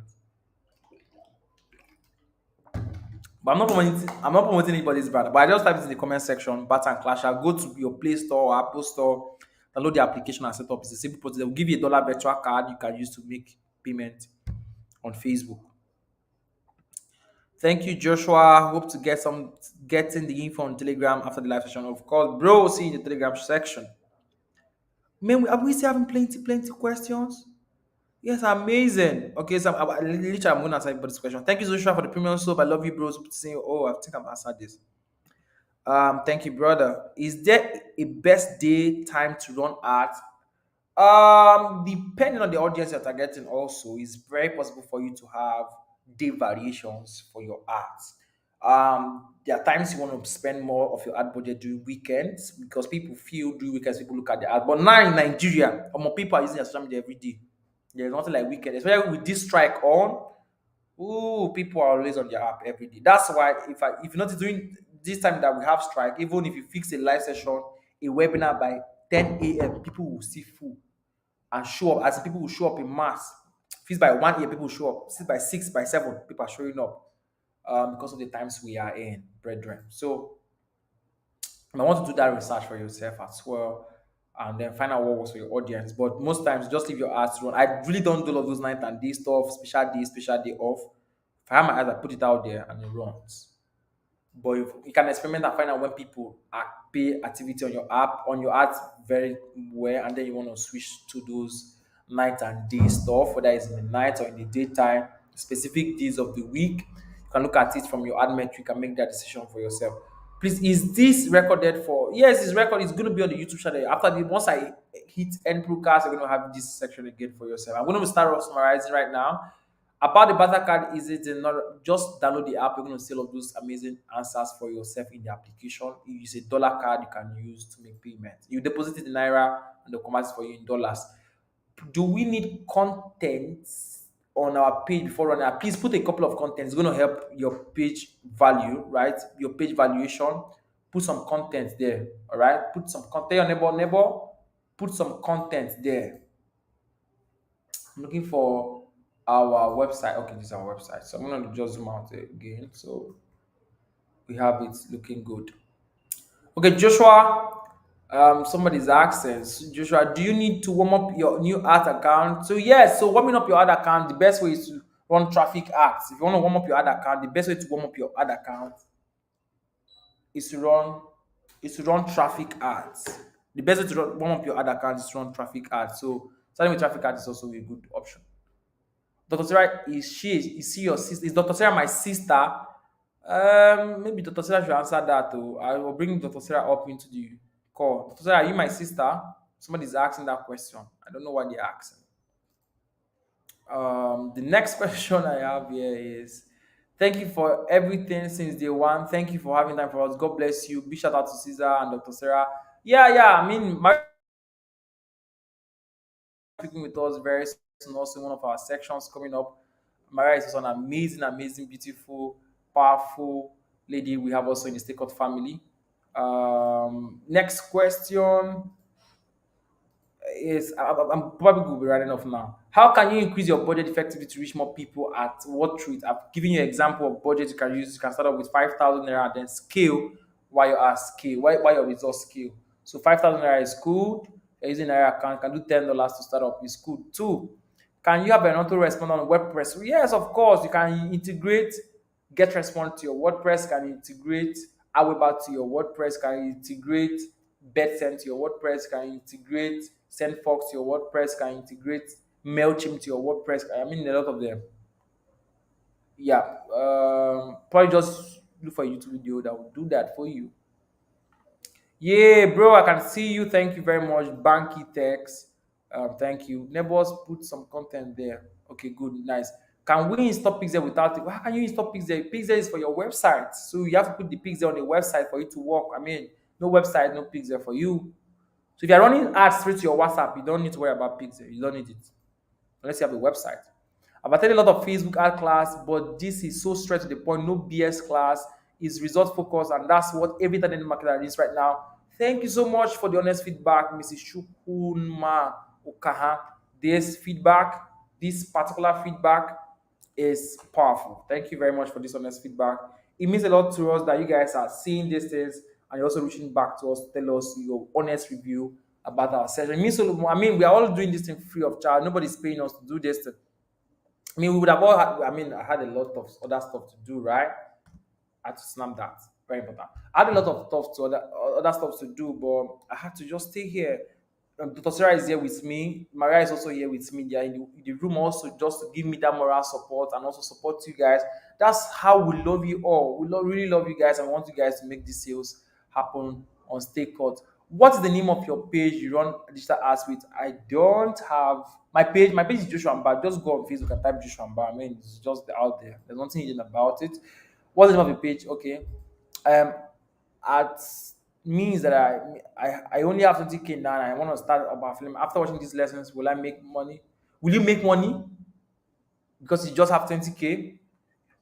But I'm not promoting anybody's brand. But I just type it in the comment section, Bat and Clash. I'll go to your Play Store or Apple Store, download the application and set up. It's a simple process. They'll give you $1 virtual card you can use to make payment on Facebook. Thank you, Joshua. Hope to getting the info on Telegram after the live session. Of course, bro. See you in the Telegram section. Man, are we still having plenty questions? Yes, amazing. Okay, so literally, I'm going to answer everybody's question. Thank you, Joshua, for the premium soap. I love you, bros. Saying, oh, I think I've answered this. Thank you, brother. Is there a best day time to run ads? Depending on the audience you're targeting, also, it's very possible for you to have day variations for your ads. There are times you want to spend more of your ad budget during weekends because people feel during weekends people look at the ad. But now in Nigeria, more people are using their social media every day. There's nothing like weekend, especially with this strike on. Ooh, people are always on their app every day. That's why if you notice during this time that we have strike, even if you fix a live session, a webinar by 10 a.m., people will see full and show up as people will show up in mass. Feast by 1 a.m. people show up. Feast by 6, by 7, people are showing up because of the times we are in, brethren. So you might want to do that research for yourself as well and then find out what works for your audience. But most times, just leave your ads run. I really don't do all of those night and day stuff, special day off. If I have my ads, I put it out there and it runs. But if you can experiment and find out when people pay activity on your ads very well, and then you want to switch to those night and day stuff, whether it's in the night or in the daytime, specific days of the week. You can look at it from your ad metric and make that decision for yourself. Please, is this recorded for? Yes, it's recorded. It's going to be on the YouTube channel. After the once I hit end broadcast, you're going to have this section again for yourself. I'm going to start summarizing right now. About the battle card, is it not just download the app? You're going to see all of those amazing answers for yourself in the application. You use a dollar card you can use to make payment. You deposit it in naira and they'll convert it for you in dollars. Do we need content on our page before running? Please put a couple of contents. It's going to help your page value, right? Your page valuation. Put some content there, all right? Put some content. Tell your neighbor, put some content there. I'm looking for our website. Okay, this is our website. So I'm going to just zoom out again. So we have it looking good. Okay, Joshua. Somebody's asking, so Joshua, do you need to warm up your new ad account? So yes, so warming up your ad account, the best way is to run traffic ads. If you want to warm up your ad account, the best way to warm up your ad account is to run traffic ads. The best way to warm up your ad account is to run traffic ads. So starting with traffic ads is also a good option. Dr. Sarah, is she your sister? Is Dr. Sarah my sister? Maybe Dr. Sarah should answer that too. I will bring Dr. Sarah up into the call. Dr. Sarah, are you my sister? Somebody's asking that question. I don't know why they're asking. The next question I have here is, thank you for everything since day one. Thank you for having time for us. God bless you. Big shout out to Caesar and Dr. Sarah. Yeah. I mean, my speaking with us very soon, also in one of our sections coming up. Maria is also an amazing, beautiful, powerful lady we have also in the Stakecut family. Next question is, I'm probably going to be writing off now. How can you increase your budget effectively to reach more people at what rate? I've given you an example of budget you can use. You can start off with 5,000 naira and then scale while you're at scale, while your results scale. So 5,000 naira is good. You're using naira account, you can do $10 to start up. It's good. Two, can you have an autoresponder on WordPress? Yes, of course. You can integrate GetResponse to your WordPress, can integrate Aweber to your WordPress, can integrate BetSend to your WordPress, can integrate SendFox to your WordPress, can integrate MailChimp to your WordPress. I mean, a lot of them. Yeah, probably just look for a YouTube video that will do that for you. Yeah, bro, I can see you. Thank you very much, Banky Tex. Thank you. Neighbors, put some content there. Okay, good, nice. Can we install Pixel without it? How can you install Pixel? Pixel is for your website, so you have to put the Pixel on the website for it to work. I mean, no website, no Pixel for you. So if you're running ads straight to your WhatsApp, you don't need to worry about Pixel. You don't need it unless you have a website. I've attended a lot of Facebook ad class, but this is so straight to the point. No BS class. Is result focused, and that's what every talent marketer is right now. Thank you so much for the honest feedback, Mrs. Shukunma Okaha. This particular feedback is powerful. Thank you very much for this honest feedback. It means a lot to us that you guys are seeing these things and you're also reaching back to us to tell us your honest review about our session. It means so, I mean, we are all doing this thing free of charge. Nobody's paying us to do this thing. I mean, we would have all had, I had a lot of other stuff to do, right? I had to snap that. Very important. I had a lot of other stuff to do, but I had to just stay here. Dr. Sarah is here with me. Maria is also here with me. They are in the room also just to give me that moral support and also support you guys. That's how we love you all. We really love you guys and want you guys to make these sales happen on Stakecut. What is the name of your page you run digital ads with? I don't have my page. My page is Joshua Mba. Just go on Facebook and type Joshua Mba. I mean, it's just out there. There's nothing hidden about it. What's the name of the page? Okay. At means that I only have 20K now and I want to start about film. After watching these lessons, will I make money? Will you make money? Because you just have 20K.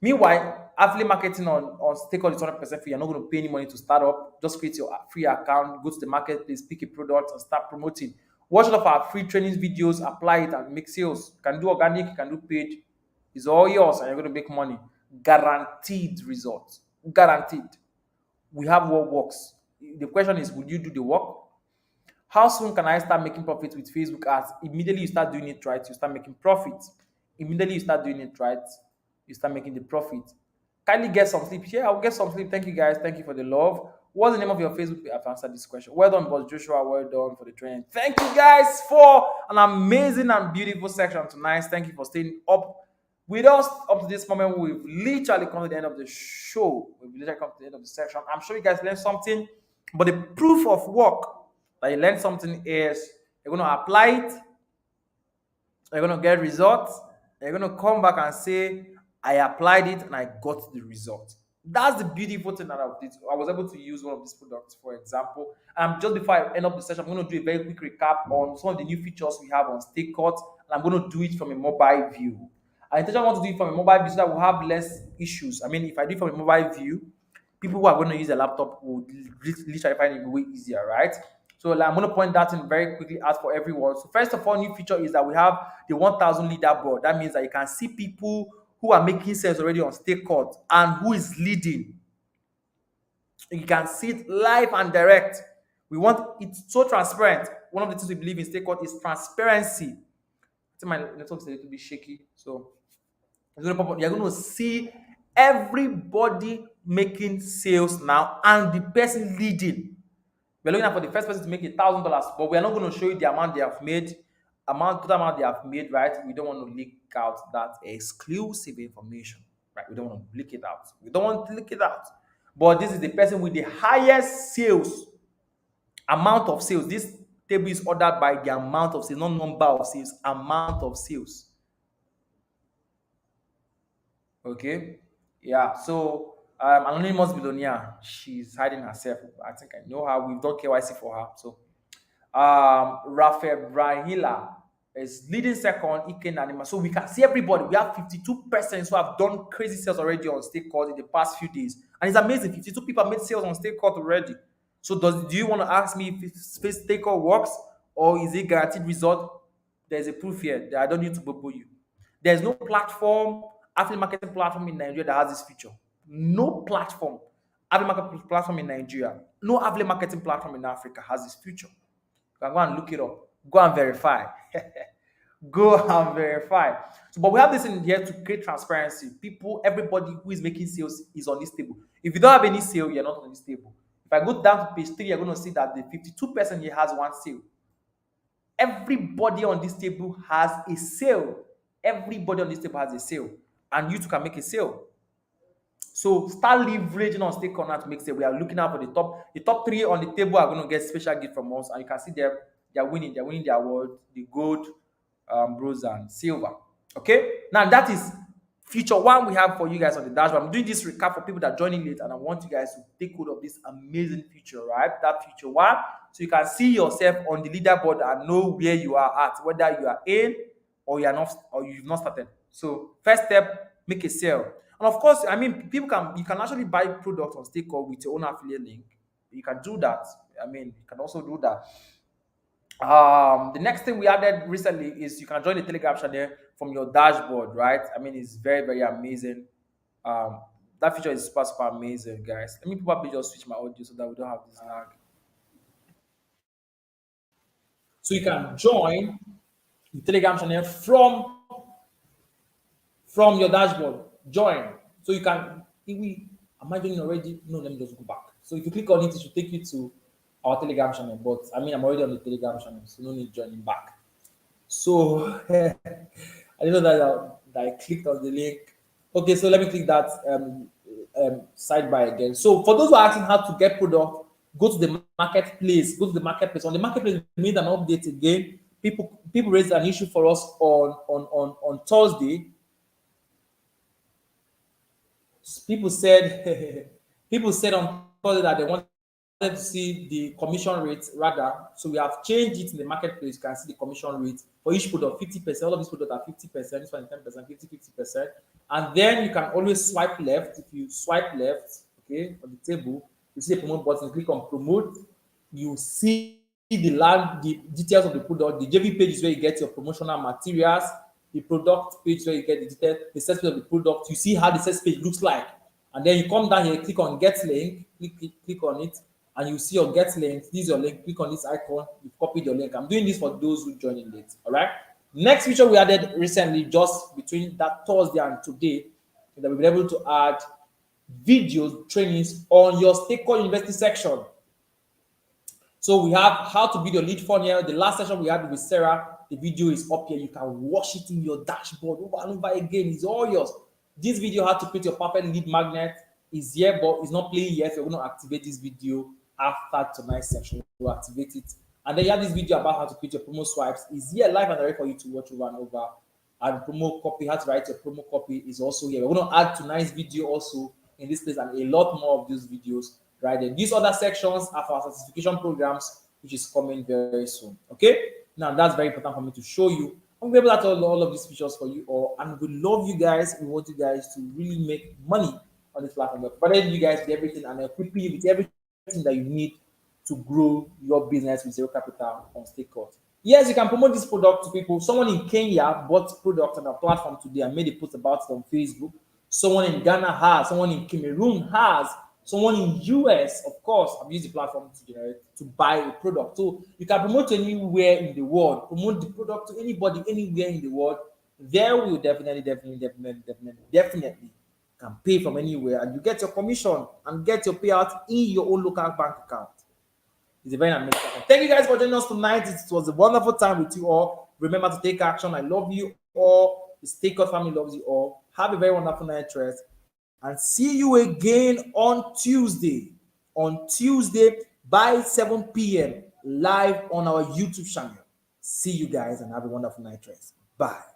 Meanwhile, affiliate marketing on Stakecut is 100% free. You're not going to pay any money to start up. Just create your free account, go to the marketplace, pick a product, and start promoting. Watch all of our free trainings videos, apply it and make sales. You can do organic, you can do paid. It's all yours and you're going to make money. Guaranteed results. Guaranteed. We have what works. The question is, would you do the work? How soon can I start making profit with Facebook ads? Immediately you start doing it right, you start making profit. Immediately you start doing it right, you start making the profit. Kindly get some sleep. Yeah, I'll get some sleep. Thank you guys. Thank you for the love. What's the name of your Facebook? I've answered this question. Well done, Boss Joshua. Well done for the training. Thank you guys for an amazing and beautiful section tonight. Thank you for staying up with us up to this moment. We've literally come to the end of the show. We've literally come to the end of the section. I'm sure you guys learned something, but the proof of work that you learned something is you're going to apply it, you're going to get results, you're going to come back and say, I applied it and I got the result. That's the beautiful thing that I did. I was able to use one of these products, for example. Just before I end up the session, I'm going to do a very quick recap on some of the new features we have on Stakecut, and I'm going to do it from a mobile view. I intentionally want to do it from a mobile view so that we'll have less issues. I mean, if I do it from a mobile view, people who are going to use a laptop will literally find it way easier, right? So I'm going to point that in very quickly out for everyone. So first of all, new feature is that we have the 1,000 leaderboard. That means that you can see people who are making sales already on Stakecut and who is leading. You can see it live and direct. We want it so transparent. One of the things we believe in Stakecut is transparency. I think my network is a little bit shaky, so you're going to see everybody making sales now and the person leading. We're looking at for the first person to make $1,000, but we are not going to show you the amount they have made, total amount they have made, right? We don't want to leak out that exclusive information, right? We don't want to leak it out. We don't want to leak it out. But this is the person with the highest sales, amount of sales. This table is ordered by the amount of sales, not number of sales, amount of sales. Okay, yeah. So anonymous billionaire, she's hiding herself. I think I know her. We've done KYC for her. So Rafael Brahila is leading second. Ike Nanima. So we can see everybody. We have 52 persons who have done crazy sales already on Stakecut in the past few days, and it's amazing. 52 people made sales on Stakecut already. So do you want to ask me if Stakecut works or is it guaranteed result? There's a proof here that I don't need to bubble you. There's no platform, affiliate marketing platform in Nigeria that has this feature. No platform, affiliate marketing platform in Nigeria, no affiliate marketing platform in Africa has this feature. You can go and look it up. Go and verify. Go and verify. So, but we have this in here to create transparency. People, everybody who is making sales is on this table. If you don't have any sale, you're not on this table. If I go down to page 3, you're going to see that the 52% here has one sale. Everybody on this table has a sale. Everybody on this table has a sale. And you too can make a sale. So start leveraging on Stakecut now to make sale. We are looking out for the top. The top 3 on the table are going to get special gift from us. And you can see they're winning. They're winning the award, the gold, bronze, and silver. Okay? Now that is feature 1 we have for you guys on the dashboard. I'm doing this recap for people that are joining late, and I want you guys to take hold of this amazing feature, right? That feature 1, so you can see yourself on the leaderboard and know where you are at, whether you are in or you are not, or you've not started. So first step, make a sale. And of course, I mean, you can actually buy products on Stakecut with your own affiliate link. You can do that. I mean, you can also do that. The next thing we added recently is you can join the Telegram channel from your dashboard, right? I mean, it's very, very amazing. That feature is super, super amazing, guys. Let me probably just switch my audio so that we don't have this lag. So you can join the Telegram channel from your dashboard. Join. So you can, am I doing already? No, let me just go back. So if you click on it, it should take you to our Telegram channel. But I mean, I'm already on the Telegram channel, so no need joining back. So I didn't know that I clicked on the link. Okay, so let me click that sidebar again. So for those who are asking how to get product, go to the marketplace. Go to the marketplace. On the marketplace, we made an update again. People raised an issue for us on Thursday. People said on Thursday that they wanted to see the commission rate rather. So we have changed it in the marketplace. You can see the commission rate for each product, 50%. All of these products are 50%. This one is 10%, 50%. And then you can always swipe left. If you swipe left, okay, on the table, you see a promote button. Click on promote. You see the land, the details of the product. The JV page is where you get your promotional materials. The product page where you get the details, the sales page of the product. You see how the sales page looks like, and then you come down here, click on get link, click on it, and you see your get link. This is your link. Click on this icon. You copied your link. I'm doing this for those who join in late. All right. Next feature we added recently, just between that Thursday and today, is that we've been able to add videos trainings on your Stakecut University section. So we have how to build your lead funnel. The last session we had with Sarah, the video is up here. You can watch it in your dashboard over and over again. It's all yours. This video, how to create your perfect lead magnet, is here, but it's not playing yet. We're going to activate this video after tonight's session. We'll activate it. And then you have this video about how to create your promo swipes. Is here live and direct for you to watch over and over. And promo copy, how to write your promo copy is also here. We're going to add tonight's video also in this place and a lot more of these videos right there. These other sections are for our certification programs, which is coming very soon. Okay, now that's very important for me to show you. I'm able to do all of these features for you all, and we love you guys. We want you guys to really make money on this platform. But then you guys with everything and equipping you with everything that you need to grow your business with zero capital on Stakecut. Yes, you can promote this product to people. Someone in Kenya bought product on our platform today and made a post about it on Facebook. Someone in Ghana has, someone in Cameroon has, someone in US, of course, I've used the platform to buy a product. So you can promote anywhere in the world, promote the product to anybody, anywhere in the world. There will definitely can pay from anywhere, and you get your commission and get your payout in your own local bank account. It's a very amazing. Thank you guys for joining us tonight. It was a wonderful time with you all. Remember to take action. I love you all. The Stakecut family loves you all. Have a very wonderful night rest, and see you again on Tuesday. On Tuesday by 7 p.m. live on our YouTube channel. See you guys and have a wonderful night rest. Bye.